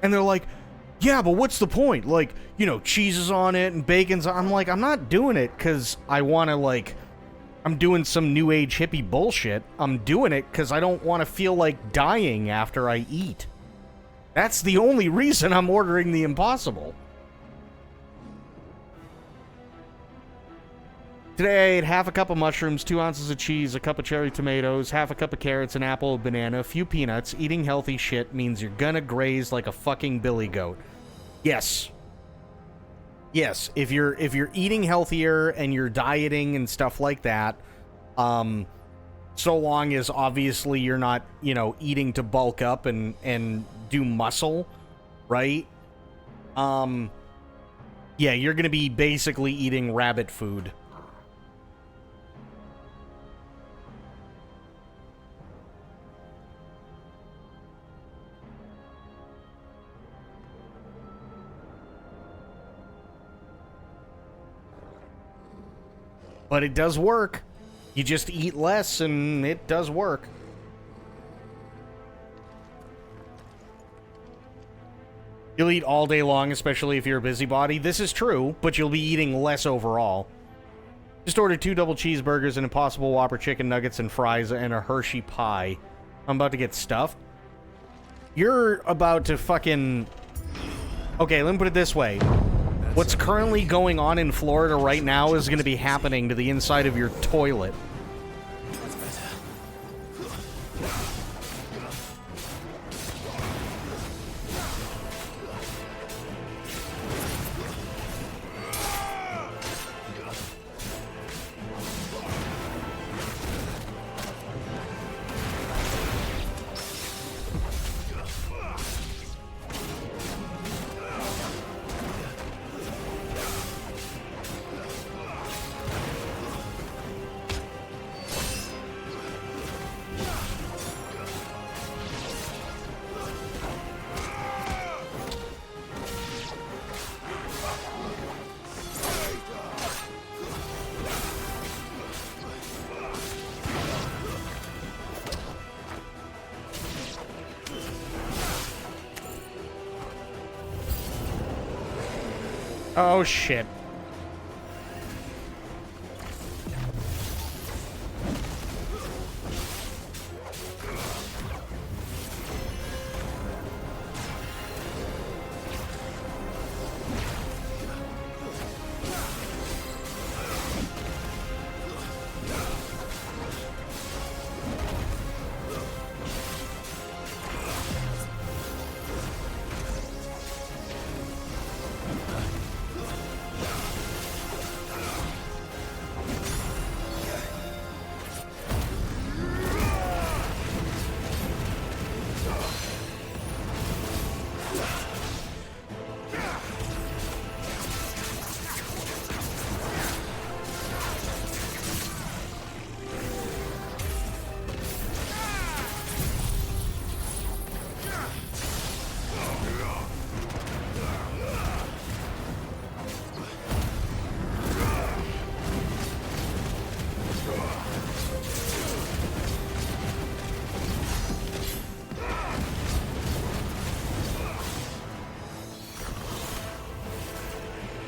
And they're like, yeah, but what's the point? Like, you know, cheese is on it and bacon's on. I'm like, I'm not doing it because I want to like, I'm doing some new age hippie bullshit. I'm doing it because I don't want to feel like dying after I eat. That's the only reason I'm ordering the Impossible. Today I ate half a cup of mushrooms, 2 ounces of cheese, a cup of cherry tomatoes, half a cup of carrots, an apple, a banana, a few peanuts. Eating healthy shit means you're gonna graze like a fucking billy goat. Yes. Yes, if you're eating healthier and you're dieting and stuff like that, so long as obviously you're not, you know, eating to bulk up and do muscle, right? Yeah, you're gonna be basically eating rabbit food. But it does work. You just eat less and it does work. You'll eat all day long, especially if you're a busybody. This is true, but you'll be eating less overall. Just ordered 2 double cheeseburgers, an Impossible Whopper, chicken nuggets and fries, and a Hershey pie. I'm about to get stuffed. You're about to fucking... Okay, let me put it this way. What's currently going on in Florida right now is going to be happening to the inside of your toilet. Oh, shit.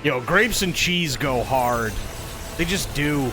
Yo, grapes and cheese go hard. They just do.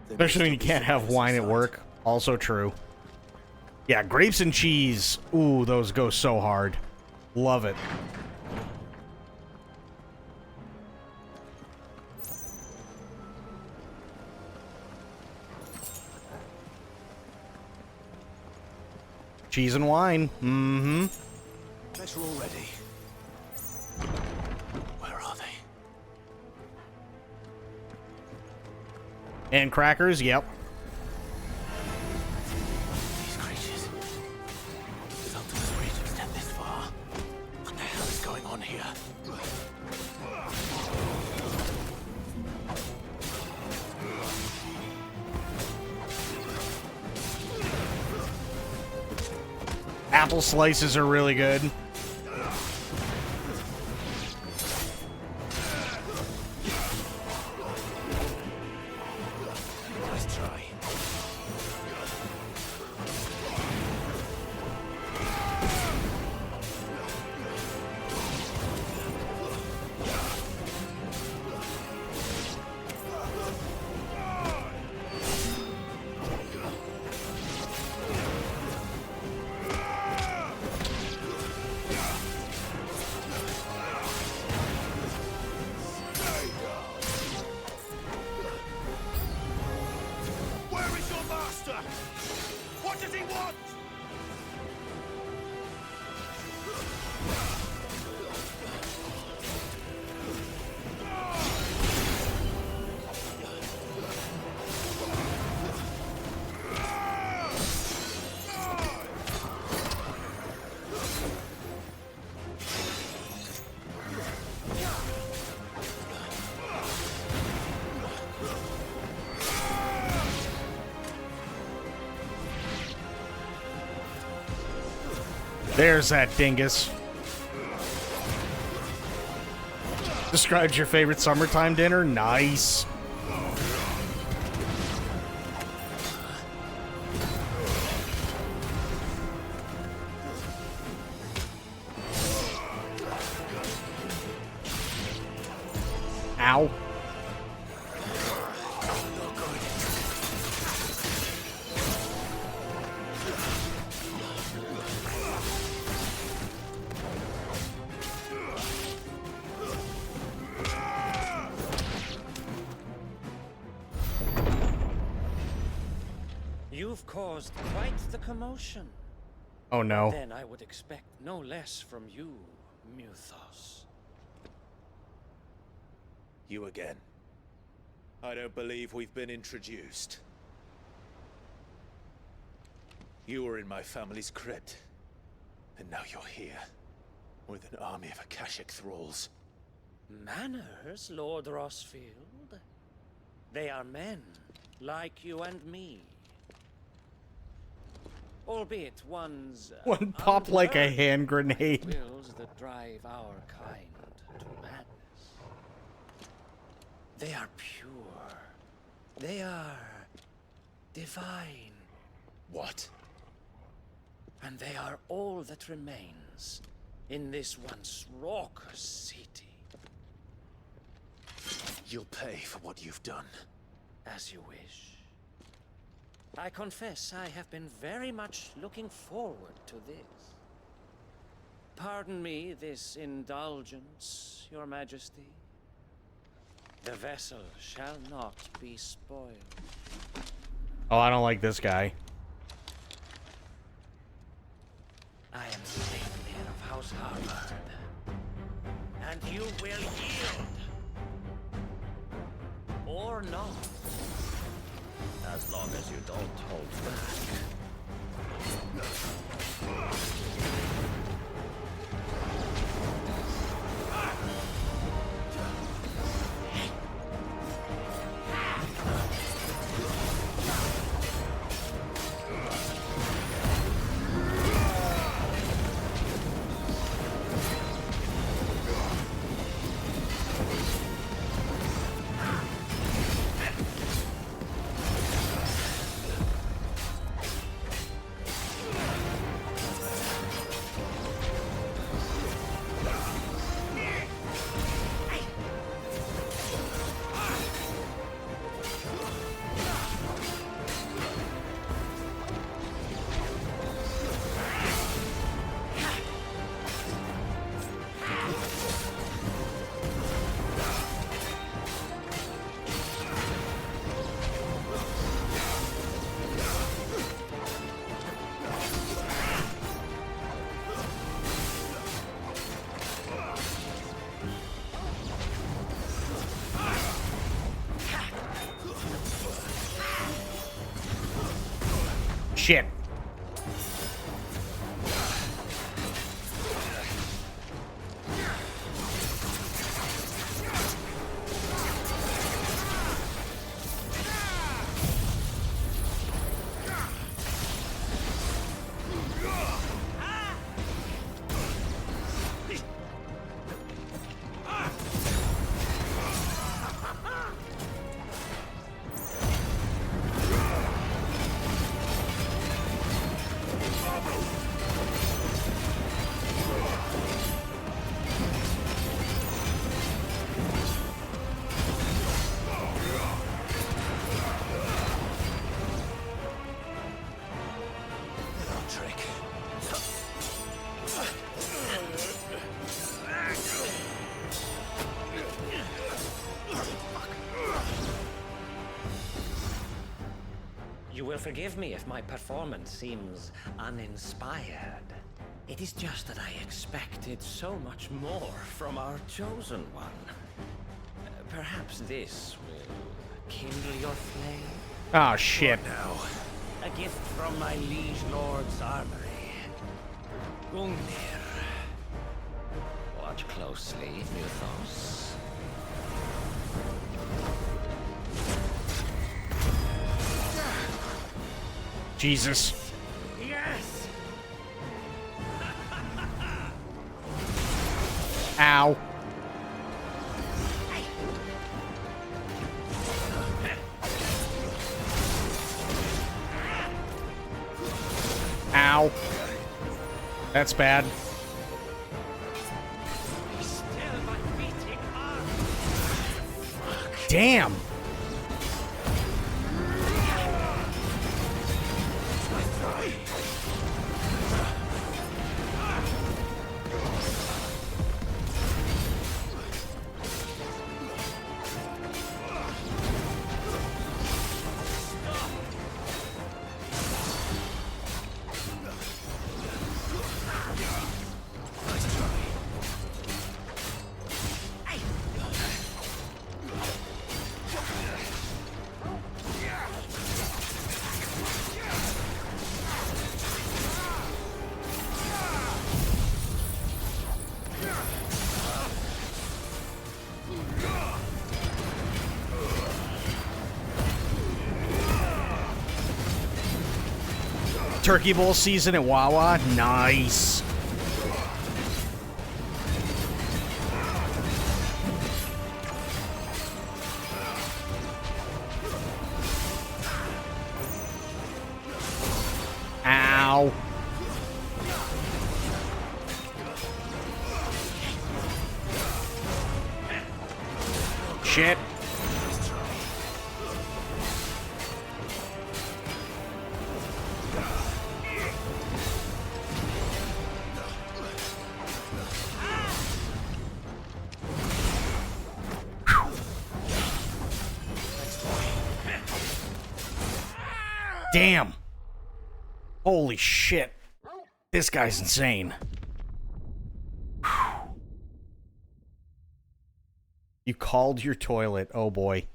Especially when you can't have wine at work. Also true. Yeah, grapes and cheese. Ooh, those go so hard. Love it. Cheese and wine. Mm-hmm. Better already. Where are they? And crackers, yep. These creatures. Felt it was free to extend this far. What the hell is going on here? Apple slices are really good. Nice try. Where is your master? What does he want? There's that dingus. Describes your favorite summertime dinner? Nice. Ow. You've caused quite the commotion. Oh no. Then I would expect no less from you, Muthos. You again. I don't believe we've been introduced. You were in my family's crypt, and now you're here, with an army of Akashic thralls. Manners, Lord Rossfield. They are men, like you and me. Albeit one's One pop like a hand grenade. wills that drive our kind to madness. They are pure. They are divine. What? And they are all that remains in this once raucous city. You'll pay for what you've done. As you wish. I confess I have been very much looking forward to this. Pardon me this indulgence, Your Majesty. The vessel shall not be spoiled. Oh, I don't like this guy. I am Saintmere of House Harvard. And you will yield. Or not. As long as you don't hold Shit. You will forgive me if my performance seems uninspired. It is just that I expected so much more from our chosen one. Perhaps this will kindle your flame? Oh, shit. Now, a gift from my liege lord's armory. Gungnir. Watch closely, Muthos. Jesus. Yes! Ow. Ow. That's bad. Damn. Turkey Bowl season at Wawa. Nice. Ow. Shit. Damn. Holy shit. This guy's insane. You called your toilet. Oh boy.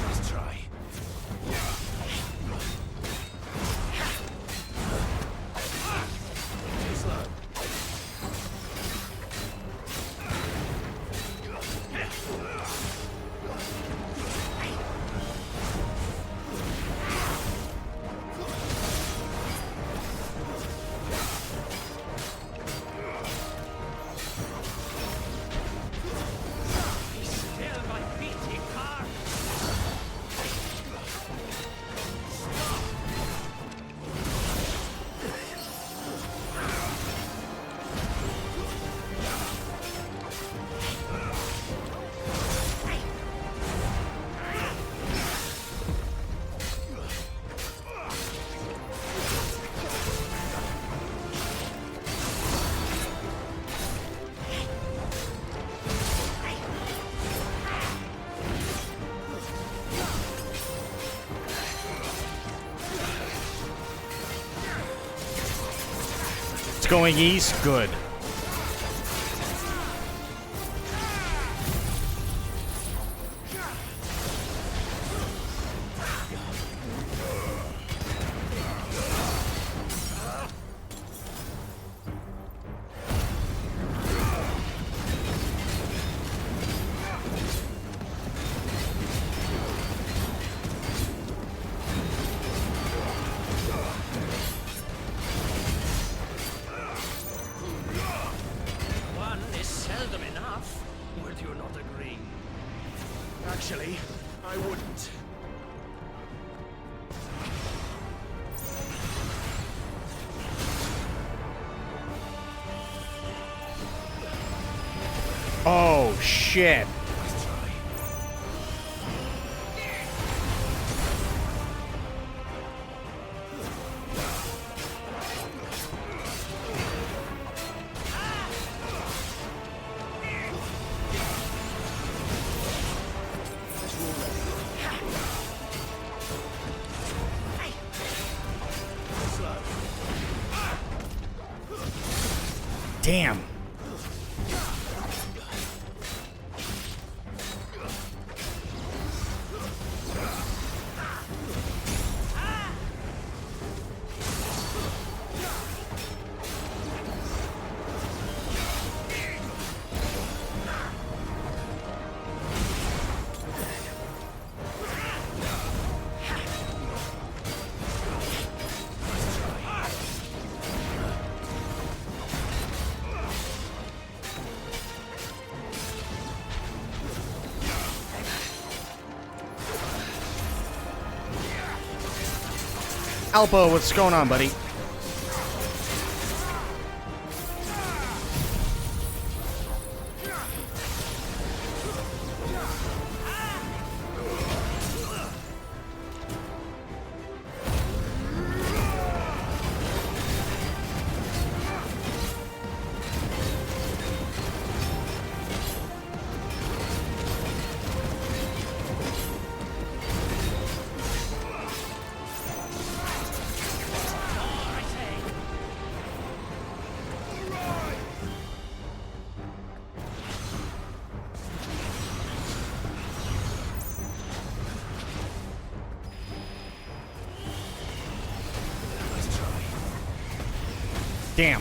Let's try. It's going east. Good. Actually, I wouldn't. Oh, shit. Damn. Alpo, what's going on, buddy? Damn.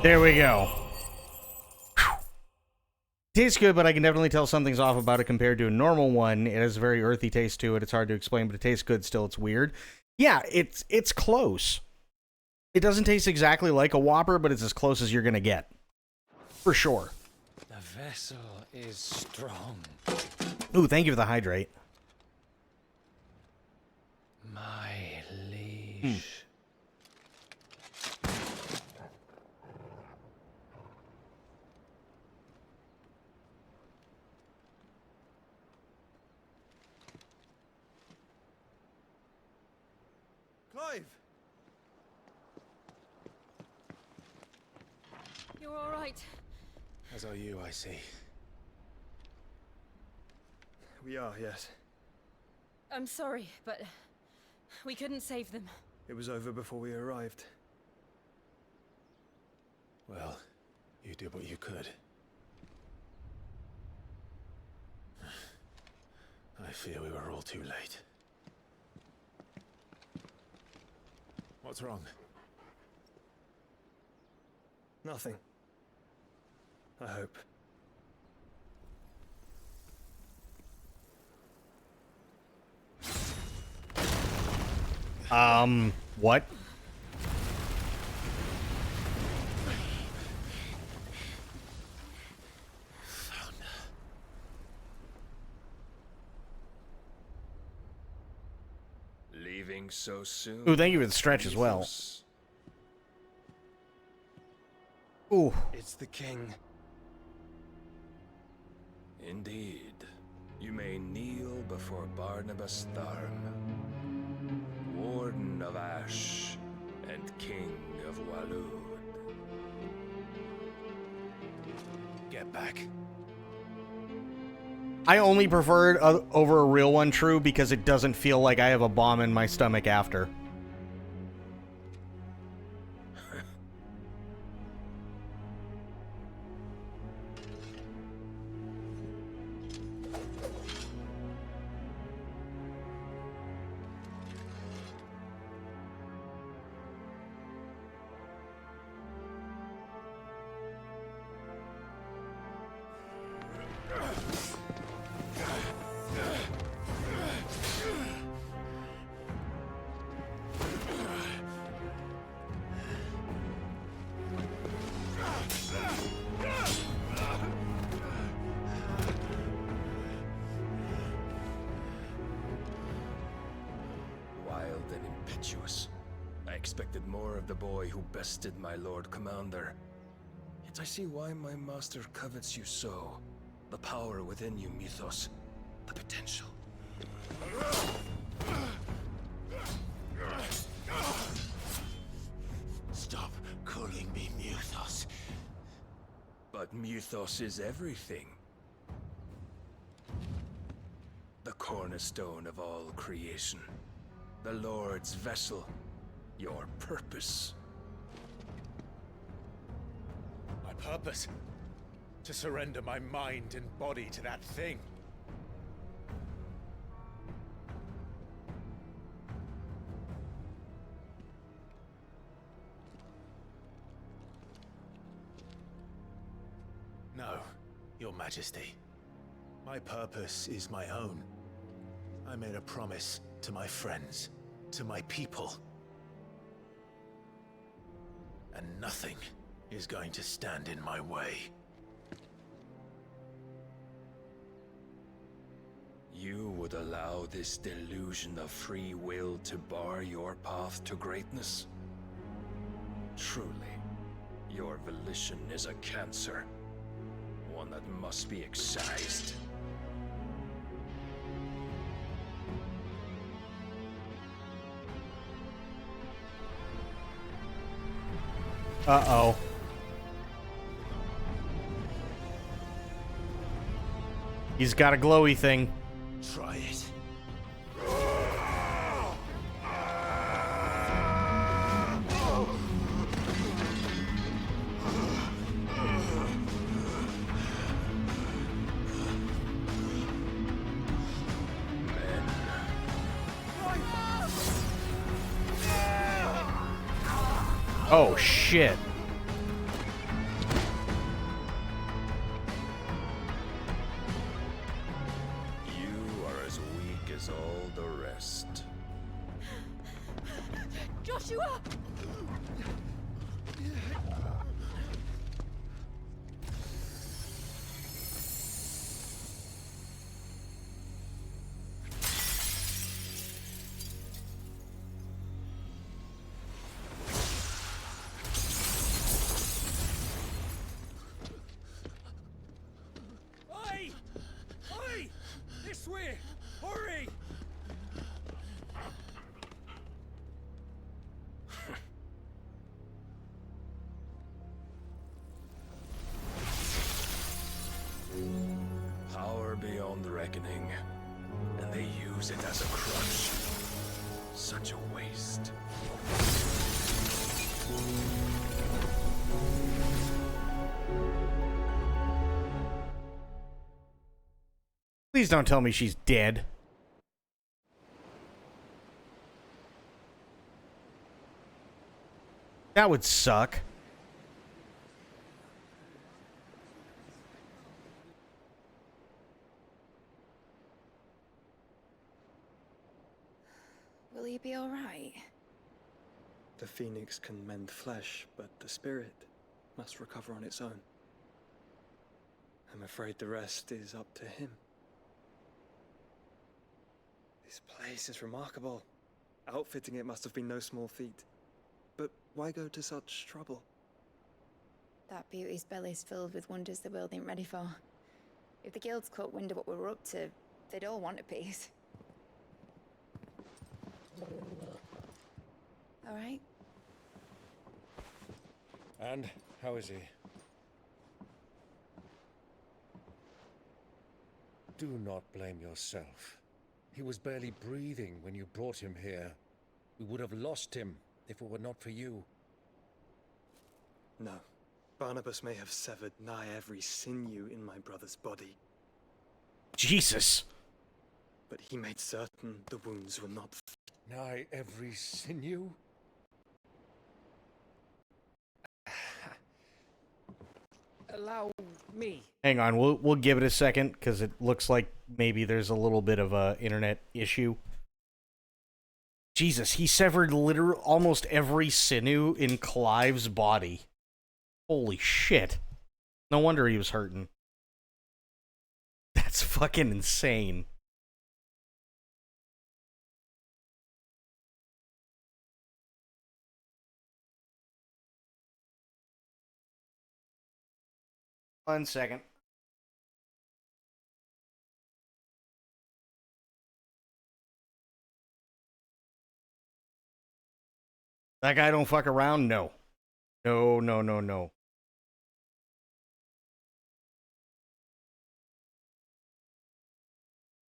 There we go. Tastes good, but I can definitely tell something's off about it compared to a normal one. It has a very earthy taste to it. It's hard to explain, but it tastes good still. It's weird. Yeah, it's close. It doesn't taste exactly like a Whopper, but it's as close as you're going to get. For sure. The vessel is strong. Ooh, thank you for the hydrate. My liege. Clive! You're all right. As are you, I see. We are, yes. I'm sorry, but we couldn't save them. It was over before we arrived. Well, you did what you could. I fear we were all too late. What's wrong? Nothing. I hope. What? Leaving so soon. Ooh, thank you for the stretch as well. Ooh. It's the king. Indeed. You may kneel before Barnabas Tharm, Warden of Ash and King of Waloed. Get back. I only prefer it over a real one, True, because it doesn't feel like I have a bomb in my stomach after. I expected more of the boy who bested my Lord Commander. Yet I see why my master covets you so. The power within you, Mythos. The potential. Stop calling me Mythos. But Mythos is everything. The cornerstone of all creation. The Lord's vessel. Your purpose. My purpose? To surrender my mind and body to that thing. No, Your Majesty. My purpose is my own. I made a promise to my friends, to my people. And nothing is going to stand in my way. You would allow this delusion of free will to bar your path to greatness? Truly, your volition is a cancer. One that must be excised. Uh-oh. He's got a glowy thing. Try it. Oh, shit. is all the rest. Joshua! Oi! Oi! This way! Hurry! Power beyond reckoning, and they use it as a crutch. Such a waste. Please don't tell me she's dead. That would suck. Will you be alright? The phoenix can mend flesh, but the spirit must recover on its own. I'm afraid the rest is up to him. This place is remarkable. Outfitting it must have been no small feat. But why go to such trouble? That beauty's belly's filled with wonders the world ain't ready for. If the guilds caught wind of what we were up to, they'd all want a piece. All right? And how is he? Do not blame yourself. He was barely breathing when you brought him here. We would have lost him if it were not for you. No. Barnabas may have severed nigh every sinew in my brother's body. Jesus. But he made certain the wounds were not... Nigh every sinew? Allow me. Hang on, we'll give it a second because it looks like maybe there's a little bit of a internet issue. Jesus, he severed literally almost every sinew in Clive's body. Holy shit. No wonder he was hurting. That's fucking insane. One second. That guy don't fuck around? No. No, no, no, no.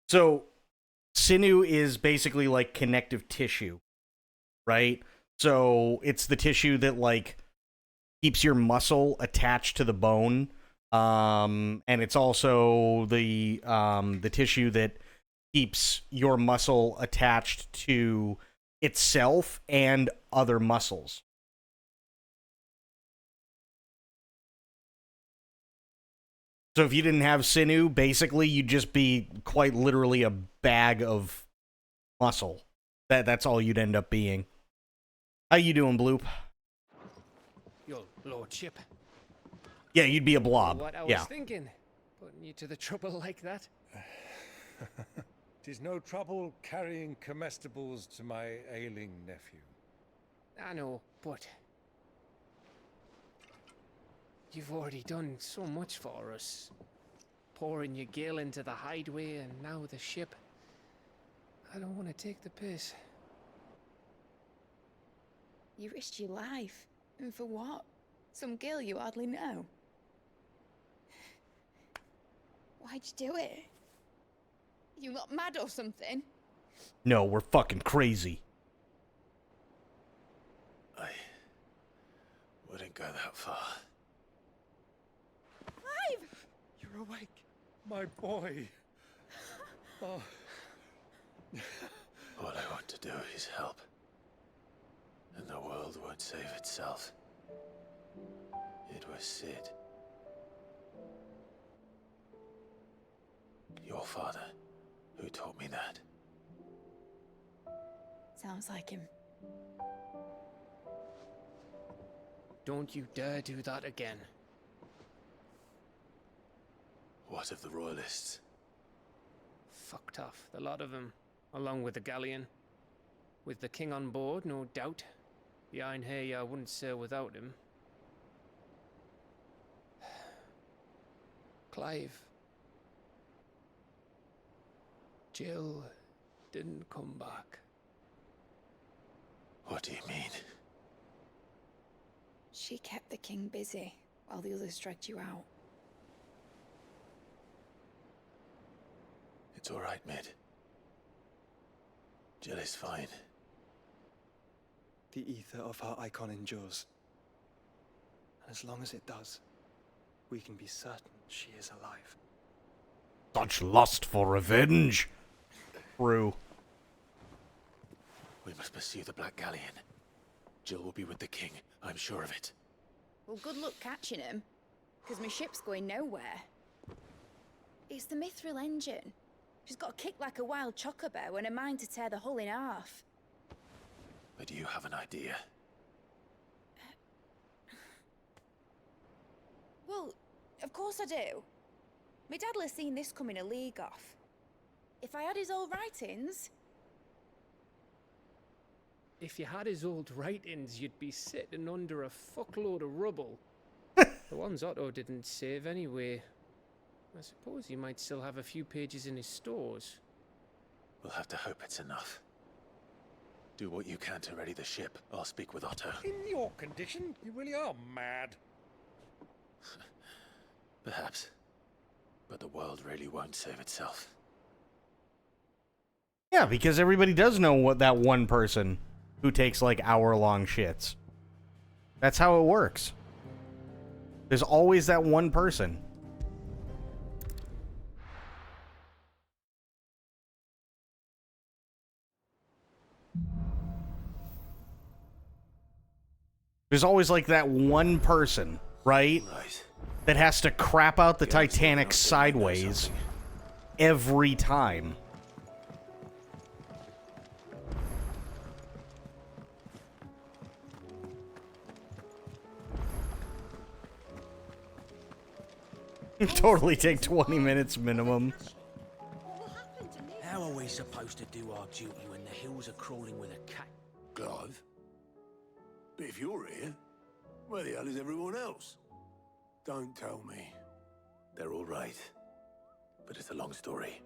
So, sinew is basically like connective tissue, right? So, it's the tissue that, like, keeps your muscle attached to the bone. And it's also the tissue that keeps your muscle attached to itself and other muscles. So if you didn't have sinew, basically you'd just be quite literally a bag of muscle. That's all you'd end up being. How you doing, Bloop? Your lordship. Yeah, you'd be a blob. What I was thinking, putting you to the trouble like that. Tis no trouble carrying comestibles to my ailing nephew. I know, but you've already done so much for us. Pouring your gil into the hideaway and now the ship. I don't want to take the piss. You risked your life. And for what? Some girl you hardly know. Why'd you do it? You not mad or something? No, we're fucking crazy. I wouldn't go that far. Clive! You're awake. My boy. Oh. All I want to do is help. And the world won't save itself. It was Sid. Your father, who taught me that. Sounds like him. Don't you dare do that again. What of the royalists? Fucked off, the lot of them, along with the galleon. With the king on board, no doubt. Behind here, I wouldn't sail without him. Clive. Jill didn't come back. What do you mean? She kept the king busy while the others dragged you out. It's all right, Mid. Jill is fine. The ether of her icon endures. And as long as it does, we can be certain she is alive. Such lust for revenge. True. We must pursue the Black Galleon. Jill will be with the king, I'm sure of it. Well, good luck catching him, because my ship's going nowhere. It's the Mithril engine. She's got a kick like a wild chocobo and a mind to tear the hull in half. But you have an idea. Well, of course I do. My dad'll have seen this coming a league off. If I had his old writings... If you had his old writings, you'd be sitting under a fuckload of rubble. The ones Otto didn't save anyway. I suppose he might still have a few pages in his stores. We'll have to hope it's enough. Do what you can to ready the ship. I'll speak with Otto. In your condition, you really are mad. Perhaps. But the world really won't save itself. Yeah, because everybody does know what that one person who takes like hour-long shits. That's how it works. There's always that one person. There's always like that one person, right? That has to crap out the Titanic sideways every time. Totally take 20 minutes minimum. How are we supposed to do our duty when the hills are crawling with a cat? Clive? But if you're here, where the hell is everyone else? Don't tell me. They're all right. But it's a long story.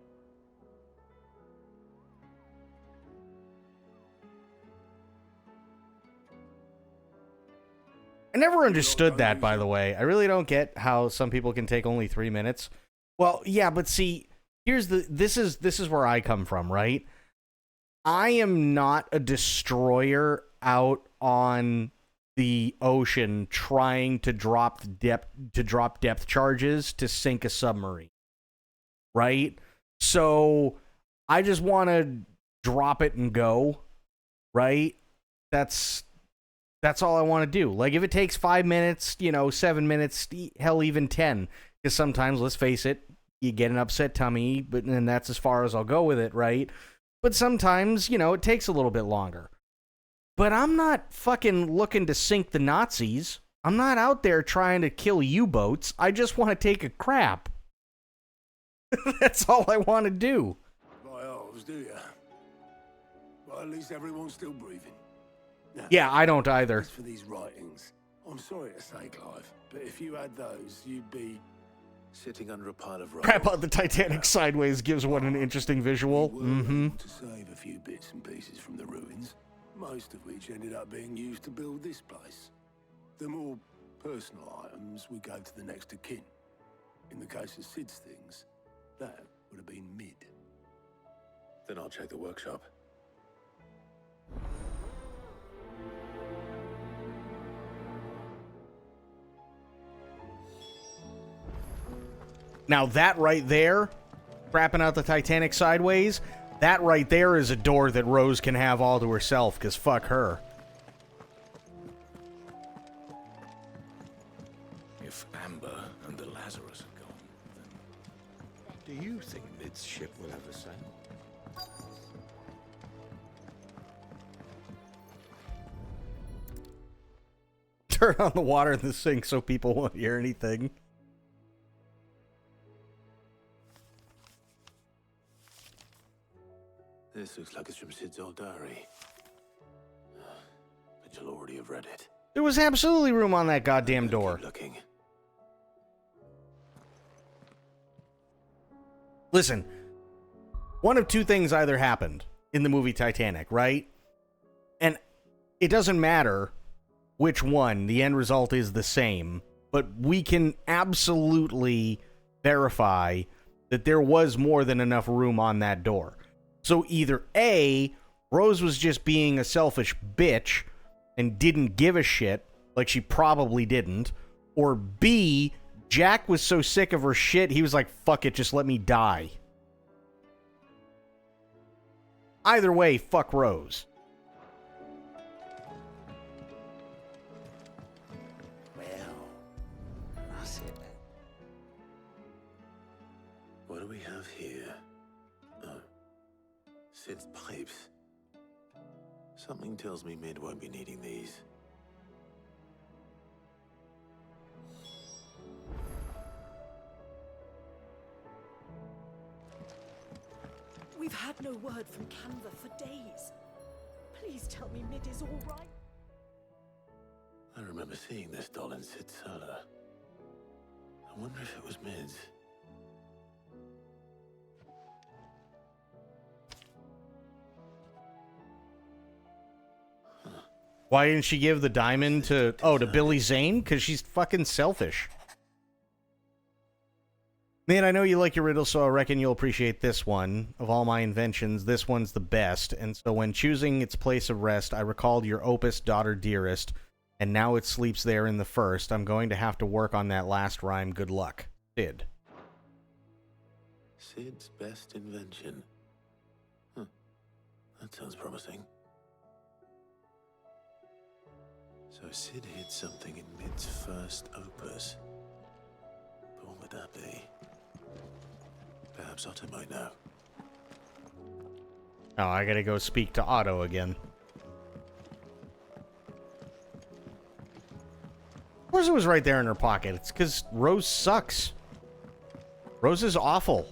I never understood that, by the way. I really don't get how some people can take only 3 minutes. Well, yeah, but see, this is where I come from, right? I am not a destroyer out on the ocean trying to drop depth charges to sink a submarine. Right? So I just want to drop it and go. Right? That's all I want to do. Like, if it takes 5 minutes, 7 minutes, hell, even 10. Because sometimes, let's face it, you get an upset tummy, and that's as far as I'll go with it, right? But sometimes, it takes a little bit longer. But I'm not fucking looking to sink the Nazis. I'm not out there trying to kill U-boats. I just want to take a crap. That's all I want to do. By elves, do you? Well, at least everyone's still breathing. Now, Yeah, I don't either. as for these writings, I'm sorry to say, Clive, but if you had those, you'd be sitting under a pile of rubble. Crap out the Titanic sideways gives one an interesting visual. Mm-hmm. to save a few bits and pieces from the ruins, most of which ended up being used to build this place. The more personal items would go to the next of kin. In the case of Sid's things, that would have been Mid. Then I'll check the workshop. Now that right there, crapping out the Titanic sideways, that right there is a door that Rose can have all to herself, because fuck her. If Amber and the Lazarus are gone, then do you think Mid's ship will ever sail? turn on the water in the sink so people won't hear anything. This looks like it's from Sid's old diary. But you'll already have read it. There was absolutely room on that goddamn door. Keep looking. Listen, one of two things either happened in the movie Titanic, right? And it doesn't matter which one, the end result is the same. But we can absolutely verify that there was more than enough room on that door. So either A, Rose was just being a selfish bitch and didn't give a shit, like she probably didn't, or B, Jack was so sick of her shit, he was like, fuck it, just let me die. Either way, fuck Rose. Well, that's it then. What do we have here? Oh, Sid's pipes. Something tells me Mid won't be needing these. We've had no word from Canva for days. Please tell me Mid is all right. I remember seeing this doll in Sid's cellar. I wonder if it was Mid's. Why didn't she give the diamond to Billy Zane? Because she's fucking selfish. Man, I know you like your riddle, so I reckon you'll appreciate this one. Of all my inventions, this one's the best. And so when choosing its place of rest, I recalled your opus, Daughter Dearest, and now it sleeps there in the first. I'm going to have to work on that last rhyme. Good luck. Sid. Sid's best invention. Huh. That sounds promising. So Sid hid something in Mid's first opus. But what would that be? Perhaps Otto might know. Oh, I gotta go speak to Otto again. Of course it was right there in her pocket. It's because Rose sucks. Rose is awful.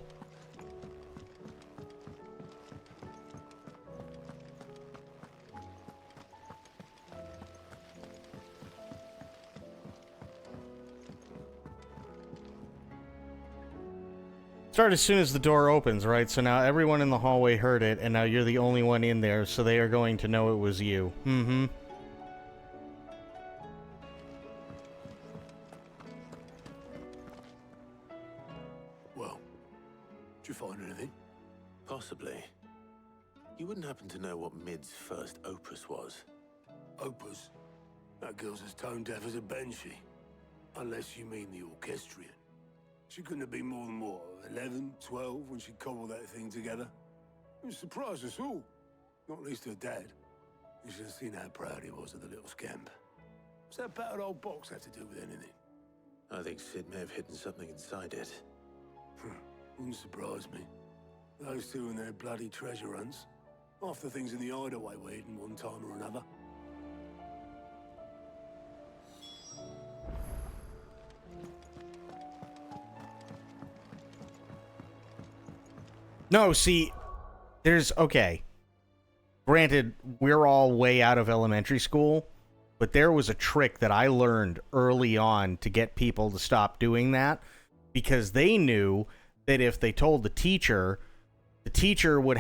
Start as soon as the door opens, right? So now everyone in the hallway heard it, and now you're the only one in there, so they are going to know it was you. Mm-hmm. Well, did you find anything? Possibly. You wouldn't happen to know what Mid's first opus was? Opus? That girl's as tone deaf as a banshee. Unless you mean the orchestrion. She couldn't have been more than, what, 11, 12 when she cobbled that thing together? It surprised us all. Not least her dad. You should have seen how proud he was of the little scamp. What's that battered old box have to do with anything? I think Sid may have hidden something inside it. Wouldn't surprise me. Those two and their bloody treasure hunts. Half the things in the hideaway were hidden one time or another. No, see, okay. Granted, we're all way out of elementary school, but there was a trick that I learned early on to get people to stop doing that, because they knew that if they told the teacher would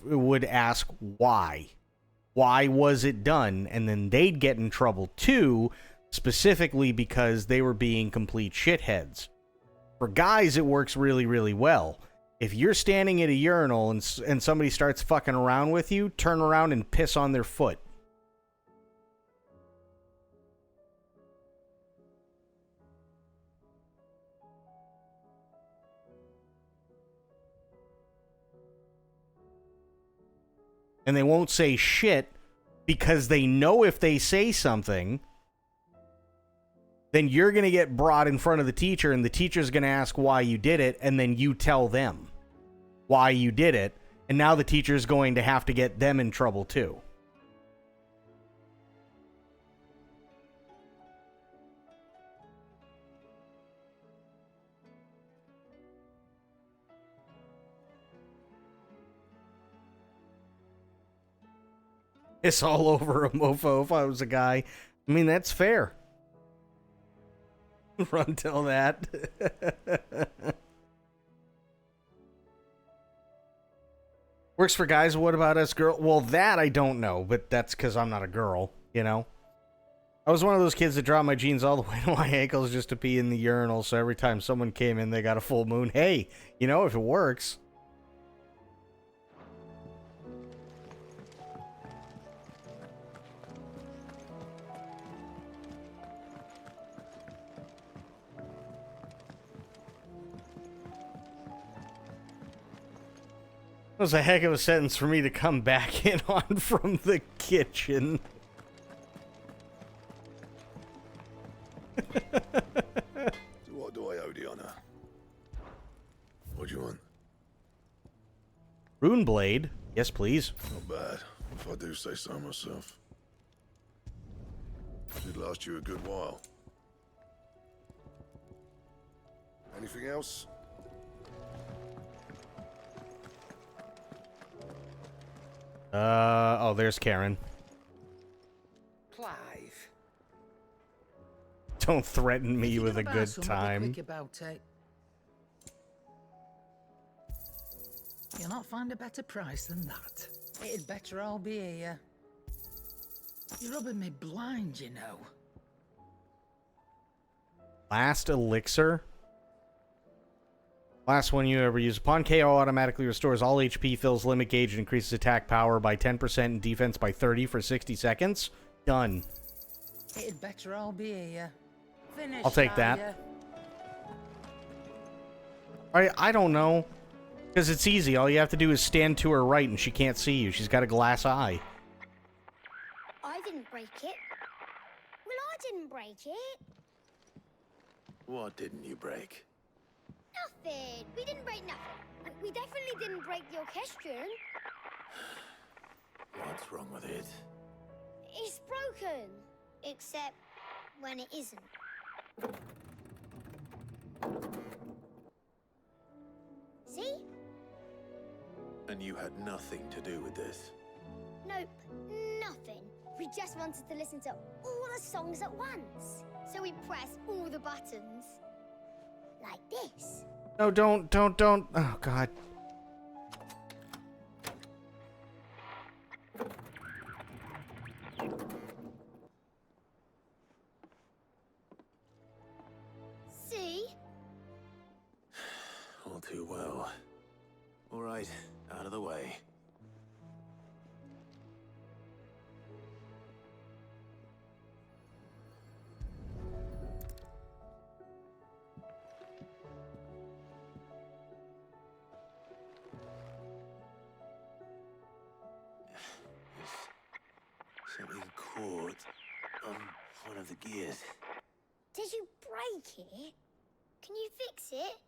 would ask why. Why was it done? And then they'd get in trouble too, specifically because they were being complete shitheads. For guys, it works really, really well. If you're standing at a urinal and somebody starts fucking around with you, turn around and piss on their foot. And they won't say shit because they know if they say something, then you're going to get brought in front of the teacher, and the teacher's going to ask why you did it, and then you tell them why you did it, and now the teacher's going to have to get them in trouble too. piss all over a mofo if I was a guy. I mean, that's fair. Run tell that. Works for guys. What about us girl? Well, that I don't know, but that's because I'm not a girl, you know? I was one of those kids that dropped my jeans all the way to my ankles just to pee in the urinal, so every time someone came in, they got a full moon. Hey, you know, if it works. That was a heck of a sentence for me to come back in on from the kitchen. So what do I owe the honor? What do you want? Rune blade. Yes, please. Not bad, if I do say so myself. Should last you a good while. Anything else? Oh, there's Karen. Clive. Don't threaten me with a good Quick time. about it. You'll not find a better price than that. It'd better all be here. You're rubbing me blind, you know. Last elixir. Last one you ever use. Upon KO, automatically restores all HP, fills limit gauge, and increases attack power by 10% and defense by 30 for 60 seconds. Done. It'd better all be here. Finished, I'll take that. I don't know. Because it's easy. All you have to do is stand to her right and she can't see you. She's got a glass eye. I didn't break it. Well, I didn't break it. What didn't you break? Nothing. We didn't break nothing. We definitely didn't break the orchestrion. What's wrong with it? It's broken. Except when it isn't. See? And you had nothing to do with this? Nope, nothing. We just wanted to listen to all the songs at once. So we pressed all the buttons. Like this. No, don't. Oh, God. See? All too well. All right, out of the way. Something caught on one of the gears. Did you break it? Can you fix it?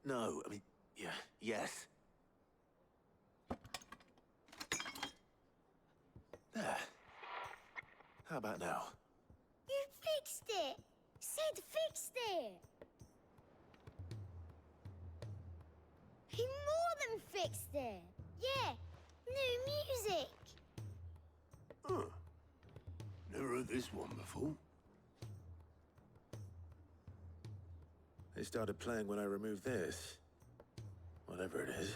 No, I mean, yeah, yes. There. How about now? You fixed it! Sid fixed it! He more than fixed it! Yeah, new music! Huh. Never heard this one before. They started playing when I removed this. Whatever it is.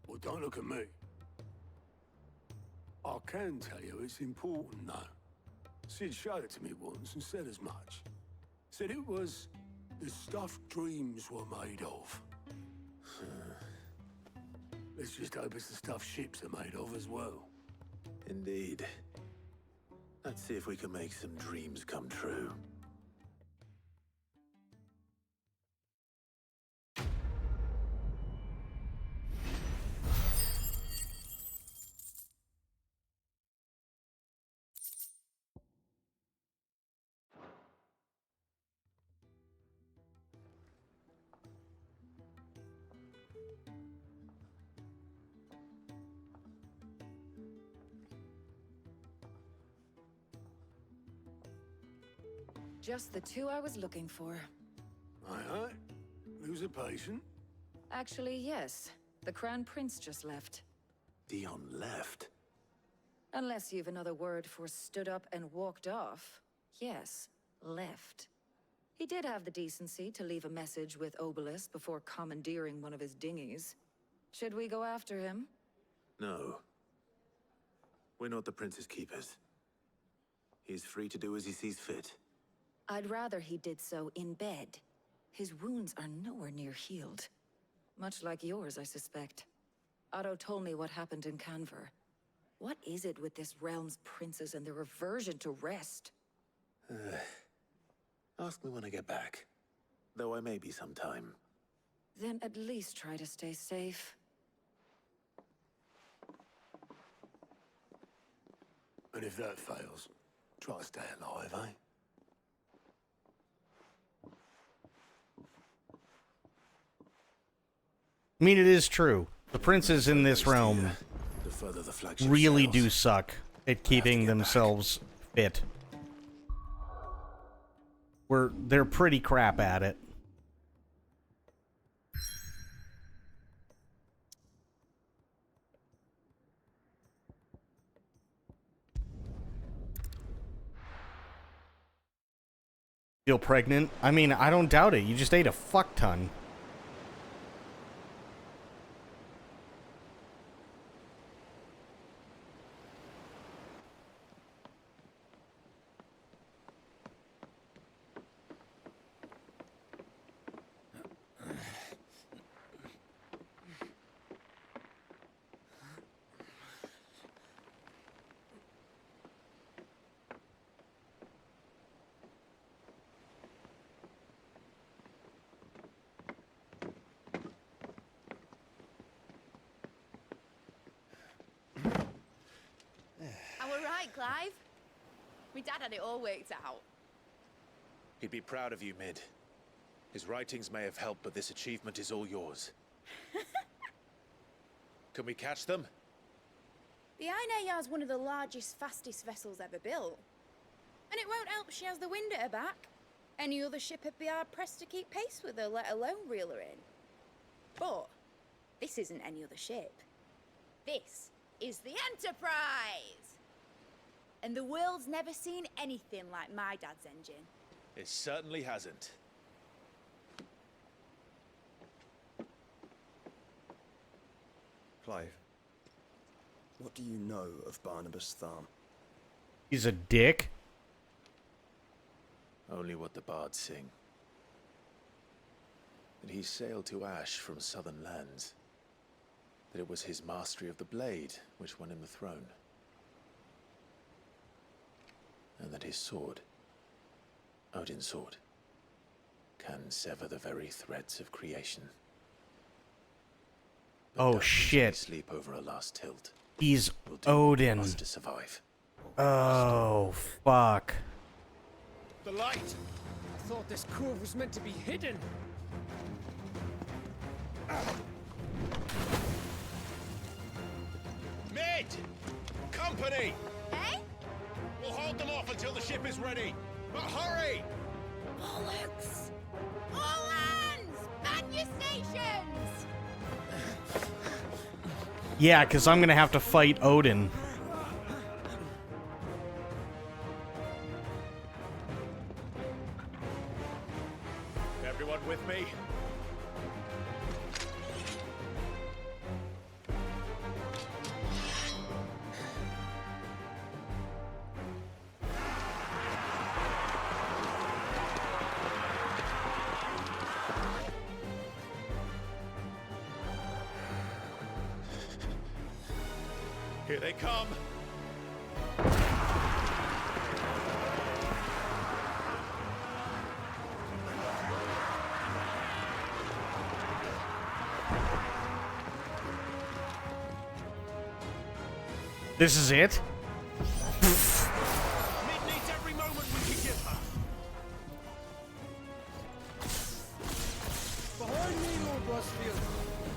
Well, don't look at me. I can tell you it's important, though. Sid showed it to me once and said as much. Said it was the stuff dreams were made of. Let's just hope it's the stuff ships are made of as well. Indeed. Let's see if we can make some dreams come true. Just the two I was looking for. Aye. Who's a patient? Actually, yes. The Crown Prince just left. Dion left? Unless you've another word for stood up and walked off. Yes, left. He did have the decency to leave a message with Obelisk before commandeering one of his dinghies. Should we go after him? No. We're not the Prince's keepers. He's free to do as he sees fit. I'd rather he did so in bed. His wounds are nowhere near healed. Much like yours, I suspect. Otto told me what happened in Canver. What is it with this realm's princes and their aversion to rest? Ask me when I get back. Though I may be sometime. Then at least try to stay safe. And if that fails, try to stay alive, eh? I mean, it is true. The princes in this realm The further the flagship really sails, do suck at keeping themselves fit. They're pretty crap at it. Feel pregnant? I mean, I don't doubt it. You just ate a fuck ton. Clive? My dad had it all worked out. He'd be proud of you, Mid. His writings may have helped, but this achievement is all yours. Can we catch them? The Aina is one of the largest, fastest vessels ever built. And it won't help she has the wind at her back. Any other ship would be hard-pressed to keep pace with her, let alone reel her in. But this isn't any other ship. This is the Enterprise! And the world's never seen anything like my dad's engine. It certainly hasn't. Clive, what do you know of Barnabas Tharm? He's a dick. Only what the bards sing. That he sailed to Ash from southern lands. That it was his mastery of the blade which won him the throne. And that his sword, Odin's sword, can sever the very threads of creation. Oh shit. Sleep over a last tilt. He's Odin. To survive. Oh fuck. The light! I thought this cove was meant to be hidden. Mid! Company! Eh? We'll hold them off until the ship is ready. But hurry! Bollocks! All hands! Man your stations! Yeah, because I'm going to have to fight Odin. Everyone with me? Here they come. This is it? Mid needs every moment we can give her. Behind me, Lord Rosfield.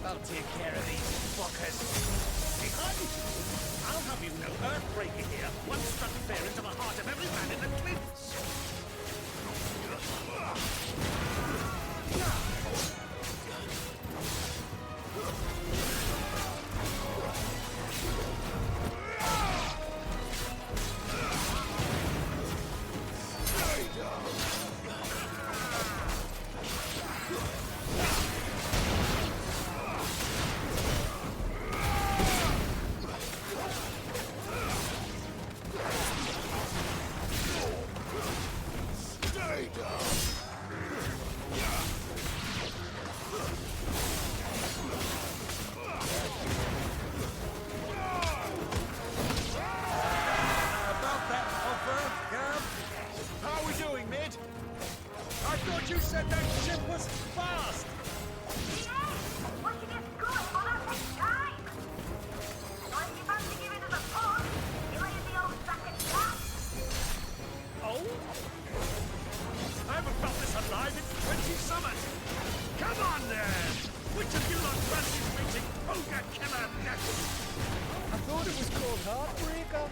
I'll take care of these fuckers. Behind you! I'll have you know, Earthbreaker here once struck fair into the heart of every man in the cliffs. said that ship was fast! Oh? I haven't felt this alive in 20 summers! Come on then! Which of you lot fancies meeting Ogre Killer next? I thought it was called Heartbreaker.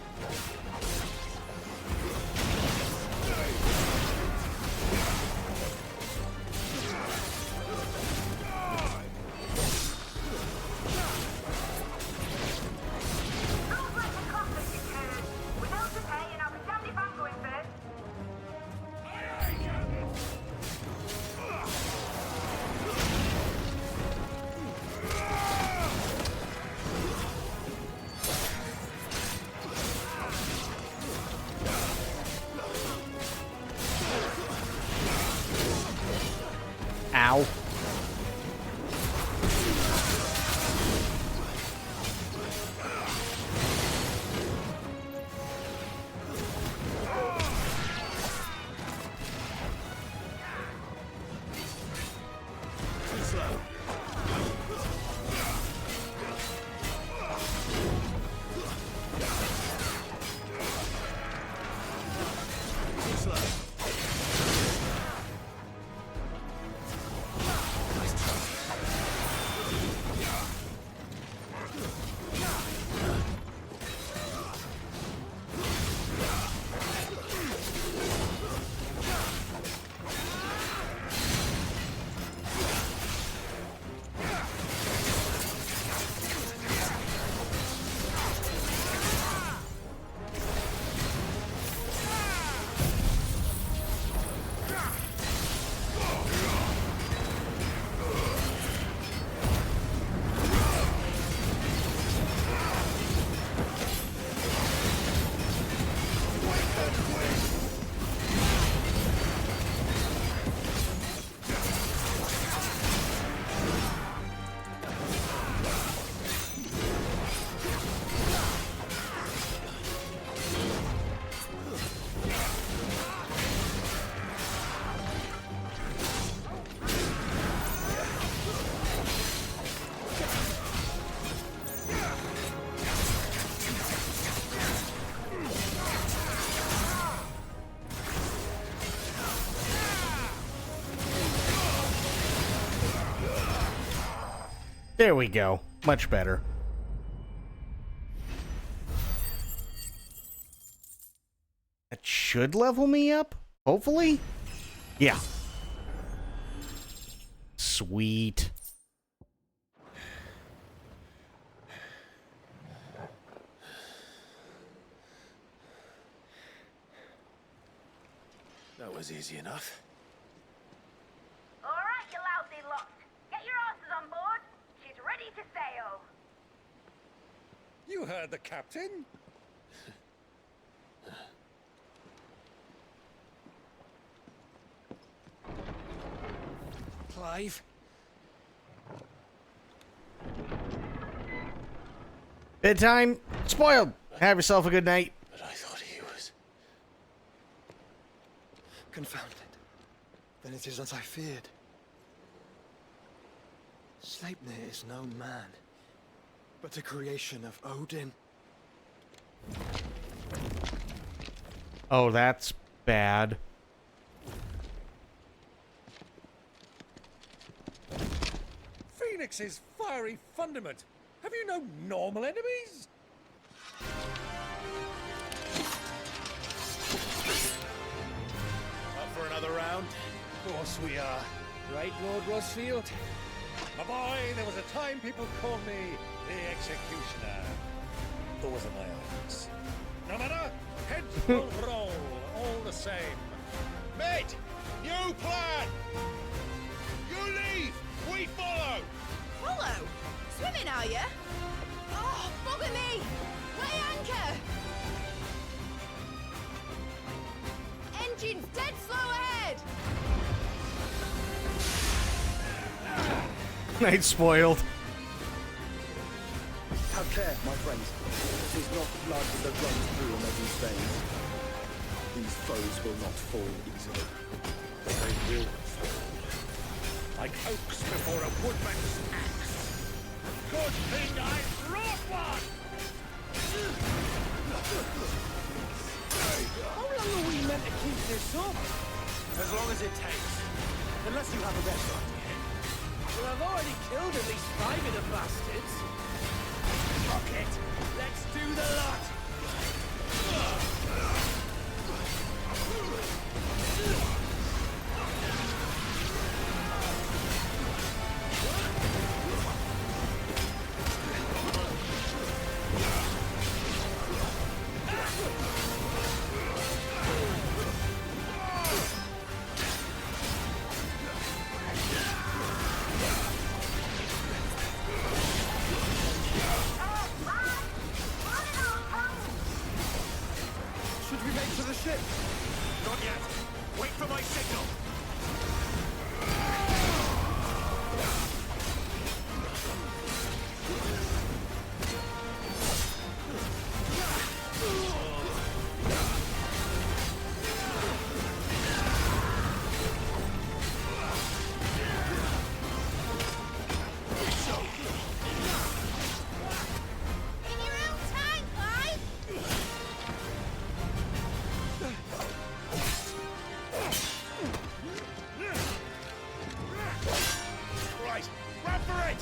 Ow. There we go. Much better. That should level me up, hopefully? Yeah. Sweet. That was easy enough. All right, you lousy lot. Get your asses on board. She's ready to sail. You heard the captain. Clive? Bedtime spoiled. Have yourself a good night. But I thought he was... Confounded. Then it is as I feared. Sleipnir is no man, but a creation of Odin. Oh, that's bad. Phoenix's fiery fundament. Have you no normal enemies? Up for another round? Of course we are. Right, Lord Rosfield? My boy, there was a time people called me the Executioner. Those are my odds. No matter, heads will roll, all the same. Mate! New plan! You leave! We follow! Follow? Swimming, are you? Oh, bugger me! Weigh anchor! Engine's dead slow ahead! Night spoiled. Have care, my friends. It is not blood that runs through Megan's veins. These foes will not fall easily. They will fall. like oaks before a woodman's axe. Good thing I brought one! How long are we meant to keep this up? As long as it takes. Unless you have a better idea. Well, I've already killed at least 5 of the bastards. Fuck it! Let's do the lot! Should we make to the ship? Not yet. Wait for my signal. In your own time, Clive! Right, run for it!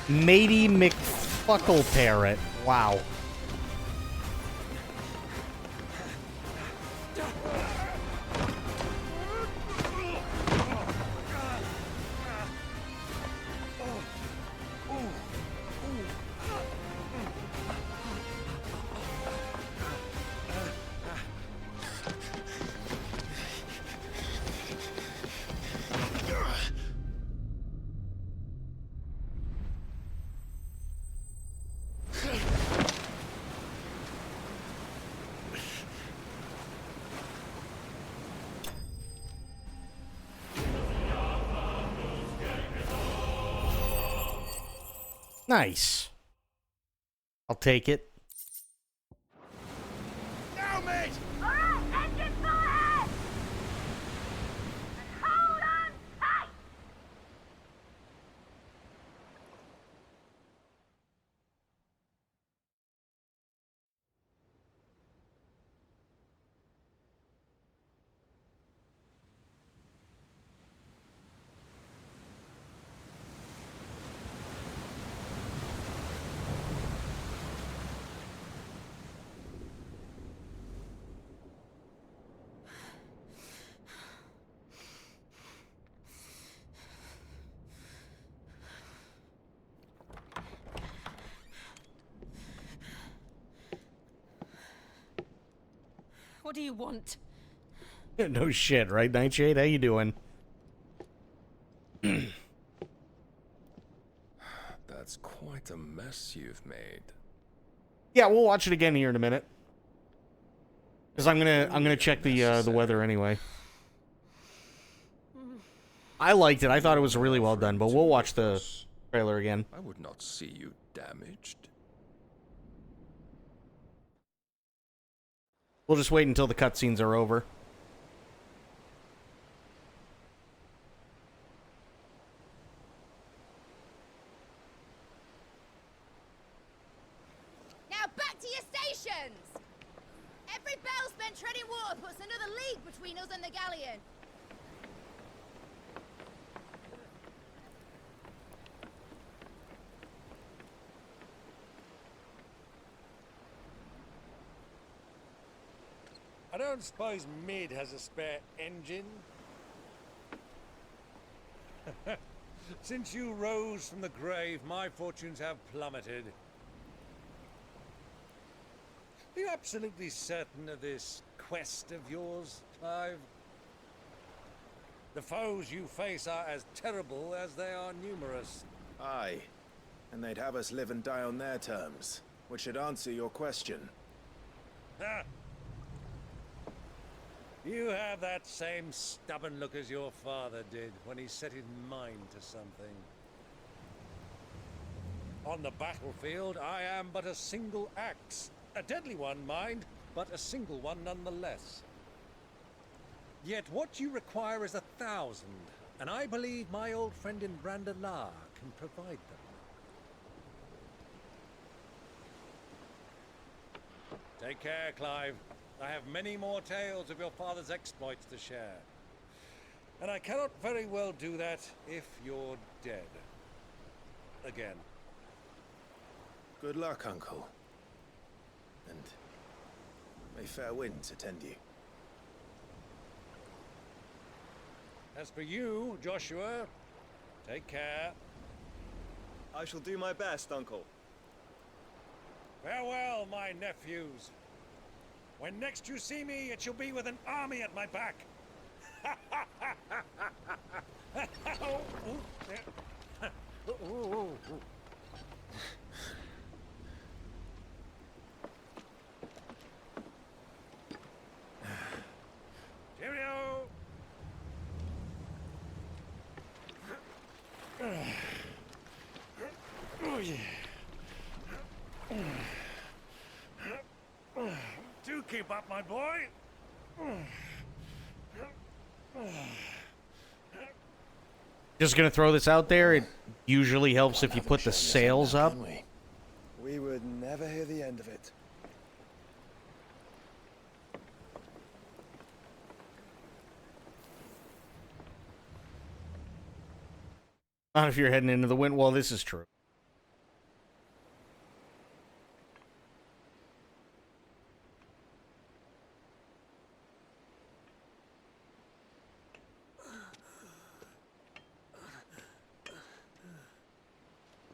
Matey McFuckle Parrot. Wow. Nice. I'll take it. Now, mate! Alright, engine full ahead! And hold on tight! What do you want? No shit, right, Nightshade? How you doing? That's quite a mess you've made. Yeah, we'll watch it again here in a minute. Because I'm gonna check the weather anyway. I liked it. I thought it was really well done, but we'll watch the trailer again. I would not see you damaged. We'll just wait until the cutscenes are over. Now back to your stations! Every bell spent treading water puts another league between us and the galleon. I don't suppose Mid has a spare engine? Since you rose from the grave, my fortunes have plummeted. Are you absolutely certain of this quest of yours, Clive? The foes you face are as terrible as they are numerous. Aye. And they'd have us live and die on their terms, which should answer your question. Ha! You have that same stubborn look as your father did when he set his mind to something. On the battlefield, I am but a single axe. A deadly one, mind, but a single one nonetheless. Yet what you require is 1,000, and I believe my old friend in Brandalar can provide them. Take care, Clive. I have many more tales of your father's exploits to share. And I cannot very well do that if you're dead. Again. Good luck, Uncle. And may fair winds attend you. As for you, Joshua, take care. I shall do my best, Uncle. Farewell, my nephews. When next you see me, it shall be with an army at my back. Cheerio! Oh, yeah. Do keep up, my boy. Just gonna throw this out there. It usually helps if you put the sails up. We would never hear the end of it. Not if you're heading into the wind. Well, this is true.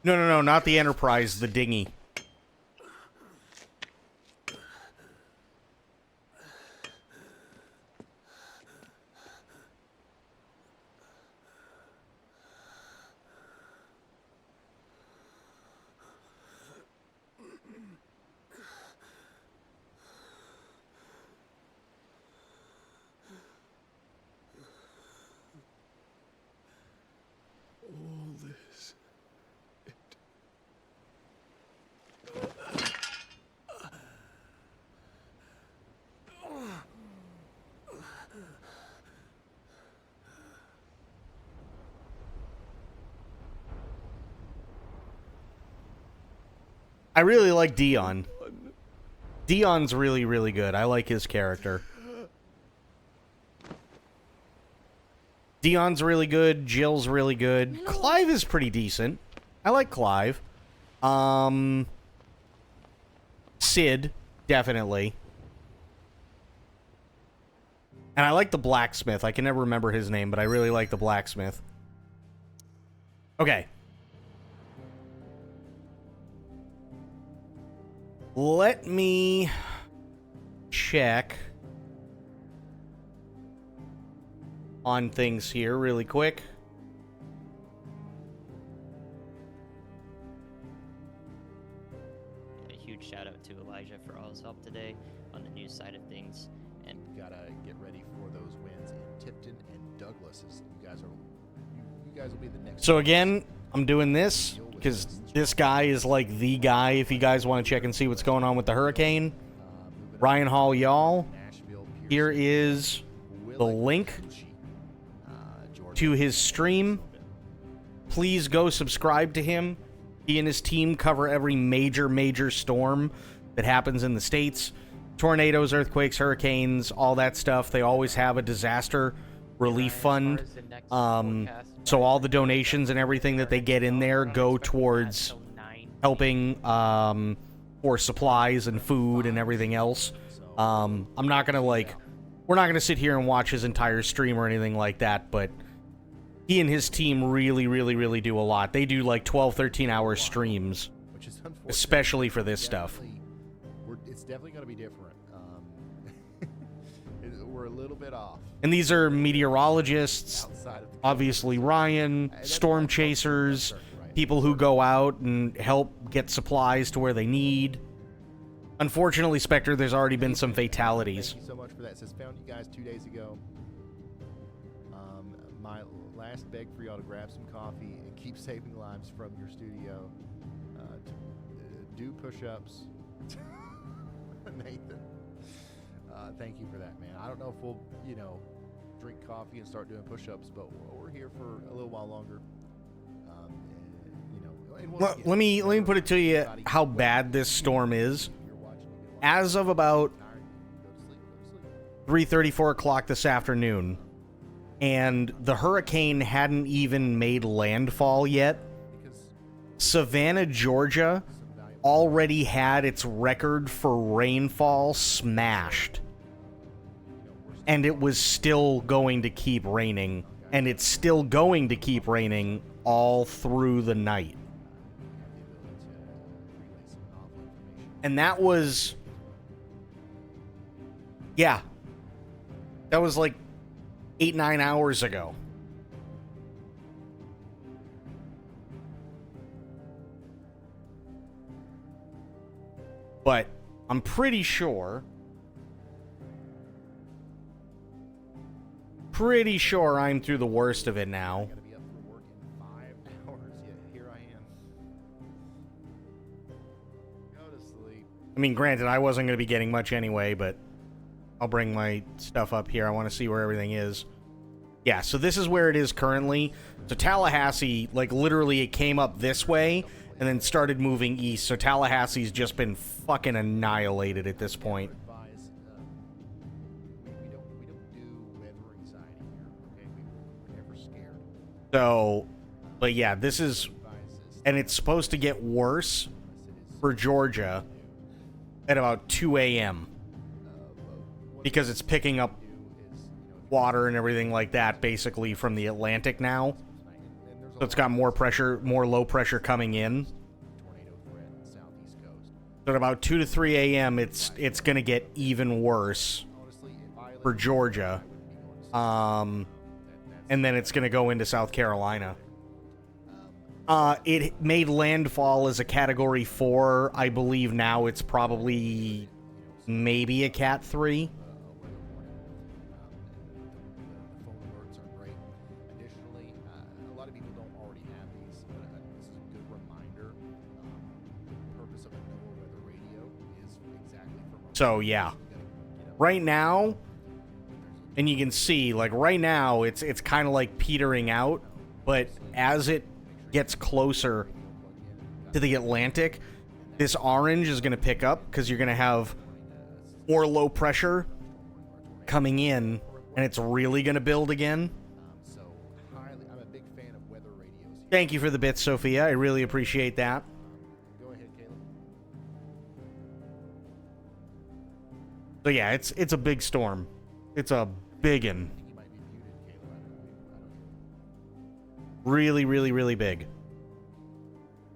No, not the Enterprise, the dinghy. All this. I really like Dion. Dion's really, really good. I like his character. Dion's really good. Jill's really good. Clive is pretty decent. I like Clive. Sid, definitely. And I like the blacksmith. I can never remember his name, but I really like the blacksmith. Okay. Let me check on things here really quick. A huge shout out to Elijah for all his help today on the news side of things. And gotta get ready for those wins in Tipton and Douglas. As you guys will be the next. So again, I'm doing this because this guy is like the guy if you guys want to check and see what's going on with the hurricane. Ryan Hall, y'all. Here is the link to his stream. Please go subscribe to him. He and his team cover every major storm that happens in the States. Tornadoes, earthquakes, hurricanes, all that stuff. They always have a disaster relief fund. So all the donations and everything that they get in there go towards helping for supplies and food and everything else. I'm not gonna we're not gonna sit here and watch his entire stream or anything like that, but he and his team really do a lot. They do like 12-13 hour streams, especially for this stuff. It's definitely going to be different. We're a little bit off. And these are meteorologists, obviously Ryan, storm chasers, people who go out and help get supplies to where they need. Unfortunately, Spectre, there's already been some fatalities. Thank you so much for that. It says, found you guys 2 days ago. My last beg for y'all to grab some coffee and keep saving lives from your studio. Do push-ups. Nathan. Thank you for that, man. I don't know if we'll, drink coffee and start doing push-ups, but we're here for a little while longer. Let me put it to you how bad this storm is. As of about 3:30, 4 o'clock this afternoon, and the hurricane hadn't even made landfall yet, Savannah, Georgia already had its record for rainfall smashed. And it was still going to keep raining, and it's still going to keep raining all through the night. And that was... yeah. That was like 8-9 hours ago. But I'm pretty sure I'm through the worst of it now. Gotta be up for work in 5 hours. Yeah, here I am. Go to sleep. I mean, granted, I wasn't going to be getting much anyway, but I'll bring my stuff up here. I want to see where everything is. Yeah, so this is where it is currently. So Tallahassee, like, literally it came up this way and then started moving east. So Tallahassee's just been fucking annihilated at this point. So, but yeah, this is, and it's supposed to get worse for Georgia at about 2 a.m. because it's picking up water and everything like that basically from the Atlantic now. So it's got more pressure, more low pressure coming in. So at about 2 to 3 a.m. it's going to get even worse for Georgia. And then it's going to go into South Carolina. It made landfall as a Category 4. I believe now it's probably maybe a Cat 3. Additionally, a lot of people don't already have these, but this is a good reminder. The purpose of a NOAA weather radio is exactly for... So, yeah. Right now... and you can see, like, right now, it's kind of like petering out, but as it gets closer to the Atlantic, this orange is going to pick up because you're going to have more low pressure coming in, and it's really going to build again. I'm a big fan of weather radios. Thank you for the bits, Sophia. I really appreciate that. Go ahead, Caleb. So, yeah, it's a big storm. It's a biggin'. Really, really, really big.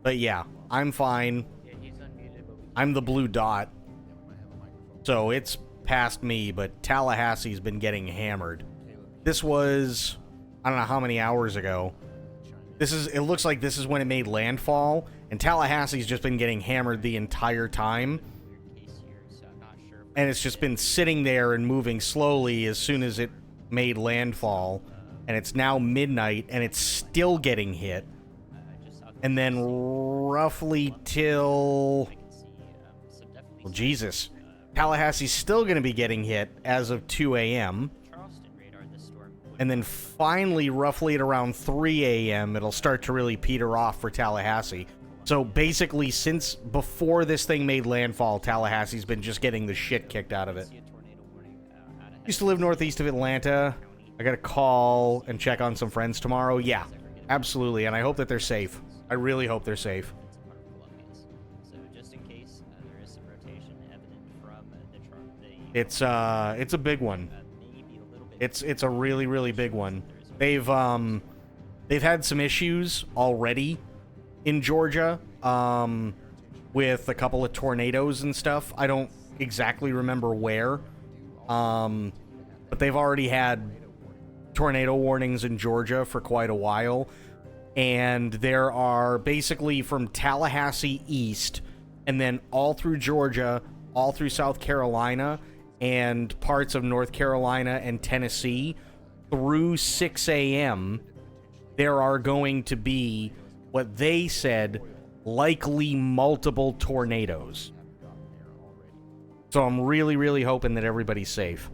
But yeah, I'm fine. I'm the blue dot. So it's past me, but Tallahassee's been getting hammered. This was, I don't know how many hours ago. It looks like this is when it made landfall, and Tallahassee's just been getting hammered the entire time. And it's just been sitting there and moving slowly as soon as it made landfall. And it's now midnight, and it's still getting hit. And then roughly till... well, Jesus. Tallahassee's still going to be getting hit as of 2 a.m. And then finally, roughly at around 3 a.m., it'll start to really peter off for Tallahassee. So basically, since before this thing made landfall, Tallahassee's been just getting the shit kicked out of it. Used to live northeast of Atlanta. I gotta call and check on some friends tomorrow. Yeah, absolutely, and I hope that they're safe. I really hope they're safe. It's a big one. It's a really, really big one. They've had some issues already in Georgia, with a couple of tornadoes and stuff. I don't exactly remember where, but they've already had tornado warnings in Georgia for quite a while, and there are basically from Tallahassee east, and then all through Georgia, all through South Carolina and parts of North Carolina and Tennessee, through 6 a.m., there are going to be what they said likely multiple tornadoes. So I'm really, really hoping that everybody's safe.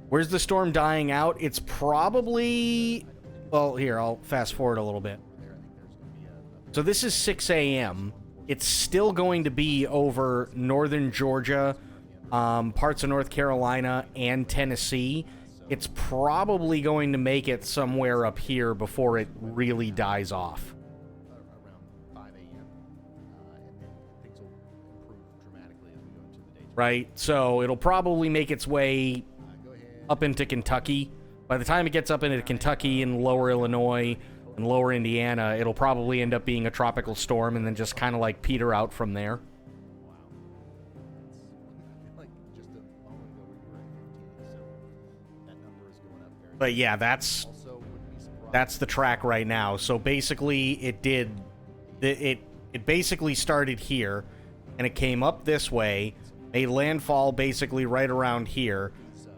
Where's the storm dying out? It's probably... Well, here, I'll fast forward a little bit. So this is 6 a.m. It's still going to be over northern Georgia, parts of North Carolina, and Tennessee. It's probably going to make it somewhere up here before it really dies off. Right? So it'll probably make its way up into Kentucky. By the time it gets up into Kentucky and lower Illinois and lower Indiana, it'll probably end up being a tropical storm and then just kind of like peter out from there. But yeah, that's the track right now. So basically it basically started here and it came up this way, made landfall basically right around here,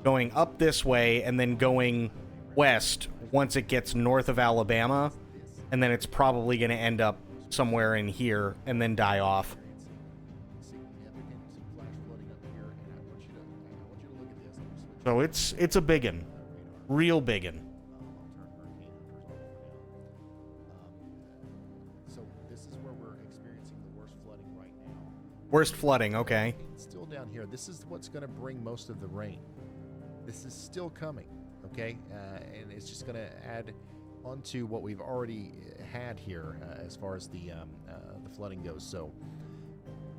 going up this way and then going west once it gets north of Alabama, and then it's probably going to end up somewhere in here and then die off. So it's a biggin. Real biggin. So this is where we're experiencing the worst flooding right now. Worst flooding, okay. It's still down here. This is what's going to bring most of the rain. This is still coming, okay? And it's just going to add onto what we've already had here as far as the flooding goes. So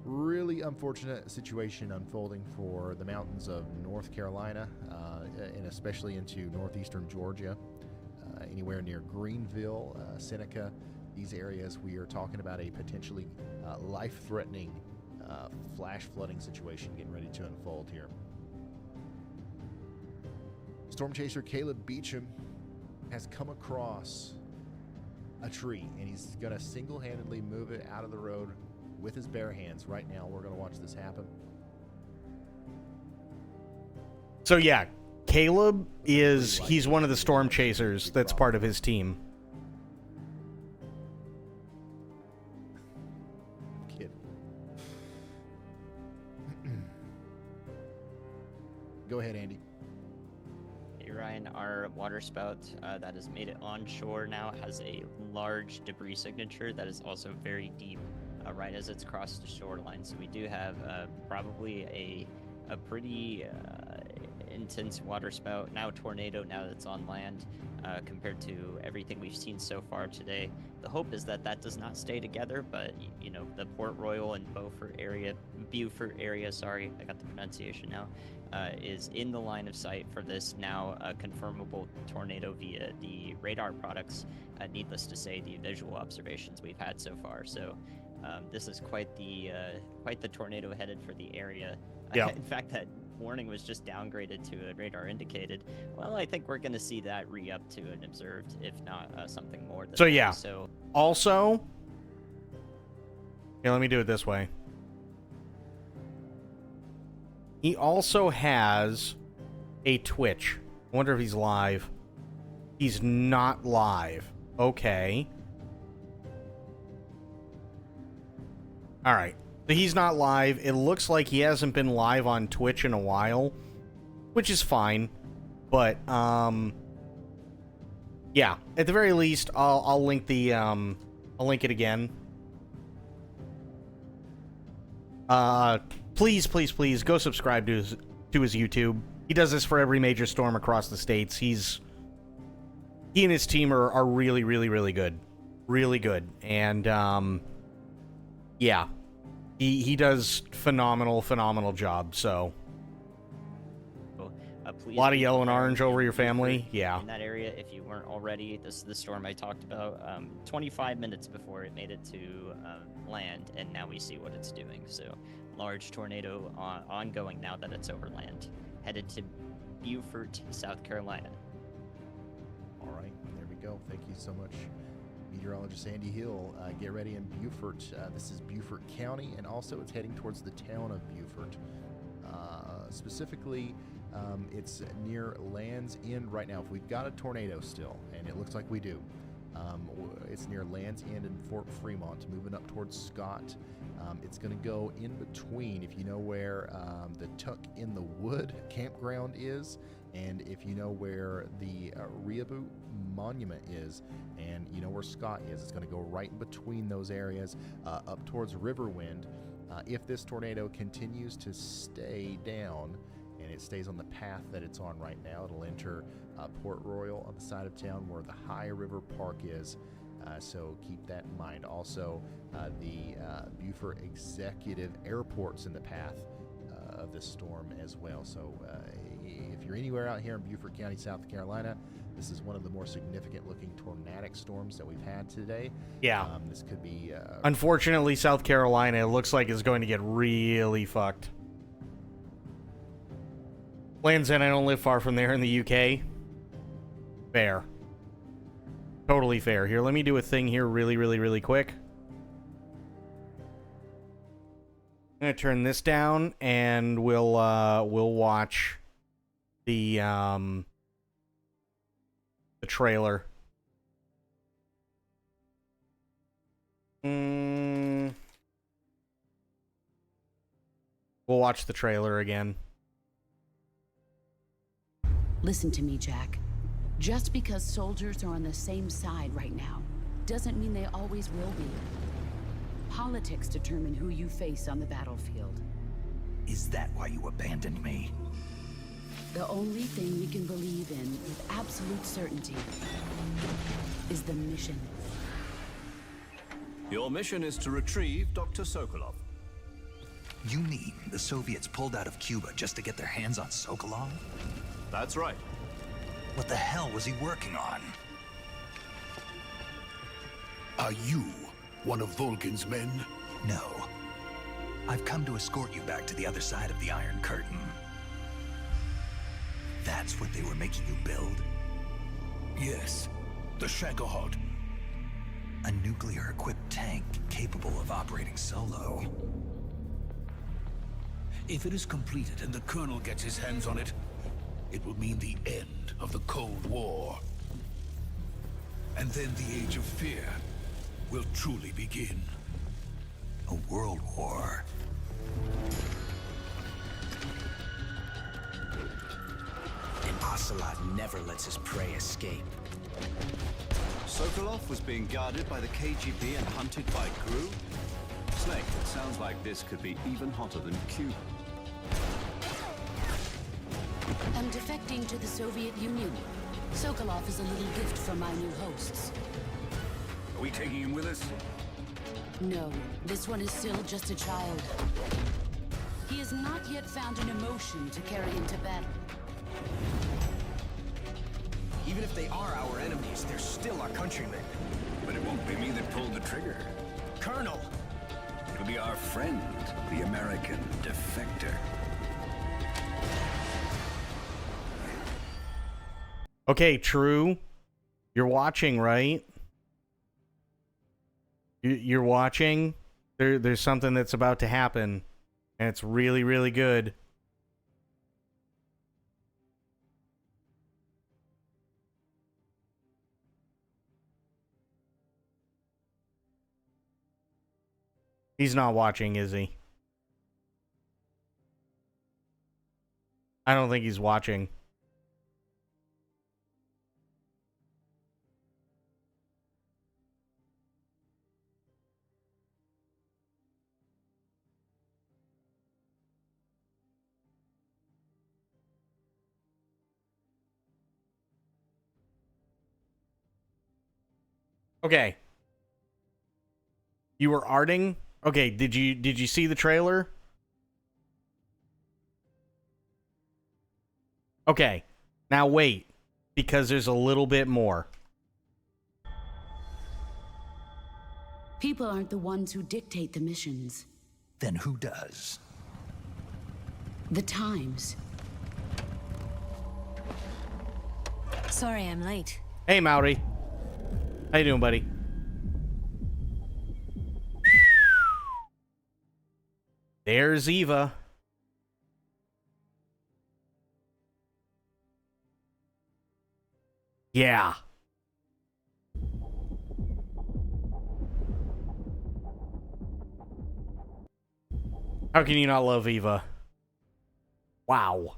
really unfortunate situation unfolding for the mountains of North Carolina, and especially into northeastern Georgia, anywhere near Greenville, Seneca. These areas, we are talking about a potentially life-threatening flash flooding situation getting ready to unfold here. Storm chaser Caleb Beecham has come across a tree, and he's going to single-handedly move it out of the road with his bare hands. Right now, we're going to watch this happen. So yeah, Caleb he's one of the storm chasers that's part of his team. Kid. Go ahead, Andy. Hey Ryan, our water spout that has made it onshore now has a large debris signature that is also very deep, right as it's crossed the shoreline. So we do have probably a pretty intense water spout, now tornado, now that it's on land, compared to everything we've seen so far today. The hope is that that does not stay together, but you know, the Port Royal and Beaufort area, sorry, I got the pronunciation now, is in the line of sight for this now confirmable tornado via the radar products. Needless to say, the visual observations we've had so far. So this is quite the tornado headed for the area. Yeah. In fact, that warning was just downgraded to a radar indicated. Well, I think we're going to see that re-up to an observed, if not something more than So that. yeah. So Also, here, let me do it this way. He also has a Twitch. I wonder if he's live. He's not live. Okay. All right. So he's not live. It looks like he hasn't been live on Twitch in a while, which is fine. But yeah, at the very least, I'll link the I'll link it again. Please go subscribe to his YouTube. He does this for every major storm across the states. He and his team are really, really, really good. Really good. And yeah. He does phenomenal job, so. Please a lot of be yellow and prepared orange over your family, yeah. In that area, if you weren't already, this is the storm I talked about. 25 minutes before it made it to land, and now we see what it's doing. So, large tornado ongoing now that it's over land, headed to Beaufort, South Carolina. All right, there we go. Thank you so much, Meteorologist Andy Hill, get ready in Beaufort. This is Beaufort County, and also it's heading towards the town of Beaufort. Specifically, it's near Land's End right now. If we've got a tornado still, and it looks like we do, it's near Land's End and Fort Fremont, moving up towards Scott. It's going to go in between, if you know where the Tuck in the Wood campground is, and if you know where the Riabu Monument is, and you know where Scott is. It's going to go right in between those areas, up towards Riverwind. If this tornado continues to stay down, and it stays on the path that it's on right now, it'll enter Port Royal on the side of town where the High River Park is. So keep that in mind. Also, the Beaufort Executive Airport's in the path of this storm as well. So if you're anywhere out here in Beaufort County, South Carolina, this is one of the more significant looking tornadic storms that we've had today. Yeah. This could be... Unfortunately, South Carolina, it looks like it's going to get really fucked. Land's End, I don't live far from there in the UK. Fair. Totally fair. Here, let me do a thing here really quick. I'm going to turn this down, and we'll watch the trailer. We'll watch the trailer again. Listen to me, Jack. Just because soldiers are on the same side right now doesn't mean they always will be. Politics determine who you face on the battlefield. Is that why you abandoned me? The only thing we can believe in with absolute certainty is the mission. Your mission is to retrieve Dr. Sokolov. You mean the Soviets pulled out of Cuba just to get their hands on Sokolov? That's right. What the hell was he working on? Are you one of Vulcan's men? No. I've come to escort you back to the other side of the Iron Curtain. That's what they were making you build? Yes. The Shagohod. A nuclear-equipped tank capable of operating solo. If it is completed and the Colonel gets his hands on it, it will mean the end of the Cold War. And then the Age of Fear will truly begin. A world war. An ocelot never lets his prey escape. Sokolov was being guarded by the KGB and hunted by GRU? Snake, it sounds like this could be even hotter than Cuba. I'm defecting to the Soviet Union. Sokolov is a little gift from my new hosts. Are we taking him with us? No, this one is still just a child. He has not yet found an emotion to carry into battle. Even if they are our enemies, they're still our countrymen. But it won't be me that pulled the trigger. Colonel! It'll be our friend, the American defector. Okay, True. You're watching, right? You're watching? There's something that's about to happen. And it's really good. He's not watching, is he? I don't think he's watching. Okay. You were arting? Okay, did you see the trailer? Okay. Now wait, because there's a little bit more. People aren't the ones who dictate the missions. Then who does? The Times. Sorry I'm late. Hey, Mowry. How you doing, buddy? There's Eva. Yeah. How can you not love Eva? Wow.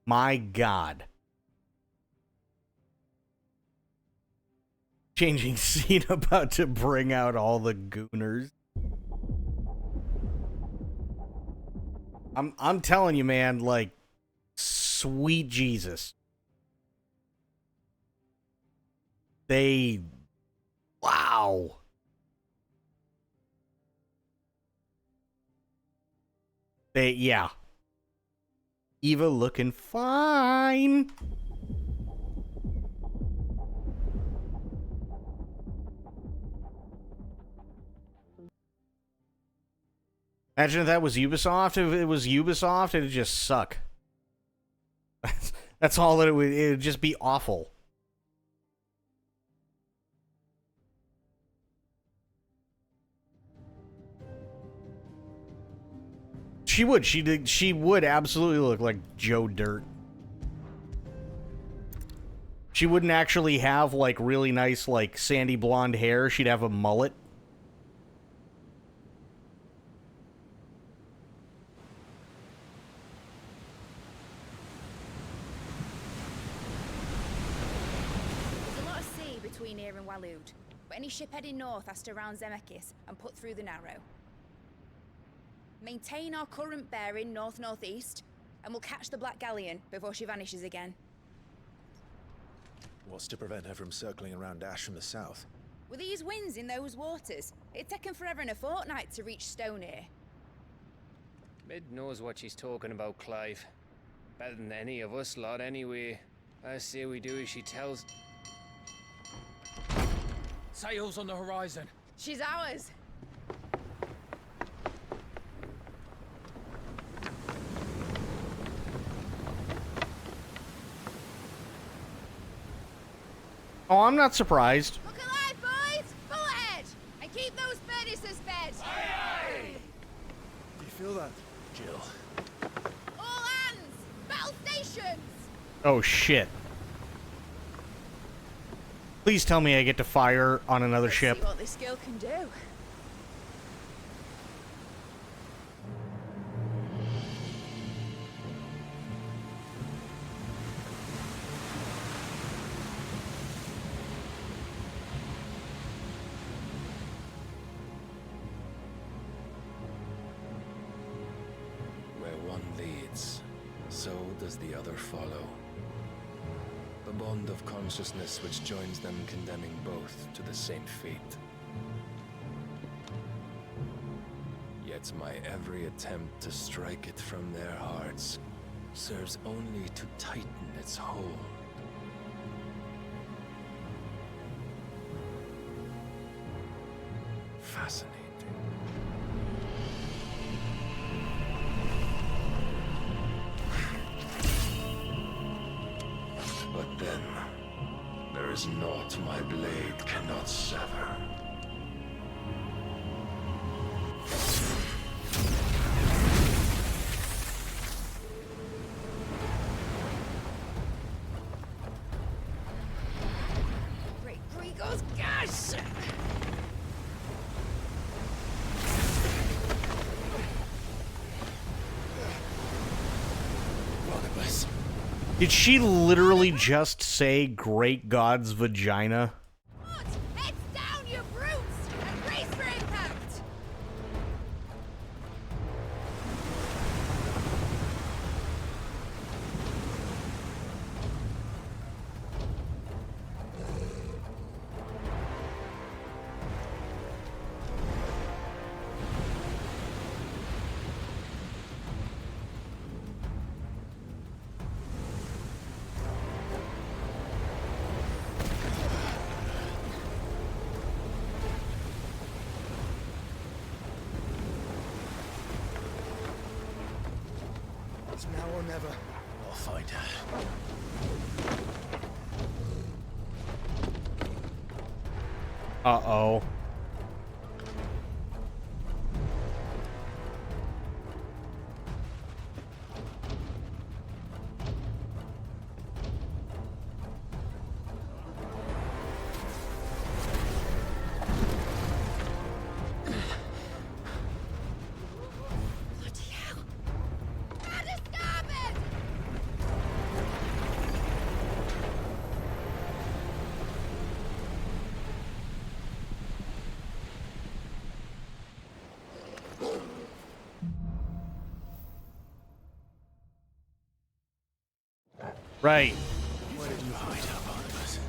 My God. Changing scene about to bring out all the gooners. I'm telling you, man, like, sweet Jesus. Wow. Yeah. Eva looking fine. Imagine if that was Ubisoft. If it was Ubisoft, it'd just suck. That's all that it would. It'd just be awful. She would. She would absolutely look like Joe Dirt. She wouldn't actually have like really nice like sandy blonde hair. She'd have a mullet. There's a lot of sea between here and Waloed, but any ship heading north has to round Zemeckis and put through the Narrow. Maintain our current bearing north-northeast, and we'll catch the Black Galleon before she vanishes again. What's to prevent her from circling around Ash from the south? With these winds in those waters, it'd taken forever and a fortnight to reach Stone here. Mid knows what she's talking about, Clive. Better than any of us lot, anyway. I say we do as she tells. Sails on the horizon. She's ours. Oh, I'm not surprised. Look alive, boys! Pull ahead! And keep those furnaces fed! Do you feel that? Jill. All hands! Battle stations! Oh, shit. Please tell me I get to fire on another ship. See what this girl can do. Where one leads, so does the other follow. The bond of consciousness which joins them condemning both to the same fate. Yet my every attempt to strike it from their hearts serves only to tighten its hold. Fascinating. But then, there is naught my blade cannot sever. Great Gregor's gas! Did she literally just say great God's vagina? Heads down, you brutes! And brace for impact! It's now or never. I'll find her. Right. Where did you hide, Barnabas?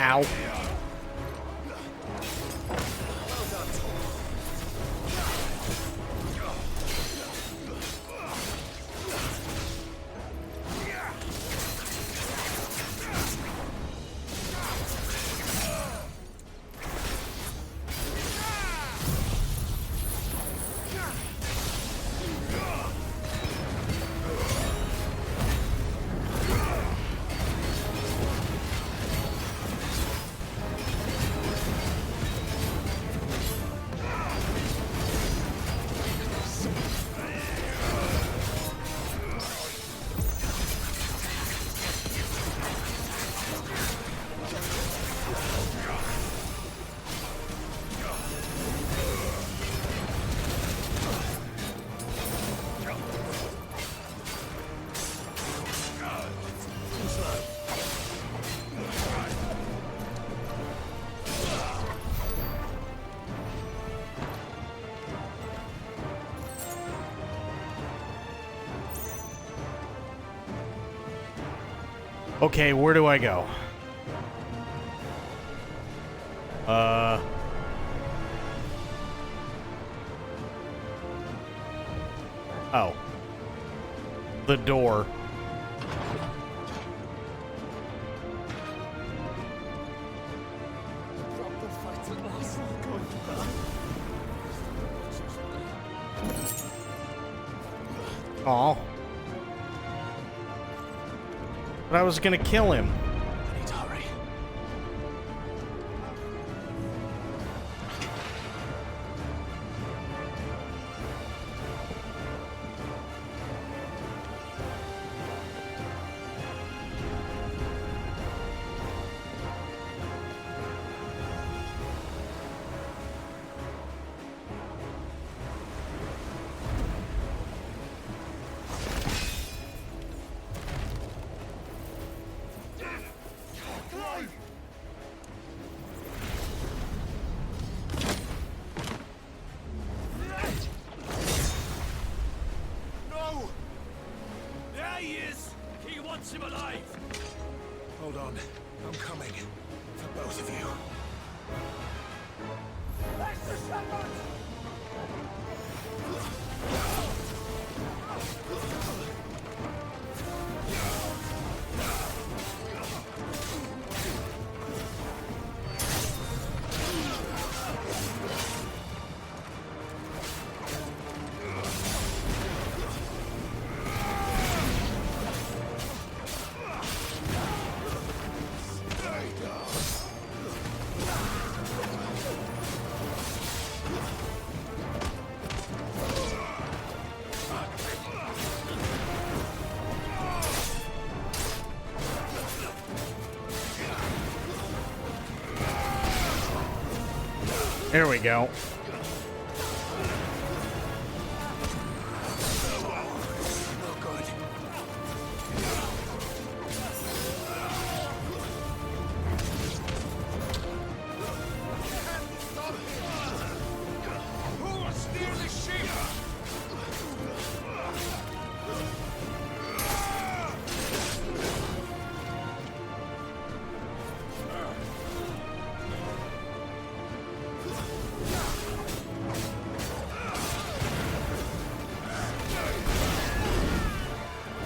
Ow. Okay, where do I go? Oh. The door. Aw. But I was gonna kill him. I need to hurry. No! There he is! He wants him alive! Hold on. I'm coming. For both of you. That's the shepherd! There we go.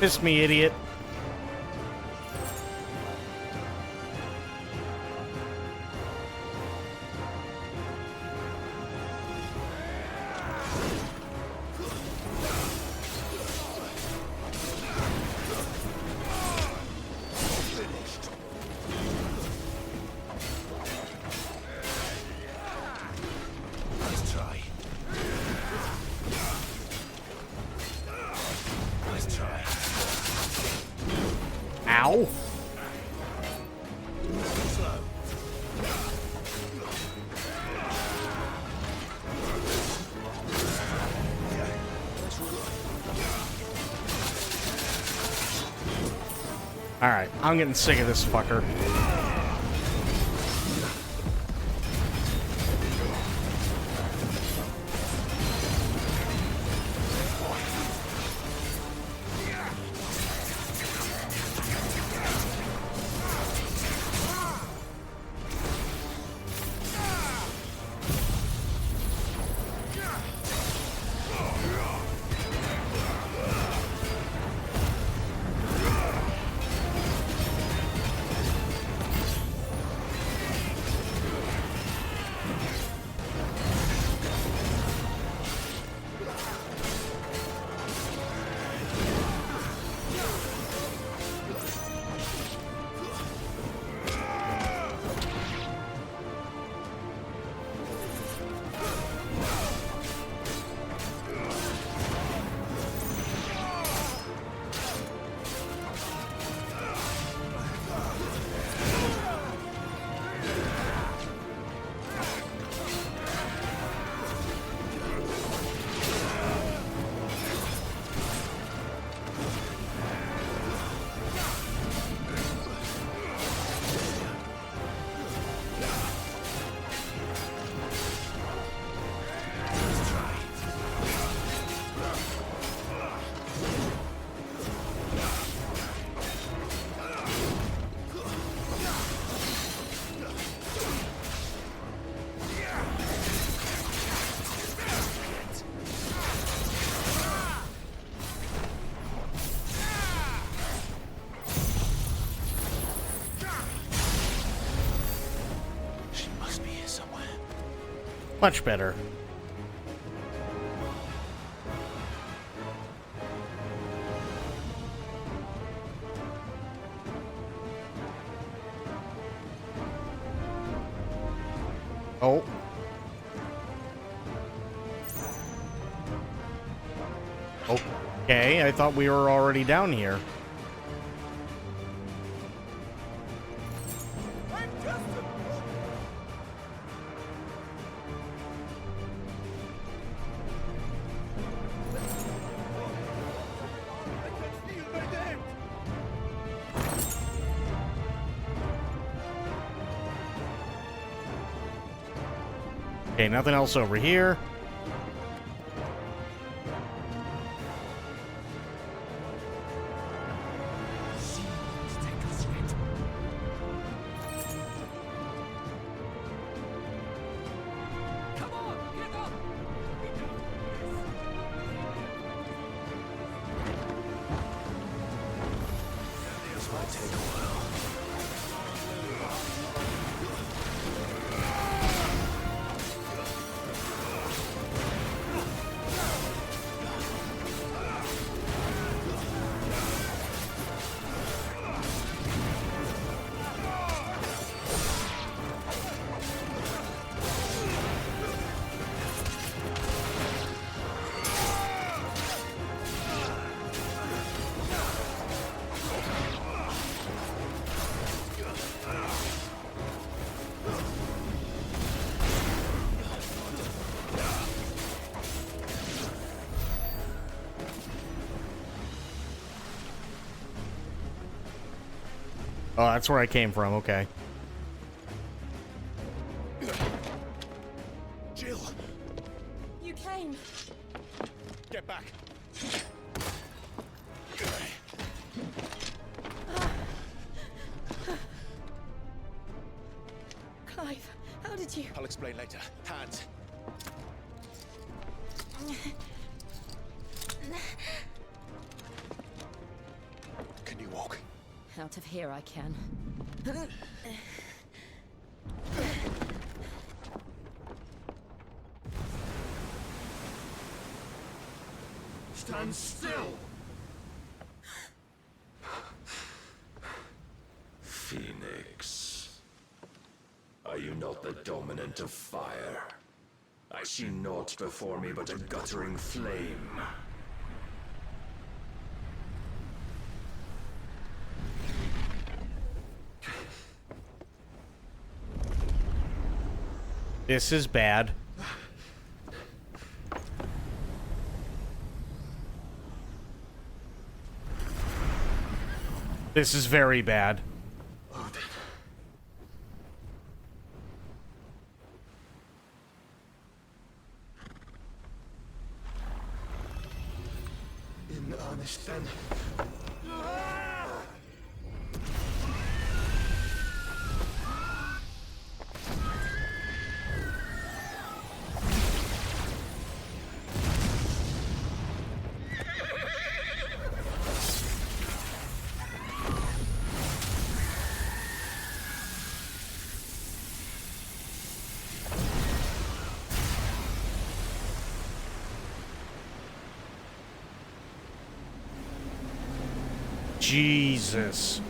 Miss me, idiot. Let's try. Let's try. Ow. Alright, I'm getting sick of this fucker. Much better. Oh. Okay, I thought we were already down here. Okay, nothing else over here. Oh, that's where I came from. Okay. Jill! You came. Get back! Clive, how did you... I'll explain later. Hands. Can you walk? Out of here I can. Stand still! Phoenix. Are you not the dominant of fire? I see naught before me but a guttering flame. This is bad. This is very bad. In earnest then. Jesus.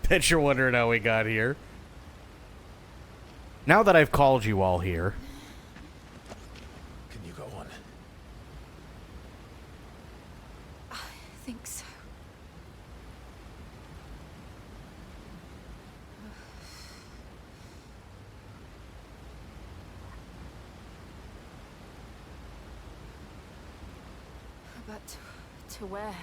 Bet you're wondering how we got here. Now that I've called you all here. Can you go on? I think so. But to where?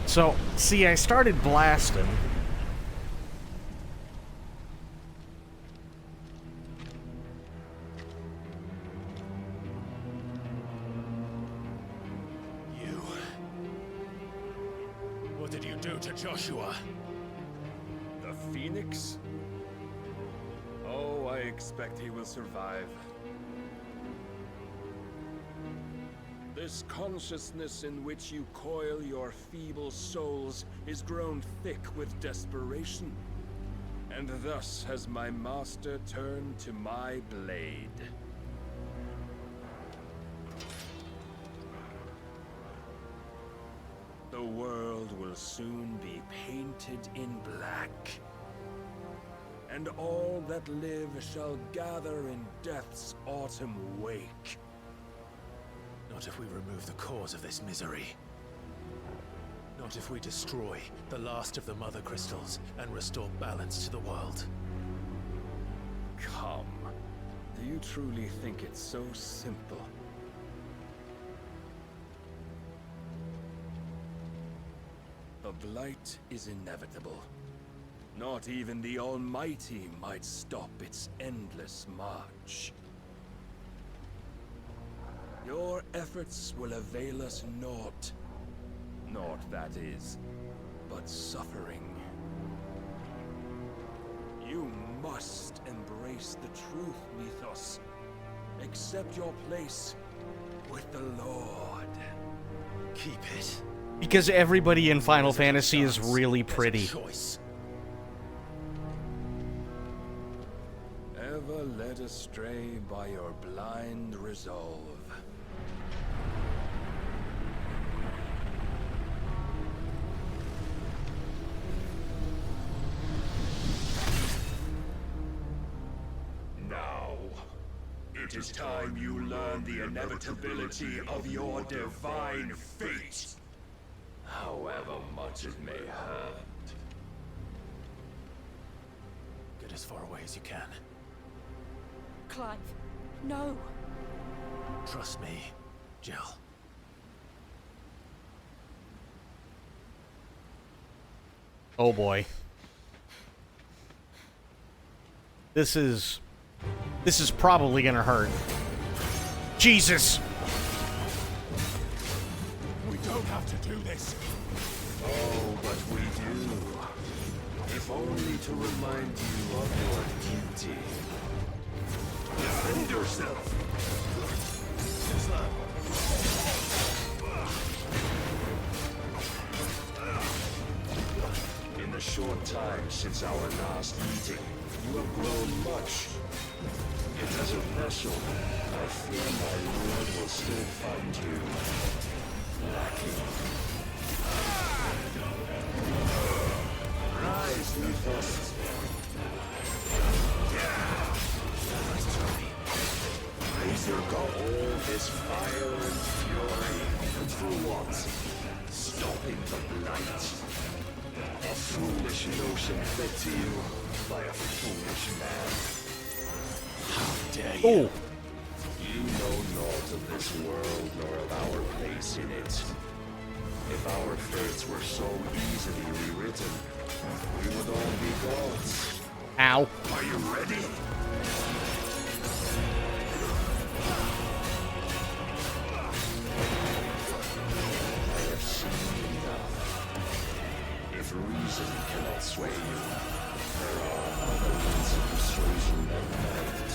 So, see, I started blasting. You... What did you do to Joshua? The Phoenix? Oh, I expect he will survive. This consciousness in which you coil your feeble souls is grown thick with desperation. And thus has my master turned to my blade. The world will soon be painted in black. And all that live shall gather in death's autumn wake. Not if we remove the cause of this misery. Not if we destroy the last of the Mother Crystals and restore balance to the world. Come. Do you truly think it's so simple? The blight is inevitable. Not even the Almighty might stop its endless march. Your efforts will avail us naught. Naught, that is, but suffering. You must embrace the truth, Mythos. Accept your place with the Lord. Keep it. Because everybody in Final Fantasy is really pretty. Ever led astray by your blind resolve. Now, it is time you learn the inevitability of your divine fate. However much it may hurt. Get as far away as you can. Clive, no. Trust me, Jill. Oh boy. This is probably gonna hurt. Jesus! We don't have to do this. Oh, but we do. If only to remind you of your duty. Defend yourself. In the short time since our last meeting, you have grown much. Yet as a vessel, I fear my lord will still find you lacking. Rise, Mythos. Razor got all this fire and fury. And for what? Stopping the blight. A foolish notion fed to you by a foolish man. How dare you? You know naught of this world nor of our place in it. If our fates were so easily rewritten, we would all be gods. Ow. Are you ready? I have seen enough. If reason cannot sway you, there are other reasons chosen than might.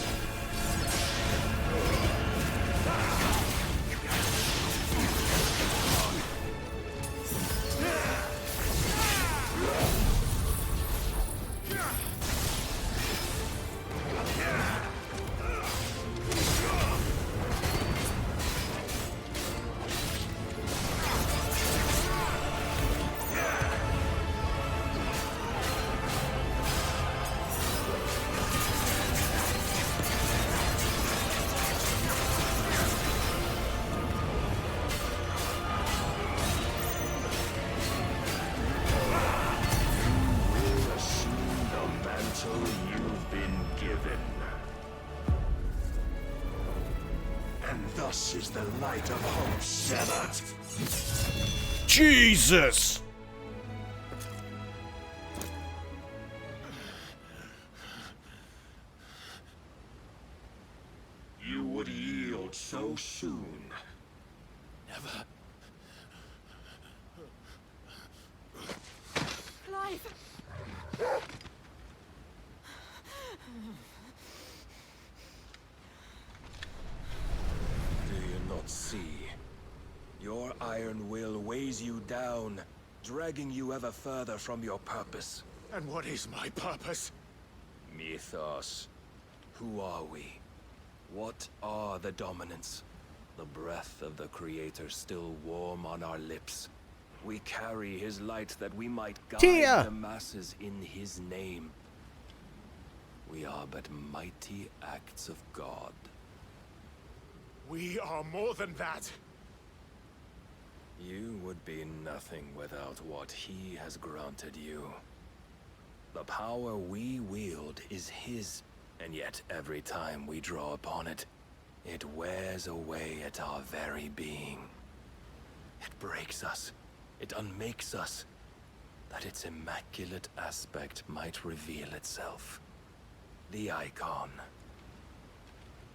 You've been given. And thus is the light of hope severed. Jesus! You would yield so soon. Never. Clive! Do you not see? Your iron will weighs you down, dragging you ever further from your purpose. And what is my purpose? Mythos. Who are we? What are the dominants? The breath of the Creator still warm on our lips. We carry his light that we might guide the masses in his name. We are but mighty acts of God. We are more than that. You would be nothing without what he has granted you. The power we wield is his, and yet every time we draw upon it, it wears away at our very being. It breaks us. It unmakes us, that its immaculate aspect might reveal itself. The icon.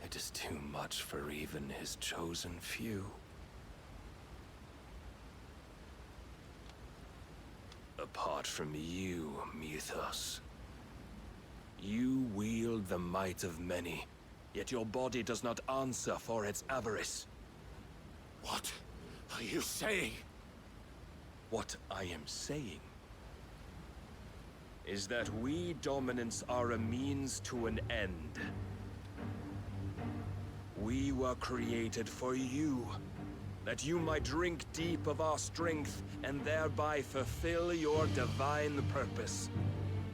It is too much for even his chosen few. apart from you, Mythos. You wield the might of many, yet your body does not answer for its avarice. What are you saying? What I am saying is that we dominants are a means to an end. We were created for you, that you might drink deep of our strength and thereby fulfill your divine purpose.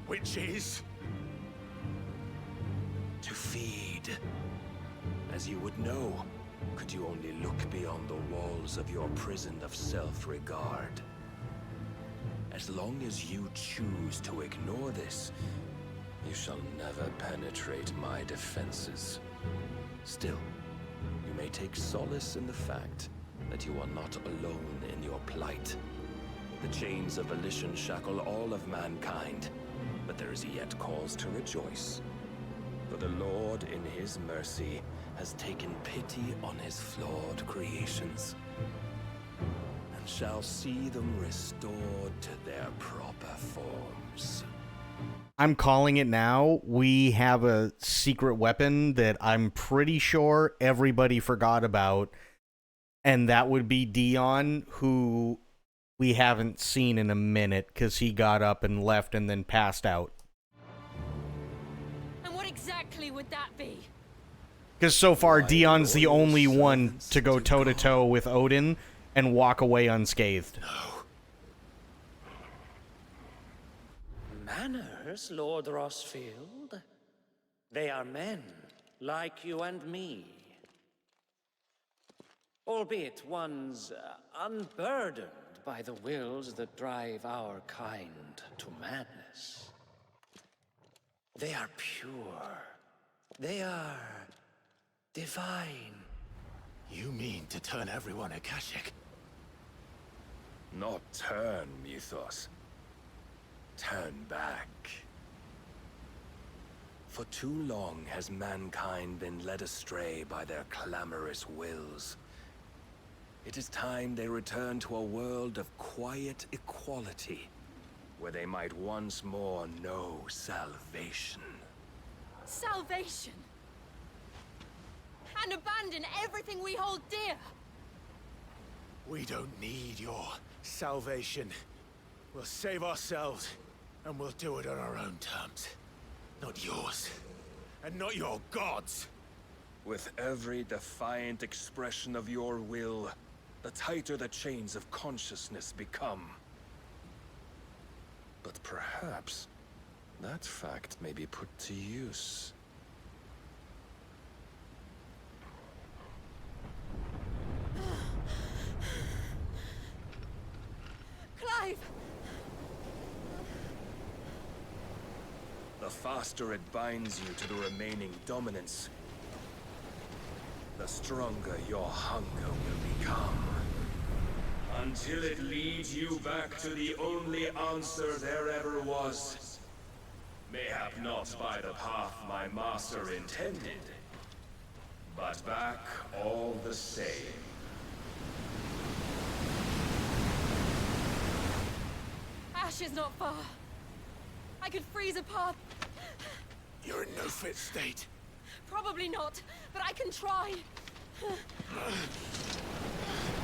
Which is? To feed. As you would know, could you only look beyond the walls of your prison of self-regard. As long as you choose to ignore this, you shall never penetrate my defenses. Still, you may take solace in the fact that you are not alone in your plight. The chains of volition shackle all of mankind, but there is yet cause to rejoice. For the Lord, in his mercy, has taken pity on his flawed creations, and shall see them restored to their proper forms. I'm calling it now. We have a secret weapon that I'm pretty sure everybody forgot about, and that would be Dion, who we haven't seen in a minute because he got up and left and then passed out. And what exactly would that be? Because so far, Dion's the only one to go toe-to-toe with Odin and walk away unscathed. Manners, Lord Rossfield? They are men, like you and me. Albeit ones unburdened by the wills that drive our kind to madness. They are pure. They are divine. You mean to turn everyone Akashic? Not turn, Mythos. Turn back. For too long has mankind been led astray by their clamorous wills. It is time they return to a world of quiet equality, where they might once more know salvation. Salvation? And abandon everything we hold dear? We don't need your salvation. We'll save ourselves, and we'll do it on our own terms. Not yours. And not your gods. With every defiant expression of your will, the tighter the chains of consciousness become. But perhaps that fact may be put to use. Clive! The faster it binds you to the remaining dominance, the stronger your hunger will become. Until it leads you back to the only answer there ever was. Mayhap not by the path my master intended, but back all the same. Ash is not far. I could freeze a path. You're in no fit state. Probably not, but I can try.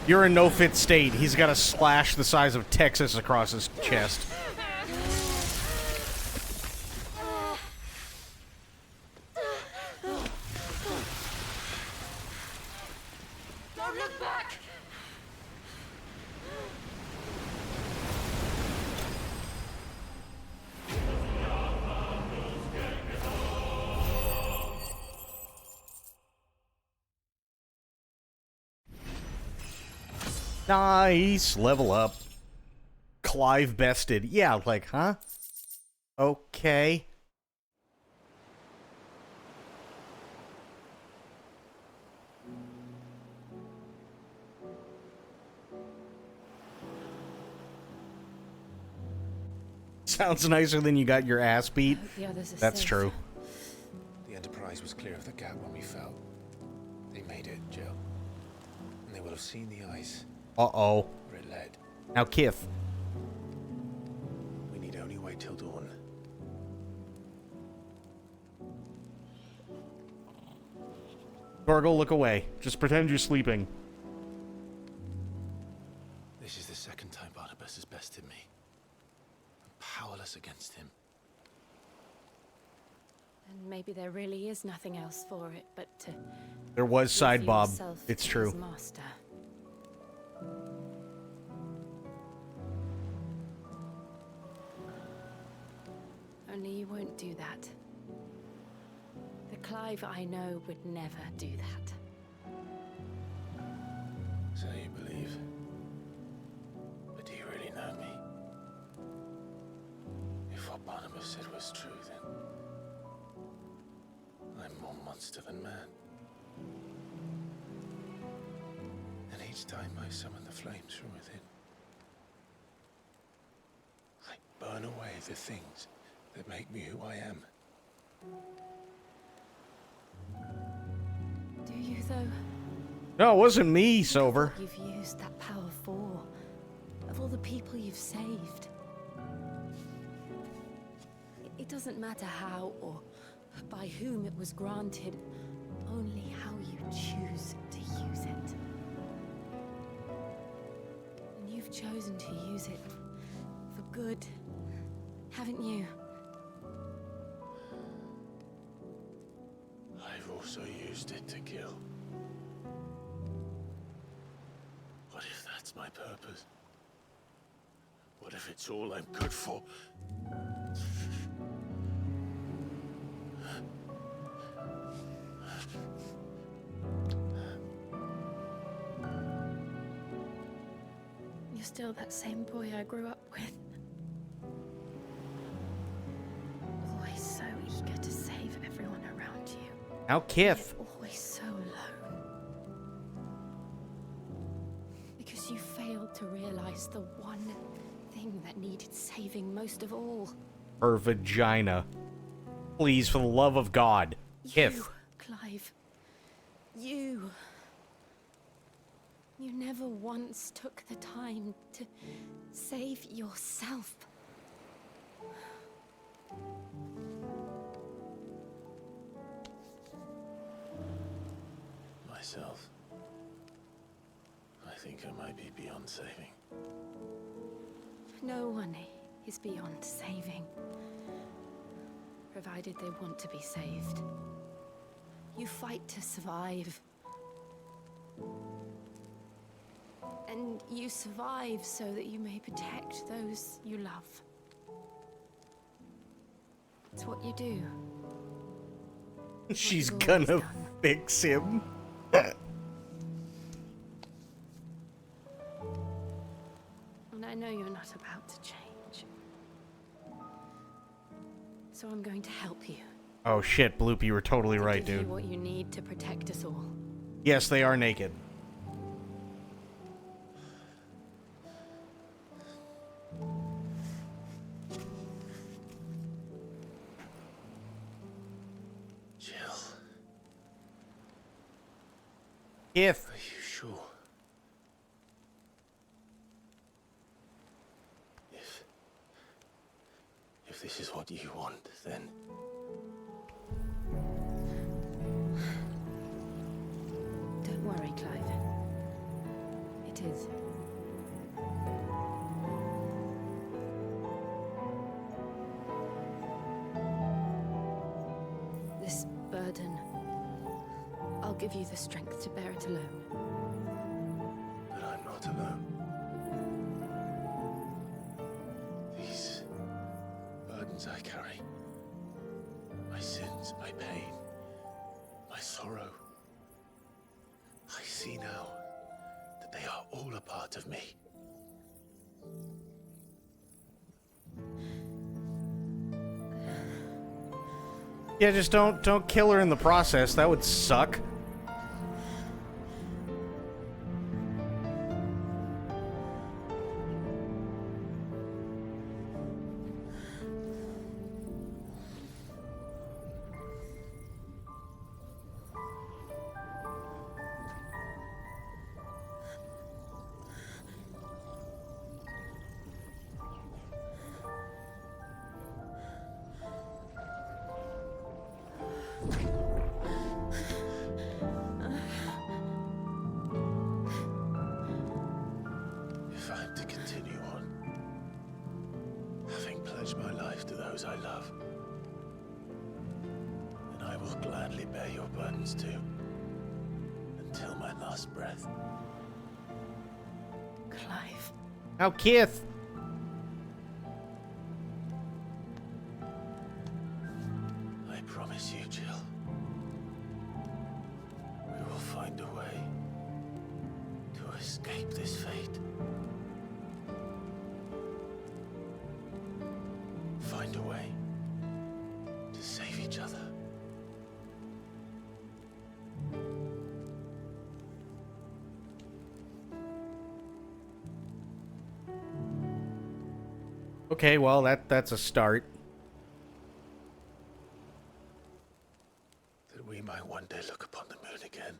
You're in no fit state. He's got a slash the size of Texas across his chest. Don't look back! Nice. Level up. Clive bested. Yeah, like, huh? Okay. Sounds nicer than you got your ass beat. The others are That's safe. true. The Enterprise was clear of the gap when we fell. They made it, Jill. And they will have seen the ice. Uh-oh. Where it led. Now, Kith. Torgal, look away. Just pretend you're sleeping. This is the second time Barnabas has bested me. I'm powerless against him. And maybe there really is nothing else for it but to... There was side reveal bob. yourself It's to true. his master. Only you won't do that. The Clive I know would never do that. So you believe? But do you really know me? If what Barnabas said was true, then I'm more monster than man. And each time I summon the flames from within, I burn away the things that make me who I am. Do you, though? No, it wasn't me, Sober. You've used that power for, of all the people you've saved. It doesn't matter how or by whom it was granted, only how you choose to use it. And you've chosen to use it for good, haven't you? I've also used it to kill. What if that's my purpose? What if it's all I'm good for? You're still that same boy I grew up with. Always so eager to save everyone around you. Now, Kith. Always so alone. Because you failed to realize the one thing that needed saving most of all. Her vagina. Please, for the love of God. Kith. You, Clive. You. You never once took the time to save yourself. Myself. I think I might be beyond saving. No one is beyond saving, provided they want to be saved. You fight to survive. And you survive so that you may protect those you love. It's what you do. She's gonna fix him. And I know you're not about to change. So I'm going to help you. Oh shit, Bloop, you were totally right, Give you dude. what you need to protect us all. Yes, they are naked. Jill. If. Are you sure? If this is what you want, then... Don't worry, Clive. It is. This burden, I'll give you the strength to bear it alone. But I'm not alone. These burdens I carry, my sins, my pain, my sorrow, I see now that they are all a part of me. Yeah, just don't kill her in the process. That would suck. pledge my life to those I love. And I will gladly bear your burdens too, until my last breath. Clive. Now, Kith. I promise you, Jill. We will find a way to escape this fate. Find a way to save each other. Okay, well, that's a start. That we might one day look upon the moon again,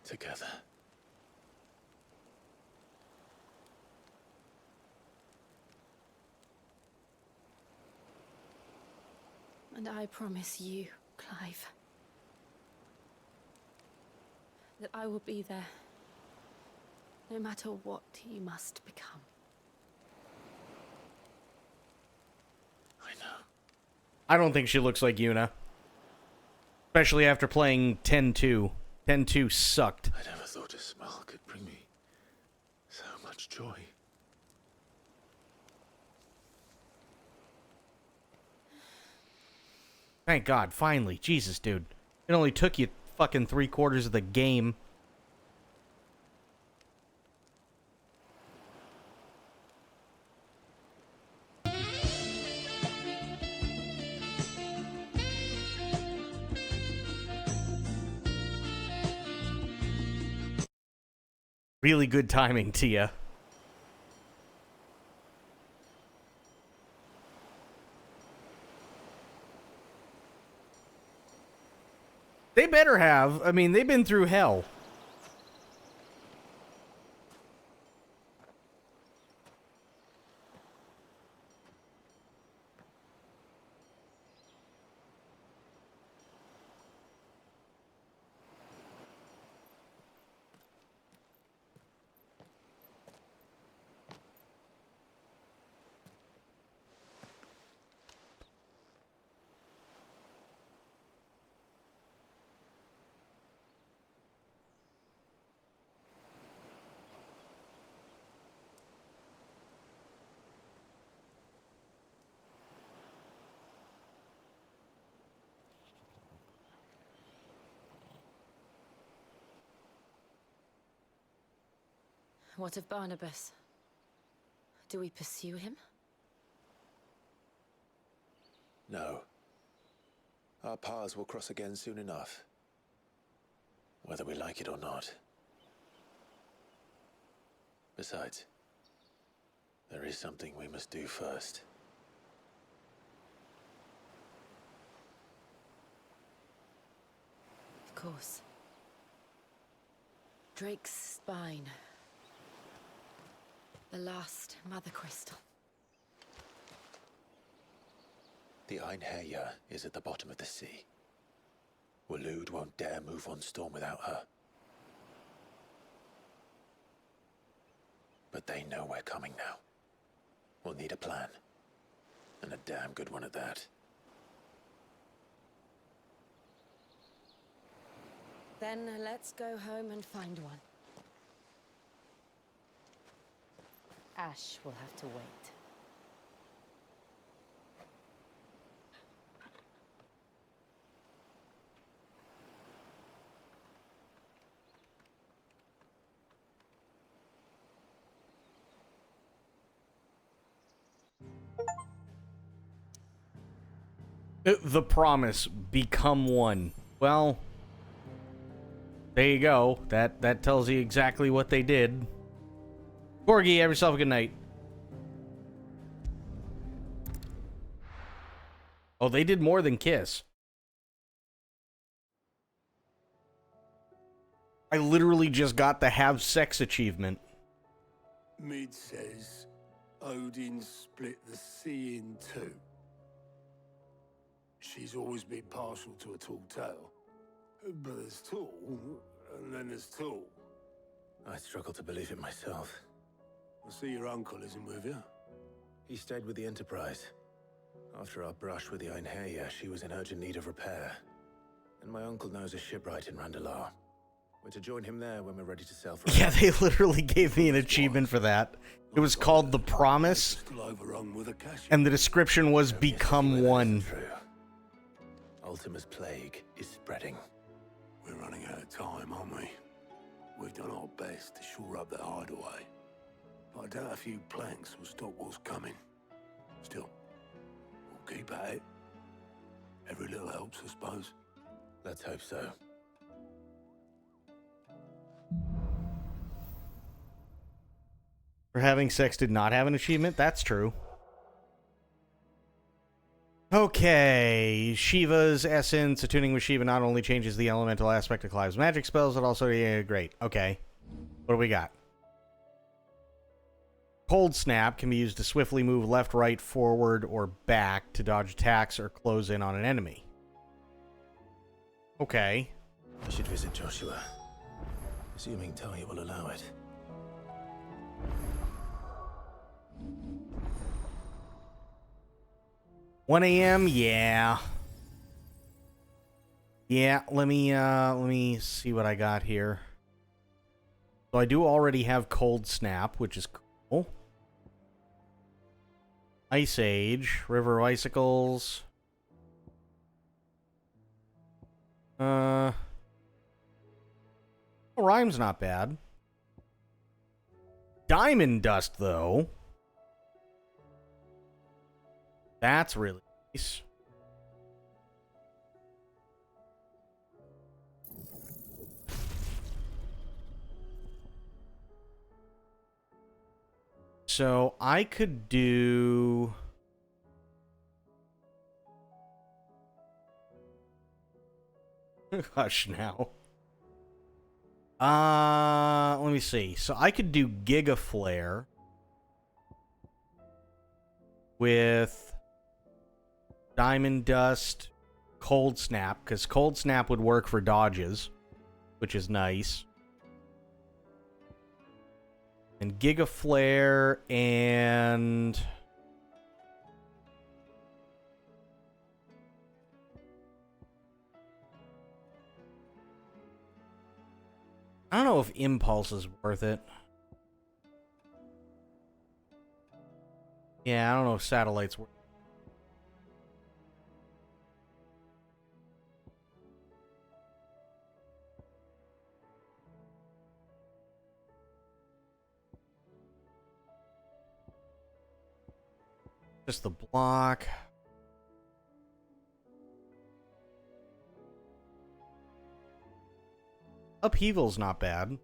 together. And I promise you, Clive, that I will be there, no matter what you must become. I don't think she looks like Yuna. Especially after playing 10-2. 10-2 sucked. I never thought a smile could bring me so much joy. Thank God, finally. Jesus, dude. It only took you fucking 3/4 of the game. Really good timing, Tia. They better have. I mean, they've been through hell. What of Barnabas? Do we pursue him? No. Our paths will cross again soon enough. Whether we like it or not. Besides, there is something we must do first. Of course. Drake's spine. The last Mother Crystal. The Einherjar is at the bottom of the sea. Waloed won't dare move on Storm without her. But they know we're coming now. We'll need a plan. And a damn good one at that. Then let's go home and find one. Ash will have to wait. The promise, become one. Well, there you go. That tells you exactly what they did. Corgi, have yourself a good night. Oh, they did more than kiss. I literally just got the have sex achievement. Mid says Odin split the sea in two. She's always been partial to a tall tale. But there's tall, and then there's tall. I struggle to believe it myself. I see your uncle isn't with you. He stayed with the Enterprise. After our brush with the Einherja, she was in urgent need of repair. And my uncle knows a shipwright in Randalar. We're to join him there when we're ready to sail for... Yeah, they literally gave me an achievement for that. It was called The Promise, and the description was Become One. Ultima's plague is spreading. We're running out of time, aren't we? We've done our best to shore up the hideaway. But I doubt a few planks will stop what's coming. Still, we'll keep at it. Every little helps, I suppose. Let's hope so. For having sex did not have an achievement? That's true. Okay, Shiva's essence, attuning with Shiva not only changes the elemental aspect of Clive's magic spells, but also, yeah, great. Okay, what do we got? Cold Snap can be used to swiftly move left, right, forward, or back to dodge attacks or close in on an enemy. Okay. I should visit Joshua, assuming Talia will allow it. $1 a.m. Yeah. Yeah, let me see what I got here. So I do already have Cold Snap, which is cool. Ice Age, River of Icicles. Rhyme's not bad. Diamond Dust, though. That's really nice. So I could do... Hush now. Let me see. So I could do Giga Flare with Diamond Dust, Cold Snap, because Cold Snap would work for dodges, which is nice. And Giga Flare and... I don't know if Impulse is worth it. Yeah, I don't know if Satellite's worth it. Just the block. Upheaval's not bad.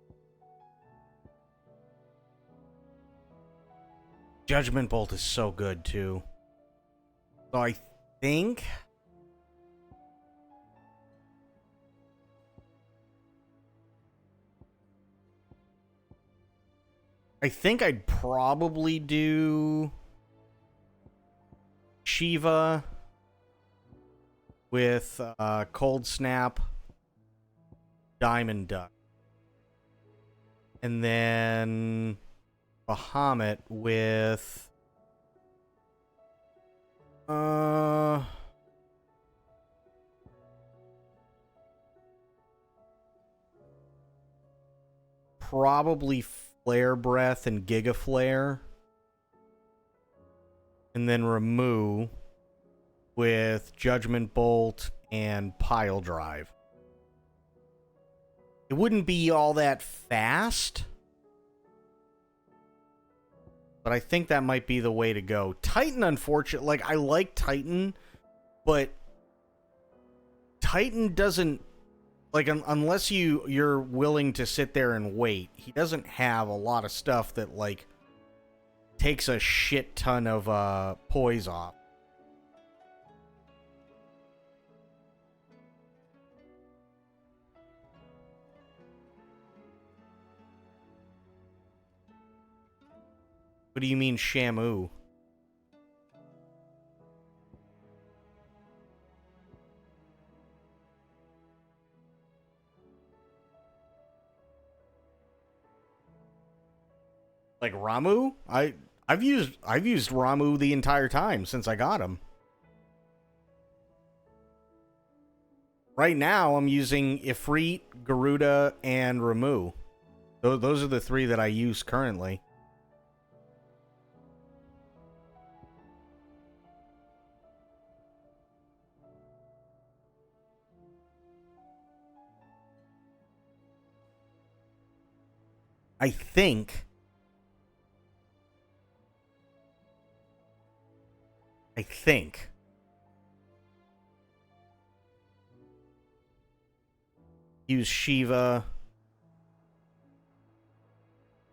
Judgment Bolt is so good, too. So I think... I'd probably do... Shiva with Cold Snap, Diamond Duck, and then Bahamut with probably Flare Breath and Giga Flare. And then Ramu with Judgment Bolt and Pile Drive. It wouldn't be all that fast, but I think that might be the way to go. Titan, unfortunately, like, I like Titan, but Titan doesn't, like, unless you're willing to sit there and wait, he doesn't have a lot of stuff that, like, takes a shit ton of poise off. What do you mean, Shamu? Like Ramu? I I've used Ramu the entire time since I got him. Right now, I'm using Ifrit, Garuda, and Ramu. Those are the three that I use currently. I think use Shiva,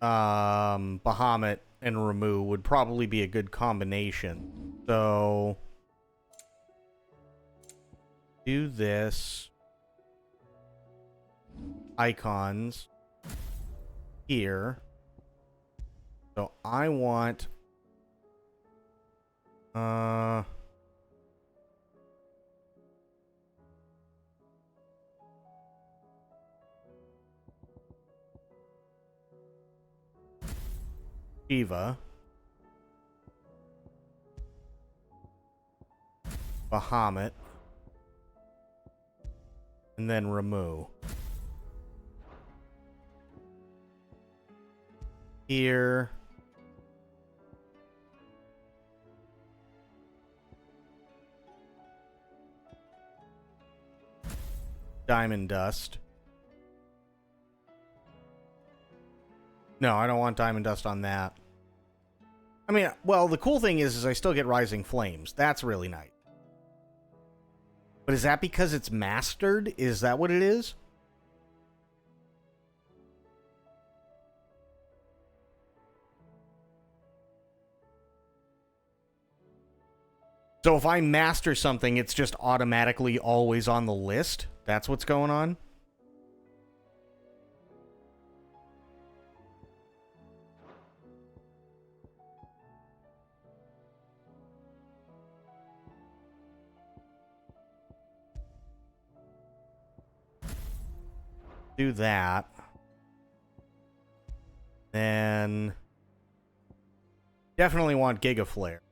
Bahamut, and Ramu would probably be a good combination. So do this. Icons here. So I want Shiva, Bahamut, and then Ramu. Here. Diamond Dust. No, I don't want Diamond Dust on that. I mean, well, the cool thing is I still get Rising Flames. That's really nice. But is that because it's mastered? Is that what it is? So if I master something, it's just automatically always on the list? That's what's going on? Do that. Then definitely want Giga Flare.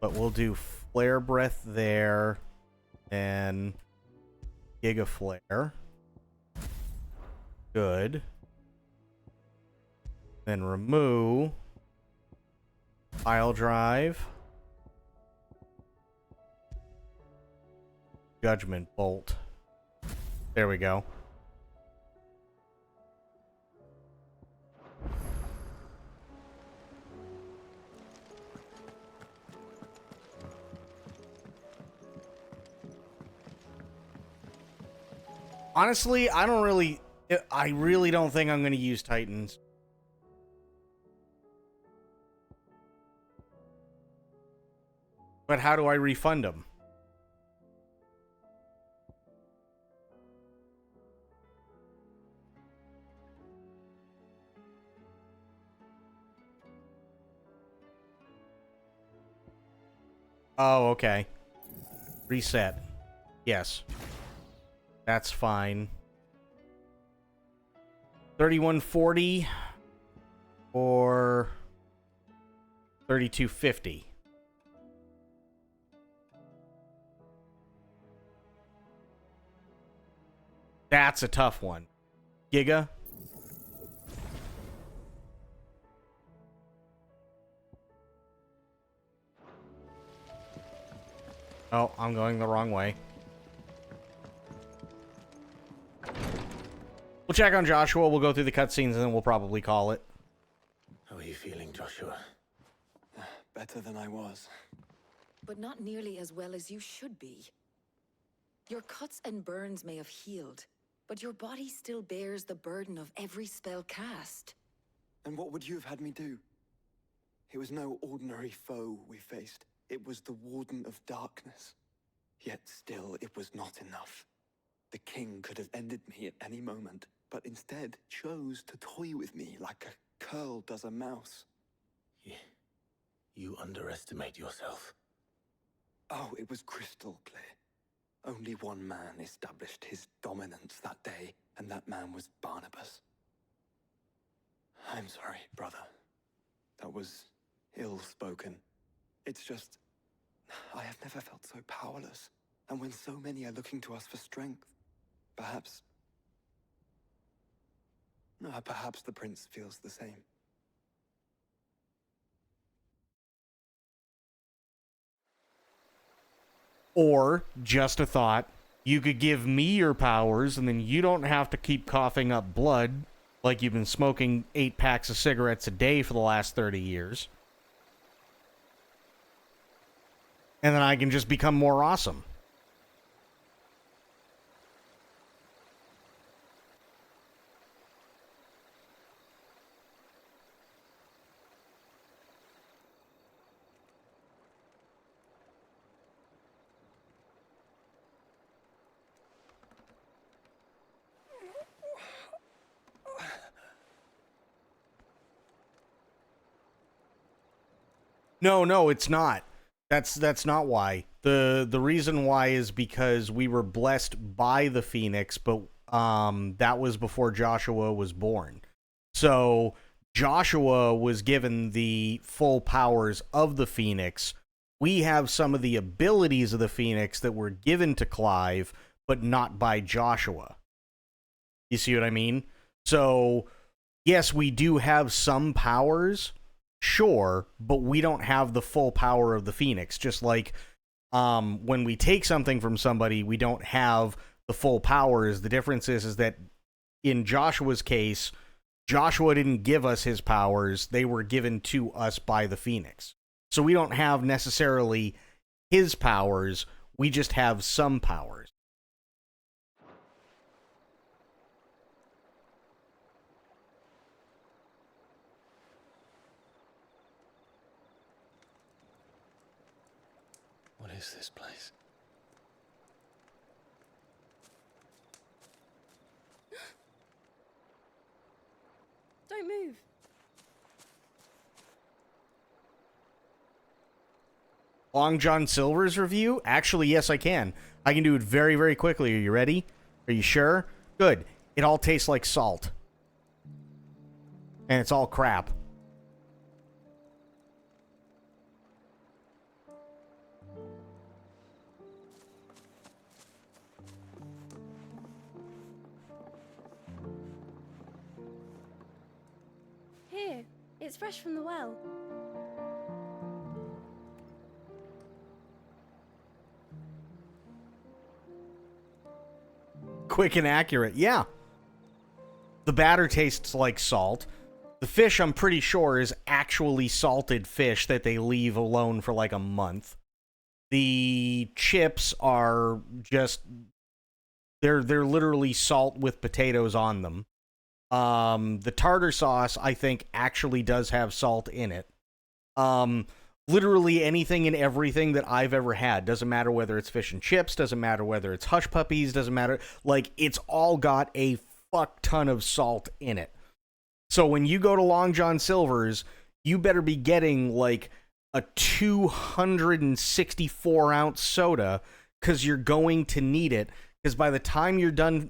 But we'll do Flare Breath there, and Giga Flare. Good. Then remove Pile Drive. Judgment Bolt. There we go. Honestly, I really don't think I'm going to use Titans. But how do I refund them? Oh, okay. Reset. Yes. That's fine. 3140 or 3250. That's a tough one. Giga? Oh, I'm going the wrong way. We'll check on Joshua, we'll go through the cutscenes, and then we'll probably call it. How are you feeling, Joshua? Better than I was. But not nearly as well as you should be. Your cuts and burns may have healed, but your body still bears the burden of every spell cast. And what would you have had me do? It was no ordinary foe we faced. It was the Warden of Darkness. Yet still, it was not enough. The king could have ended me at any moment, but instead chose to toy with me like a curl does a mouse. You underestimate yourself. Oh, it was crystal clear. Only one man established his dominance that day, and that man was Barnabas. I'm sorry, brother. That was ill-spoken. It's just, I have never felt so powerless. And when so many are looking to us for strength, perhaps the prince feels the same. Or, just a thought, you could give me your powers and then you don't have to keep coughing up blood like you've been smoking 8 packs of cigarettes a day for the last 30 years. And then I can just become more awesome. No, it's not. That's not why. The reason why is because we were blessed by the Phoenix, but that was before Joshua was born. So Joshua was given the full powers of the Phoenix. We have some of the abilities of the Phoenix that were given to Clive, but not by Joshua. You see what I mean? So, yes, we do have some powers, sure, but we don't have the full power of the Phoenix. Just like when we take something from somebody, we don't have the full powers. The difference is that in Joshua's case, Joshua didn't give us his powers. They were given to us by the Phoenix. So we don't have necessarily his powers. We just have some powers. What is this place? Don't move. Long John Silver's review? Actually, yes, I can. I can do it very, very quickly. Are you ready? Are you sure? Good. It all tastes like salt. And it's all crap. Here, it's fresh from the well. Quick and accurate. Yeah. The batter tastes like salt. The fish, I'm pretty sure, is actually salted fish that they leave alone for like a month. The chips are just... They're literally salt with potatoes on them. The tartar sauce, I think, actually does have salt in it. Literally anything and everything that I've ever had. Doesn't matter whether it's fish and chips, doesn't matter whether it's hush puppies, doesn't matter. Like, it's all got a fuck ton of salt in it. So when you go to Long John Silver's, you better be getting like a 264-ounce soda, because you're going to need it. Because by the time you're done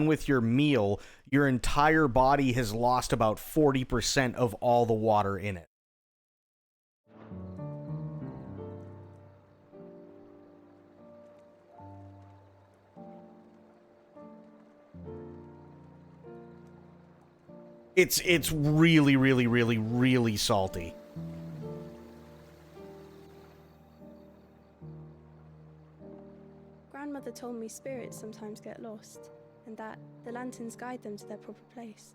with your meal, your entire body has lost about 40% of all the water in it. It's really, really, really, really salty. Grandmother told me spirits sometimes get lost, and that the lanterns guide them to their proper place.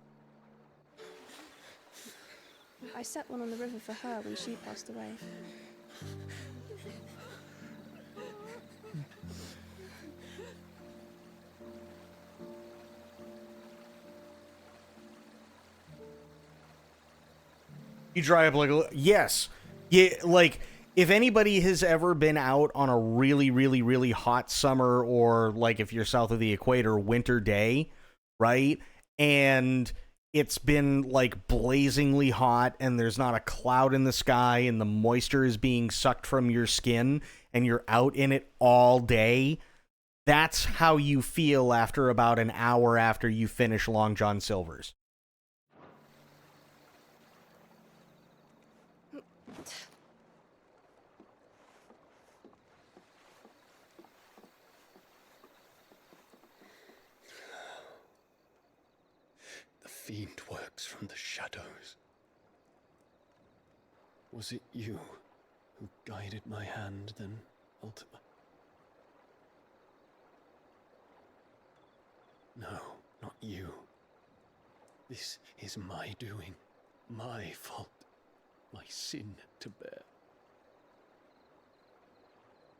I set one on the river for her when she passed away. You dry up like a... Yes. Yeah, like, if anybody has ever been out on a really, really, really hot summer, or, like, if you're south of the equator, winter day, right? And it's been, like, blazingly hot, and there's not a cloud in the sky, and the moisture is being sucked from your skin, and you're out in it all day, that's how you feel after about an hour after you finish Long John Silver's. fiend works from the shadows. Was it you who guided my hand, then ultimately? No, not you. This is my doing, my fault, my sin to bear.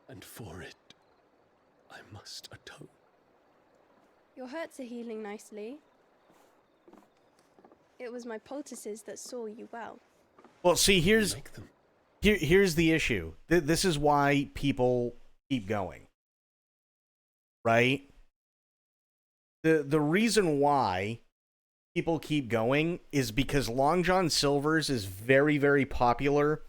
And for it, I must atone. Your hurts are healing nicely. It was my poultices that saw you well. Well, see, here's the issue. This is why people keep going, right? The reason why people keep going is because Long John Silver's is very, very popular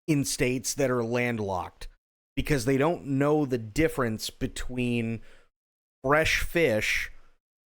in states that are landlocked because they don't know the difference between fresh fish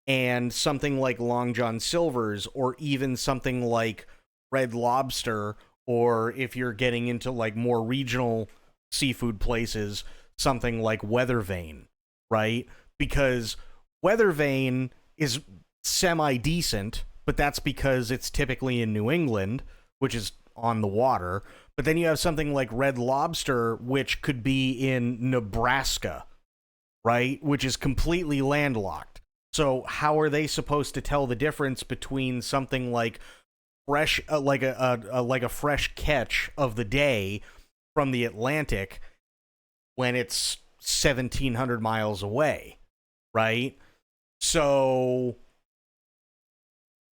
and something like Long John Silver's, or even something like Red Lobster, or if you're getting into like more regional seafood places, something like Weathervane, right? Because Weathervane is semi-decent, but that's because it's typically in New England, which is on the water. But then you have something like Red Lobster, which could be in Nebraska, right? Which is completely landlocked. So how are they supposed to tell the difference between something like fresh, like a fresh catch of the day from the Atlantic when it's 1,700 miles away, right? So,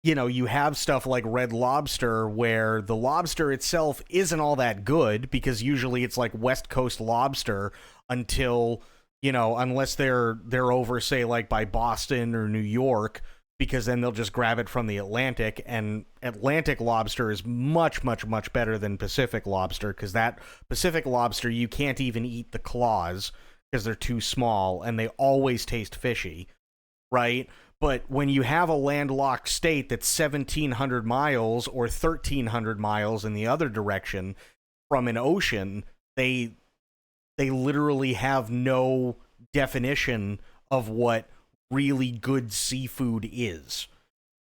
you know, you have stuff like Red Lobster where the lobster itself isn't all that good because usually it's like West Coast lobster until, you know, unless they're over, say, like by Boston or New York, because then they'll just grab it from the Atlantic, and Atlantic lobster is much, much, much better than Pacific lobster, because that Pacific lobster, you can't even eat the claws because they're too small, and they always taste fishy, right? But when you have a landlocked state that's 1,700 miles or 1,300 miles in the other direction from an ocean, they literally have no definition of what really good seafood is.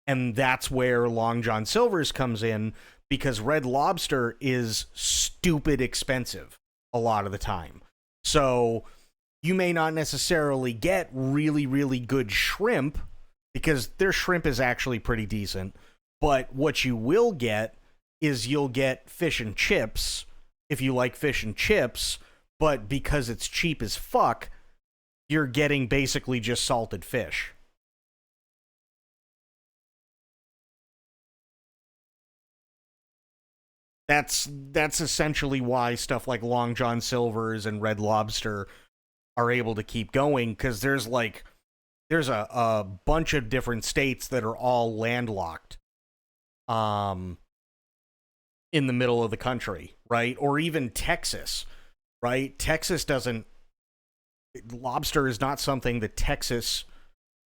And that's where Long John Silver's comes in, because Red Lobster is stupid expensive a lot of the time. So you may not necessarily get really, really good shrimp, because their shrimp is actually pretty decent. But what you will get is you'll get fish and chips, if you like fish and chips, but because it's cheap as fuck, you're getting basically just salted fish. That's essentially why stuff like Long John Silver's and Red Lobster are able to keep going, because there's a bunch of different states that are all landlocked in the middle of the country, right? Or even Texas, right? Lobster is not something that Texas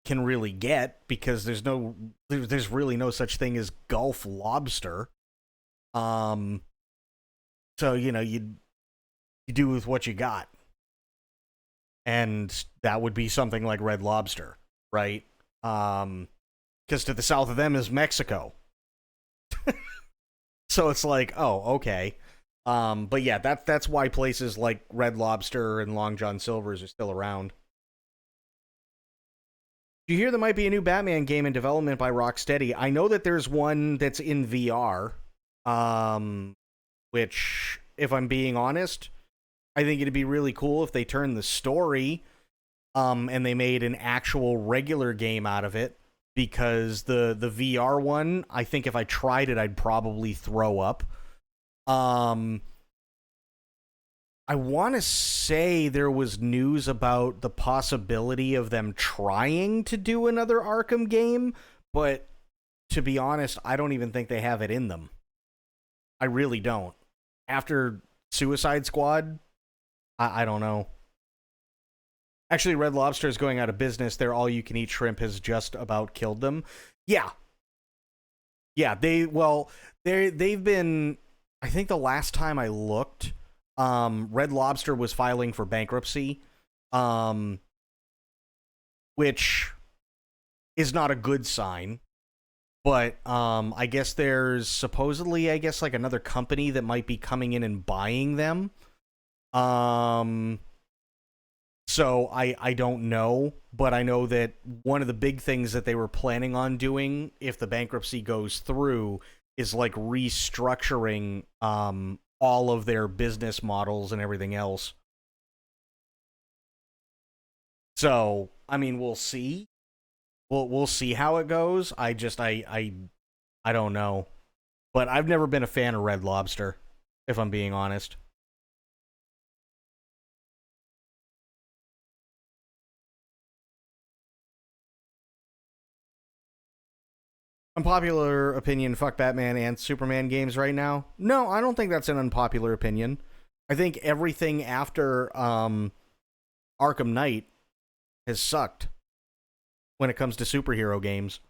can really get, because there's really no such thing as Gulf lobster. So, you know, you do with what you got. And that would be something like Red Lobster, right? Because to the south of them is Mexico. So it's like, oh, okay. But yeah, that's why places like Red Lobster and Long John Silver's are still around. Do you hear there might be a new Batman game in development by Rocksteady? I know that there's one that's in VR, which, if I'm being honest, I think it'd be really cool if they turned the story, and they made an actual regular game out of it, because the VR one, I think if I tried it, I'd probably throw up. I want to say there was news about the possibility of them trying to do another Arkham game, but to be honest, I don't even think they have it in them. I really don't. After Suicide Squad, I don't know. Actually, Red Lobster is going out of business. Their all-you-can-eat shrimp has just about killed them. Yeah. Yeah, they've been... I think the last time I looked, Red Lobster was filing for bankruptcy, which is not a good sign, But I guess there's supposedly, I guess, like another company that might be coming in and buying them. So I don't know, but I know that one of the big things that they were planning on doing if the bankruptcy goes through is like restructuring all of their business models and everything else. So, I mean, we'll see. We'll see how it goes. I don't know. But I've never been a fan of Red Lobster, if I'm being honest. Unpopular opinion, fuck Batman and Superman games right now? No, I don't think that's an unpopular opinion. I think everything after Arkham Knight has sucked when it comes to superhero games.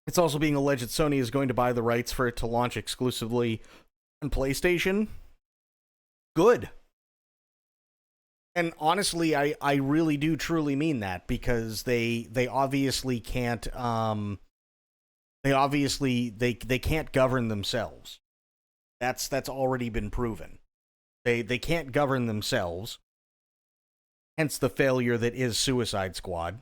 It's also being alleged that Sony is going to buy the rights for it to launch exclusively on PlayStation. Good. And honestly, I really do truly mean that, because they obviously can't they can't govern themselves. That's already been proven. They can't govern themselves. Hence the failure that is Suicide Squad.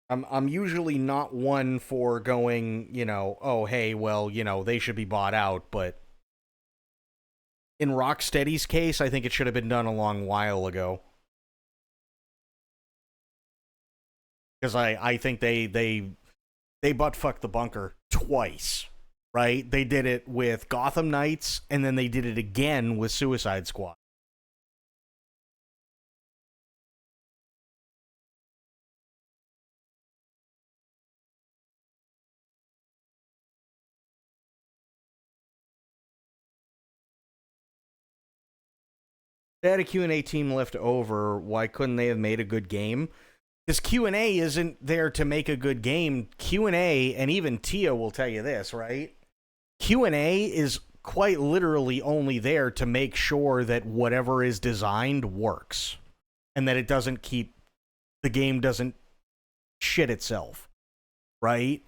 I'm usually not one for going, oh, hey, well, they should be bought out, but in Rocksteady's case, I think it should have been done a long while ago. Because I think they butt-fucked the bunker twice, right? They did it with Gotham Knights, and then they did it again with Suicide Squad. They had a Q&A team left over. Why couldn't they have made a good game? Because Q&A isn't there to make a good game. Q&A, and even Tia will tell you this, right? Q&A is quite literally only there to make sure that whatever is designed works. And that the game doesn't shit itself, right?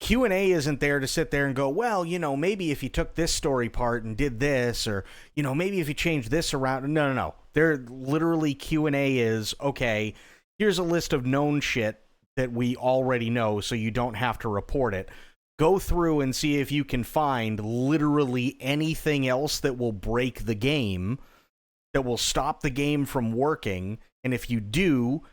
Q&A isn't there to sit there and go, well, maybe if you took this story part and did this, or, maybe if you changed this around. No. They're literally Q&A is, okay, here's a list of known shit that we already know, so you don't have to report it. Go through and see if you can find literally anything else that will break the game, that will stop the game from working, and if you do,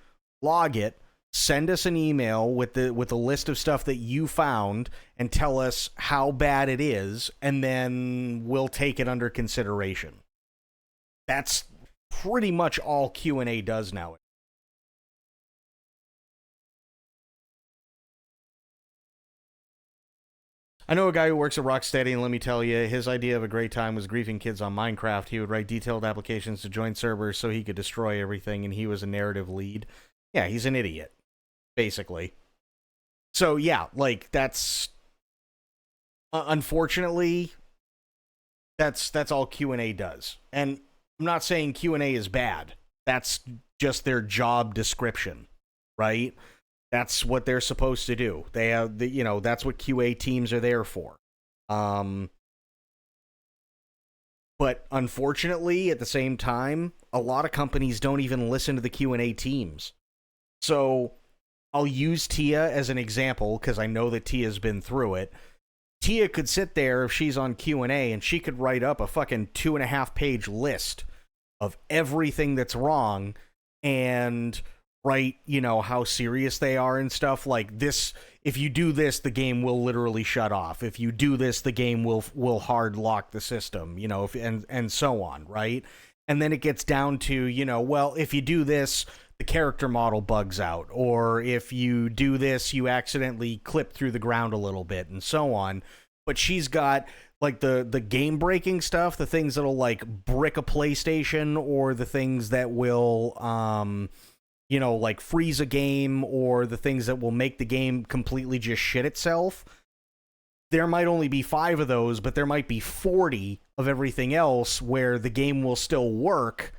log it. Send us an email with a list of stuff that you found and tell us how bad it is, and then we'll take it under consideration. That's pretty much all Q&A does now. I know a guy who works at Rocksteady, and let me tell you, his idea of a great time was griefing kids on Minecraft. He would write detailed applications to join servers so he could destroy everything, and he was a narrative lead. Yeah, he's an idiot, basically. So yeah, like, that's unfortunately that's all Q&A does. And I'm not saying Q&A is bad. That's just their job description, right? That's what they're supposed to do. They have that's what QA teams are there for. But unfortunately, at the same time, a lot of companies don't even listen to the Q&A teams. So I'll use Tia as an example, because I know that Tia's been through it. Tia could sit there if she's on Q&A, and she could write up a fucking 2.5-page list of everything that's wrong, and write, how serious they are and stuff. Like, this, if you do this, the game will literally shut off. If you do this, the game will hard lock the system, and so on, right? And then it gets down to, well, if you do this, the character model bugs out, or if you do this, you accidentally clip through the ground a little bit, and so on. But she's got, like, the game breaking stuff, the things that'll, like, brick a PlayStation, or the things that will like freeze a game, or the things that will make the game completely just shit itself. there might only be 5 of those, but there might be 40 of everything else where the game will still work,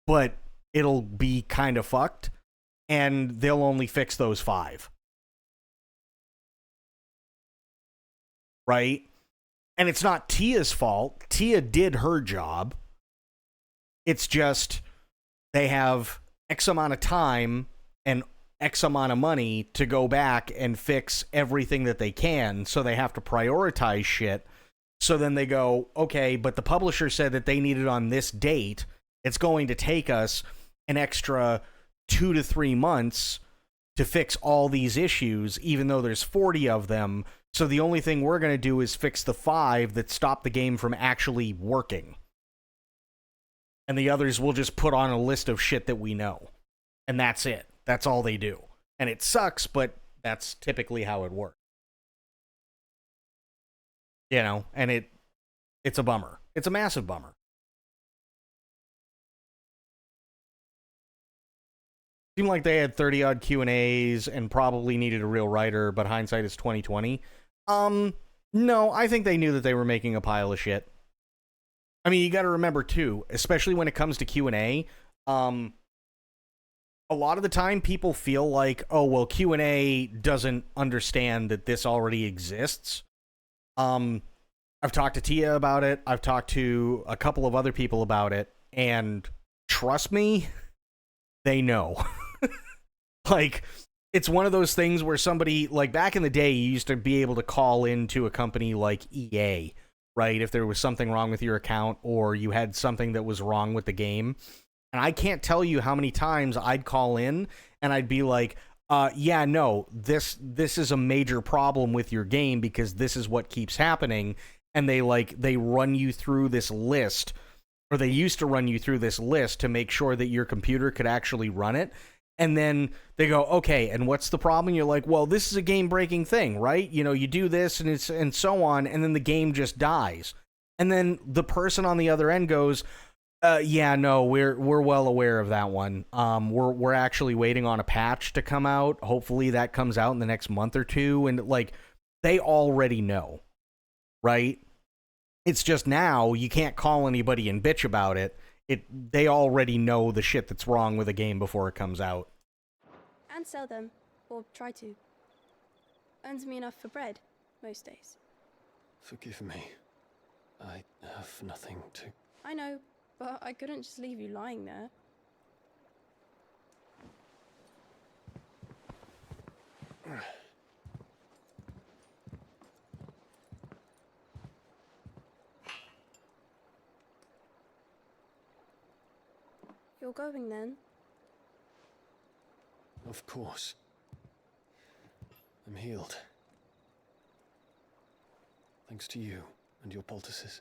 but it'll be kind of fucked, and they'll only fix those 5. Right? And it's not Tia's fault. Tia did her job. It's just they have X amount of time and X amount of money to go back and fix everything that they can, so they have to prioritize shit. So then they go, okay, but the publisher said that they need it on this date. It's going to take us an extra 2 to 3 months to fix all these issues, even though there's 40 of them. So the only thing we're going to do is fix the 5 that stop the game from actually working. And the others will just put on a list of shit that we know. And that's it. That's all they do. And it sucks, but that's typically how it works. You know, and it's a bummer. It's a massive bummer. Seemed like they had 30-odd Q&As and probably needed a real writer, but hindsight is 20/20. No, I think they knew that they were making a pile of shit. I mean, you got to remember, too, especially when it comes to Q&A, a lot of the time people feel like, oh, well, Q&A doesn't understand that this already exists. I've talked to Tia about it. I've talked to a couple of other people about it, and trust me, they know. Like, it's one of those things where somebody, like back in the day, you used to be able to call into a company like EA, right? If there was something wrong with your account or you had something that was wrong with the game. And I can't tell you how many times I'd call in and I'd be like, yeah, no, this is a major problem with your game because this is what keeps happening. And they run you through this list, or they used to run you through this list to make sure that your computer could actually run it. And then they go, okay, and what's the problem? You're like, well, this is a game-breaking thing, right? You know, you do this and so on, and then the game just dies. And then the person on the other end goes, yeah, no, we're well aware of that one. We're actually waiting on a patch to come out. Hopefully that comes out in the next month or two. And like, they already know, right? It's just now you can't call anybody and bitch about it. They already know the shit that's wrong with a game before it comes out. And sell them, or try to. Earns me enough for bread, most days. Forgive me. I have nothing to... I know, but I couldn't just leave you lying there. You're going then? Of course. I'm healed. Thanks to you and your poultices.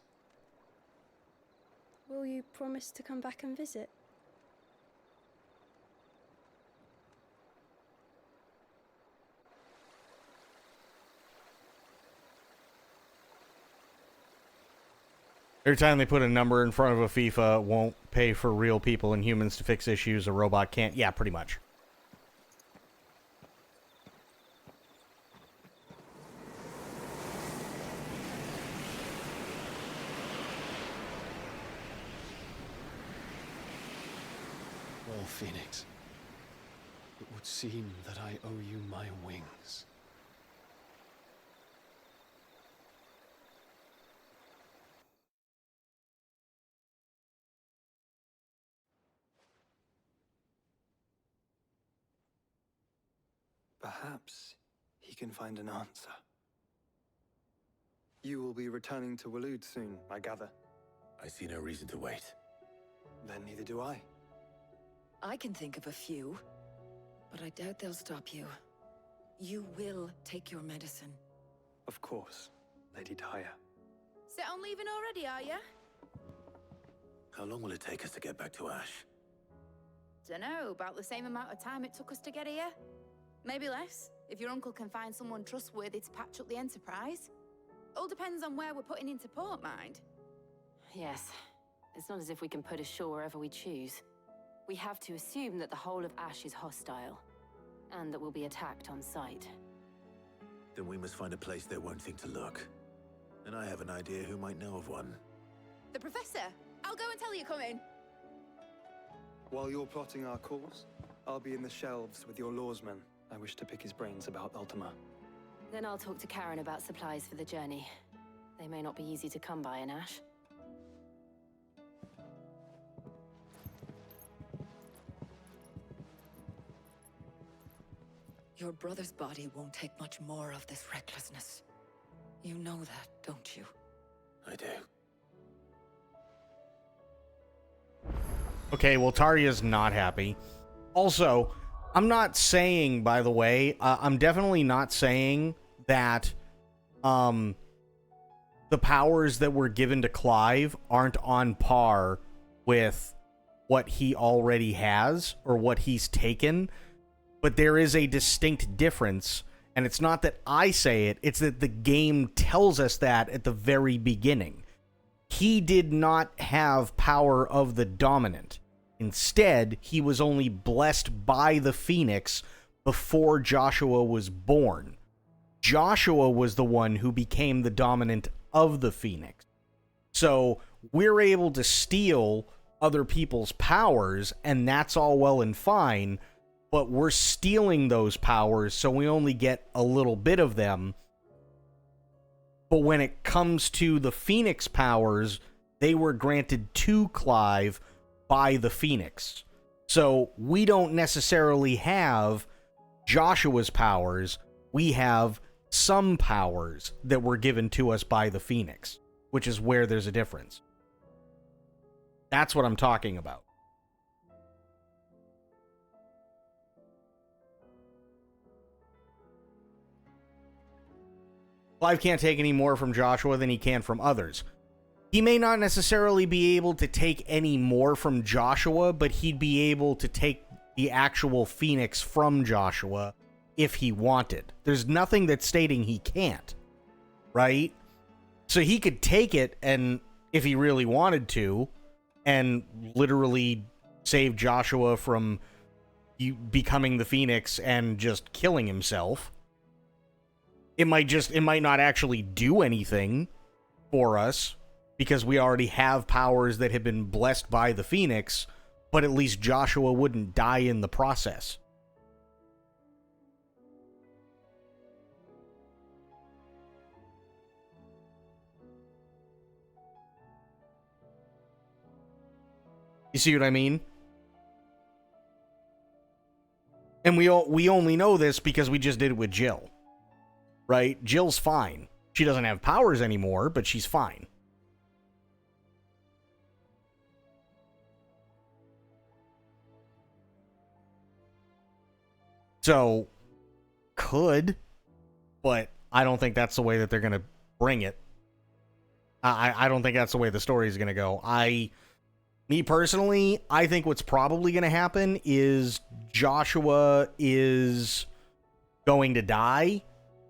Will you promise to come back and visit? Every time they put a number in front of a FIFA, won't pay for real people and humans to fix issues a robot can't. Yeah, pretty much. Well, Phoenix, it would seem that I owe you my wings. Perhaps he can find an answer. You will be returning to Waloed soon, I gather. I see no reason to wait. Then neither do I. I can think of a few, but I doubt they'll stop you. You will take your medicine. Of course, Lady Daya. Set on leaving already, are ya? How long will it take us to get back to Ash? Dunno, about the same amount of time it took us to get here. Maybe less, if your uncle can find someone trustworthy to patch up the Enterprise. All depends on where we're putting into port, mind. Yes. It's not as if we can put ashore wherever we choose. We have to assume that the whole of Ash is hostile, and that we'll be attacked on sight. Then we must find a place they won't think to look. And I have an idea who might know of one. The professor! I'll go and tell you coming. While you're plotting our course, I'll be in the shelves with your lawsman. I wish to pick his brains about Ultima. Then I'll talk to Karen about supplies for the journey. They may not be easy to come by in Ash. Your brother's body won't take much more of this recklessness. You know that, don't you? I do. Okay, well, Tarya's not happy. Also, I'm not saying, by the way, I'm definitely not saying that the powers that were given to Clive aren't on par with what he already has or what he's taken, but there is a distinct difference, and it's not that I say it, it's that the game tells us that at the very beginning. He did not have power of the dominant. Instead, he was only blessed by the Phoenix before Joshua was born. Joshua was the one who became the dominant of the Phoenix. So we're able to steal other people's powers, and that's all well and fine, but we're stealing those powers, so we only get a little bit of them. But when it comes to the Phoenix powers, they were granted to Clive by the Phoenix. So we don't necessarily have Joshua's powers. We have some powers that were given to us by the Phoenix, which is where there's a difference. That's what I'm talking about. Clive can't take any more from Joshua than he can from others. He may not necessarily be able to take any more from Joshua, but he'd be able to take the actual Phoenix from Joshua if he wanted. There's nothing that's stating he can't, right? So he could take it, and if he really wanted to, and literally save Joshua from becoming the Phoenix and just killing himself. It might not actually do anything for us because we already have powers that have been blessed by the Phoenix, but at least Joshua wouldn't die in the process. You see what I mean? And we only know this because we just did it with Jill. Right? Jill's fine. She doesn't have powers anymore, but she's fine. So, could, but I don't think that's the way that they're going to bring it. I don't think that's the way the story is going to go. Me personally, I think what's probably going to happen is Joshua is going to die,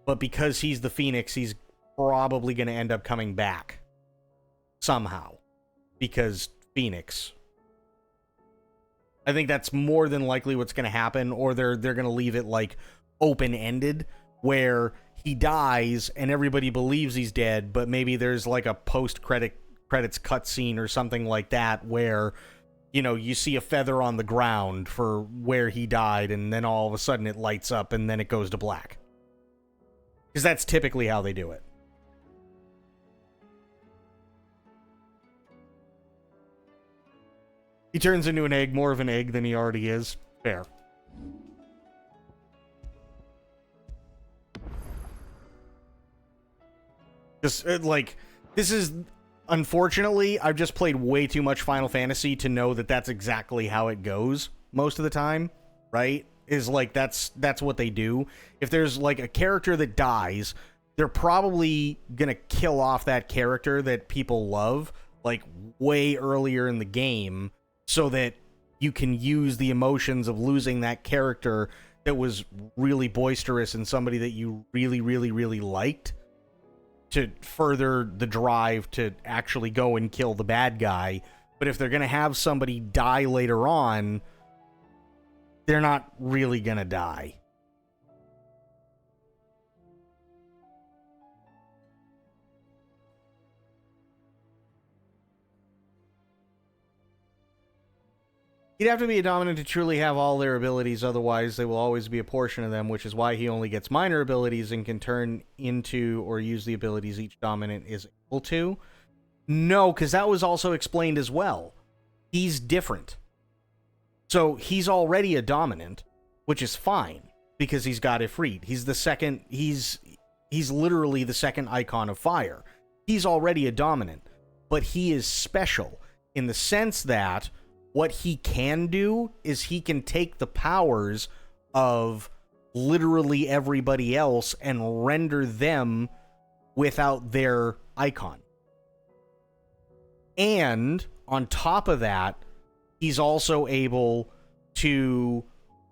but because he's the Phoenix, he's probably going to end up coming back somehow because Phoenix. I think that's more than likely what's going to happen, or they're going to leave it like open-ended where he dies and everybody believes he's dead, but maybe there's like a post-credits cutscene or something like that where, you know, you see a feather on the ground for where he died, and then all of a sudden it lights up and then it goes to black. Because that's typically how they do it. He turns into an egg, more of an egg than he already is. Fair. Just, this is... Unfortunately, I've just played way too much Final Fantasy to know that that's exactly how it goes most of the time, right? Is like, that's what they do. If there's, like, a character that dies, they're probably gonna kill off that character that people love, like, way earlier in the game, so that you can use the emotions of losing that character that was really boisterous and somebody that you really, really, really liked to further the drive to actually go and kill the bad guy. But if they're going to have somebody die later on, they're not really going to die. He'd have to be a dominant to truly have all their abilities, otherwise they will always be a portion of them, which is why he only gets minor abilities and can turn into or use the abilities each dominant is able to. No, because that was also explained as well. He's different. So he's already a dominant, which is fine, because he's got Ifrit. He's the second, he's literally the second icon of fire. He's already a dominant, but he is special in the sense that what he can do is he can take the powers of literally everybody else and render them without their icon. And on top of that, he's also able to,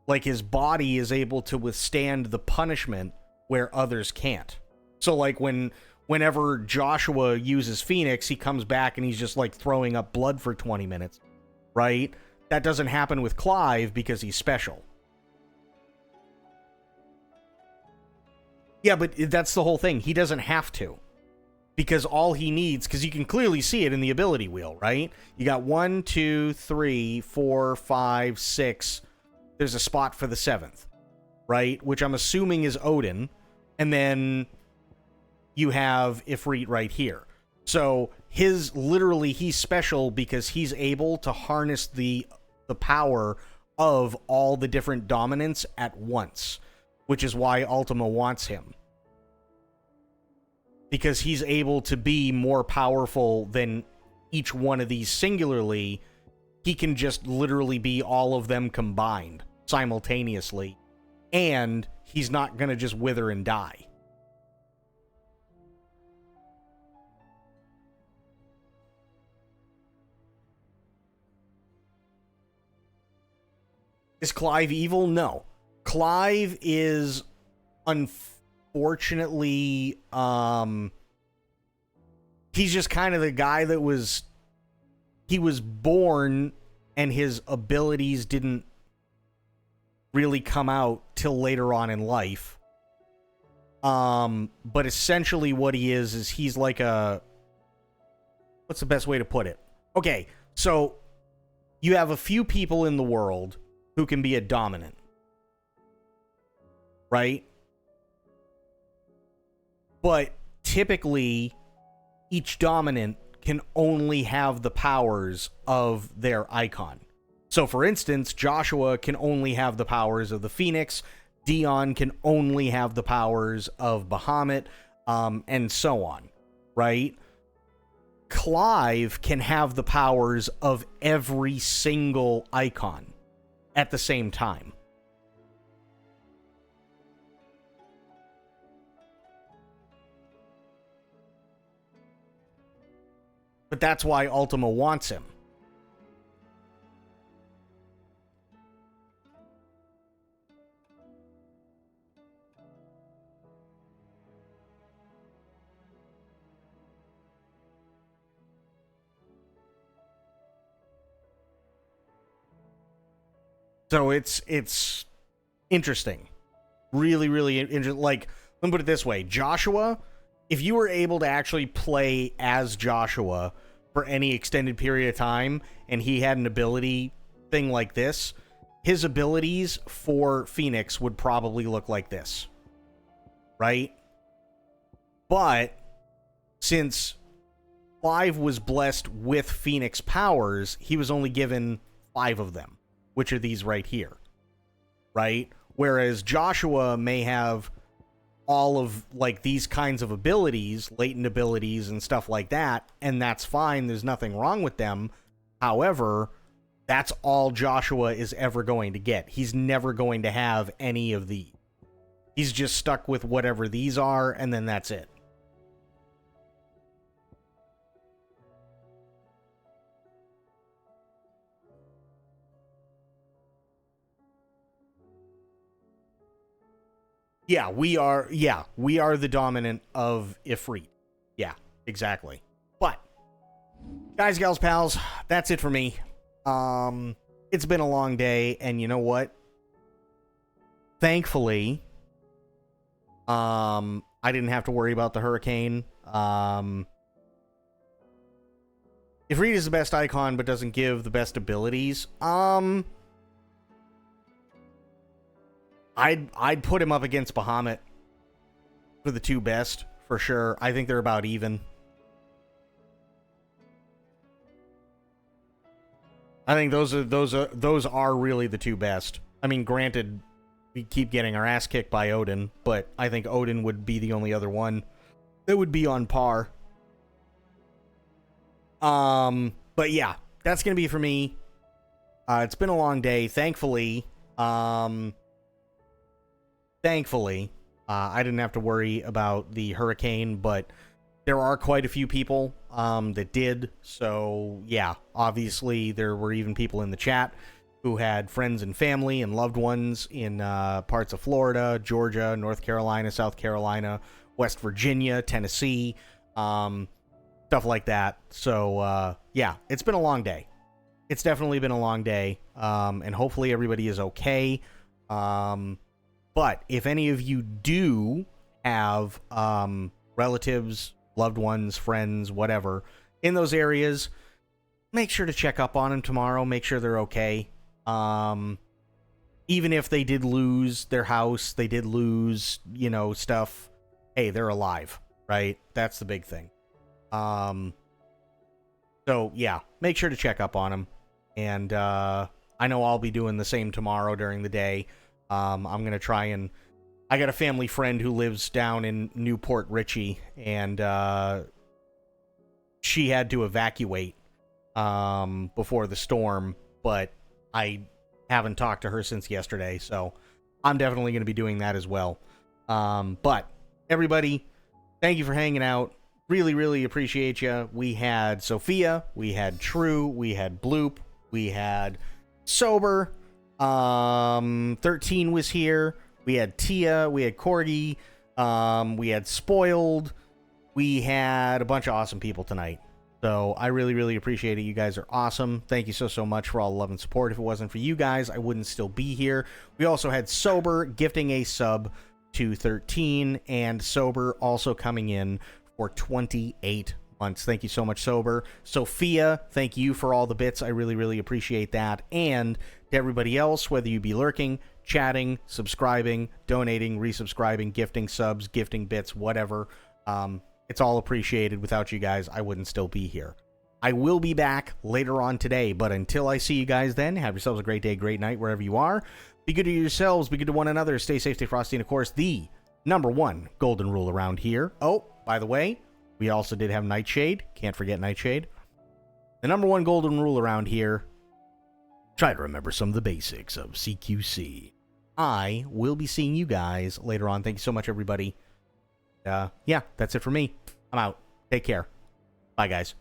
like, his body is able to withstand the punishment where others can't. So, like, whenever Joshua uses Phoenix, he comes back and he's just, like, throwing up blood for 20 minutes. Right? That doesn't happen with Clive because he's special. Yeah, but that's the whole thing. He doesn't have to. Because all he needs, because you can clearly see it in the ability wheel, right? You got 1, 2, 3, 4, 5, 6. There's a spot for the 7th, right? Which I'm assuming is Odin. And then you have Ifrit right here. So he's special because he's able to harness the power of all the different dominants at once, which is why Ultima wants him. Because he's able to be more powerful than each one of these singularly. He can just literally be all of them combined simultaneously, and he's not going to just wither and die. Is Clive evil? No. Clive is unfortunately, he's just kind of the guy that he was born and his abilities didn't really come out till later on in life. But essentially what he is he's like what's the best way to put it? Okay, so you have a few people in the world who can be a dominant, right? But typically, each dominant can only have the powers of their icon. So, for instance, Joshua can only have the powers of the Phoenix, Dion can only have the powers of Bahamut, and so on, right? Clive can have the powers of every single icon at the same time. But that's why Ultima wants him. So it's interesting. Really, really interesting. Like, let me put it this way. Joshua, if you were able to actually play as Joshua for any extended period of time, and he had an ability thing like this, his abilities for Phoenix would probably look like this. Right? But since Clive was blessed with Phoenix powers, he was only given 5 of them, which are these right here. Right? Whereas Joshua may have all of, like, these kinds of abilities, latent abilities and stuff like that, and that's fine. There's nothing wrong with them. However, that's all Joshua is ever going to get. He's never going to have any of these. He's just stuck with whatever these are, and then that's it. Yeah, we are the dominant of Ifrit. Yeah, exactly. But guys, gals, pals, that's it for me. It's been a long day, and you know what? Thankfully, I didn't have to worry about the hurricane. If Reed is the best icon but doesn't give the best abilities, I'd put him up against Bahamut for the two best for sure. I think they're about even. I think those are really the two best. I mean, granted, we keep getting our ass kicked by Odin, but I think Odin would be the only other one that would be on par. But yeah, that's gonna be for me. It's been a long day. Thankfully, I didn't have to worry about the hurricane, but there are quite a few people that did. So yeah, obviously there were even people in the chat who had friends and family and loved ones in parts of Florida, Georgia, North Carolina, South Carolina, West Virginia, Tennessee, stuff like that. So yeah, it's been a long day. It's definitely been a long day, and hopefully everybody is okay. But if any of you do have relatives, loved ones, friends, whatever, in those areas, make sure to check up on them tomorrow. Make sure they're okay. Even if they did lose their house, they did lose, stuff, hey, they're alive, right? That's the big thing. So, yeah, make sure to check up on them. And I know I'll be doing the same tomorrow during the day. I'm going to try and... I got a family friend who lives down in Newport Richey, and she had to evacuate before the storm, but I haven't talked to her since yesterday, so I'm definitely going to be doing that as well. But, everybody, thank you for hanging out. Really, really appreciate you. We had Sophia, we had True, we had Bloop, we had Sober, 13 was here, we had Tia, we had Corgi, we had Spoiled, we had a bunch of awesome people tonight. So I really, really appreciate it. You guys are awesome. Thank you so much for all the love and support. If it wasn't for you guys, I wouldn't still be here. We also had Sober gifting a sub to 13, and Sober also coming in for 28 months. Thank you so much, Sober. Sophia, thank you for all the bits. I really, really appreciate that. And to everybody else, whether you be lurking, chatting, subscribing, donating, resubscribing, gifting subs, gifting bits, whatever, it's all appreciated. Without you guys, I wouldn't still be here. I will be back later on today, but until I see you guys then, have yourselves a great day, great night, wherever you are. Be good to yourselves, be good to one another, stay safe, stay frosty, and of course, the #1 golden rule around here. Oh, by the way, we also did have Nightshade. Can't forget Nightshade. The #1 golden rule around here, try to remember some of the basics of CQC. I will be seeing you guys later on. Thank you so much, everybody. Yeah, that's it for me. I'm out. Take care. Bye, guys.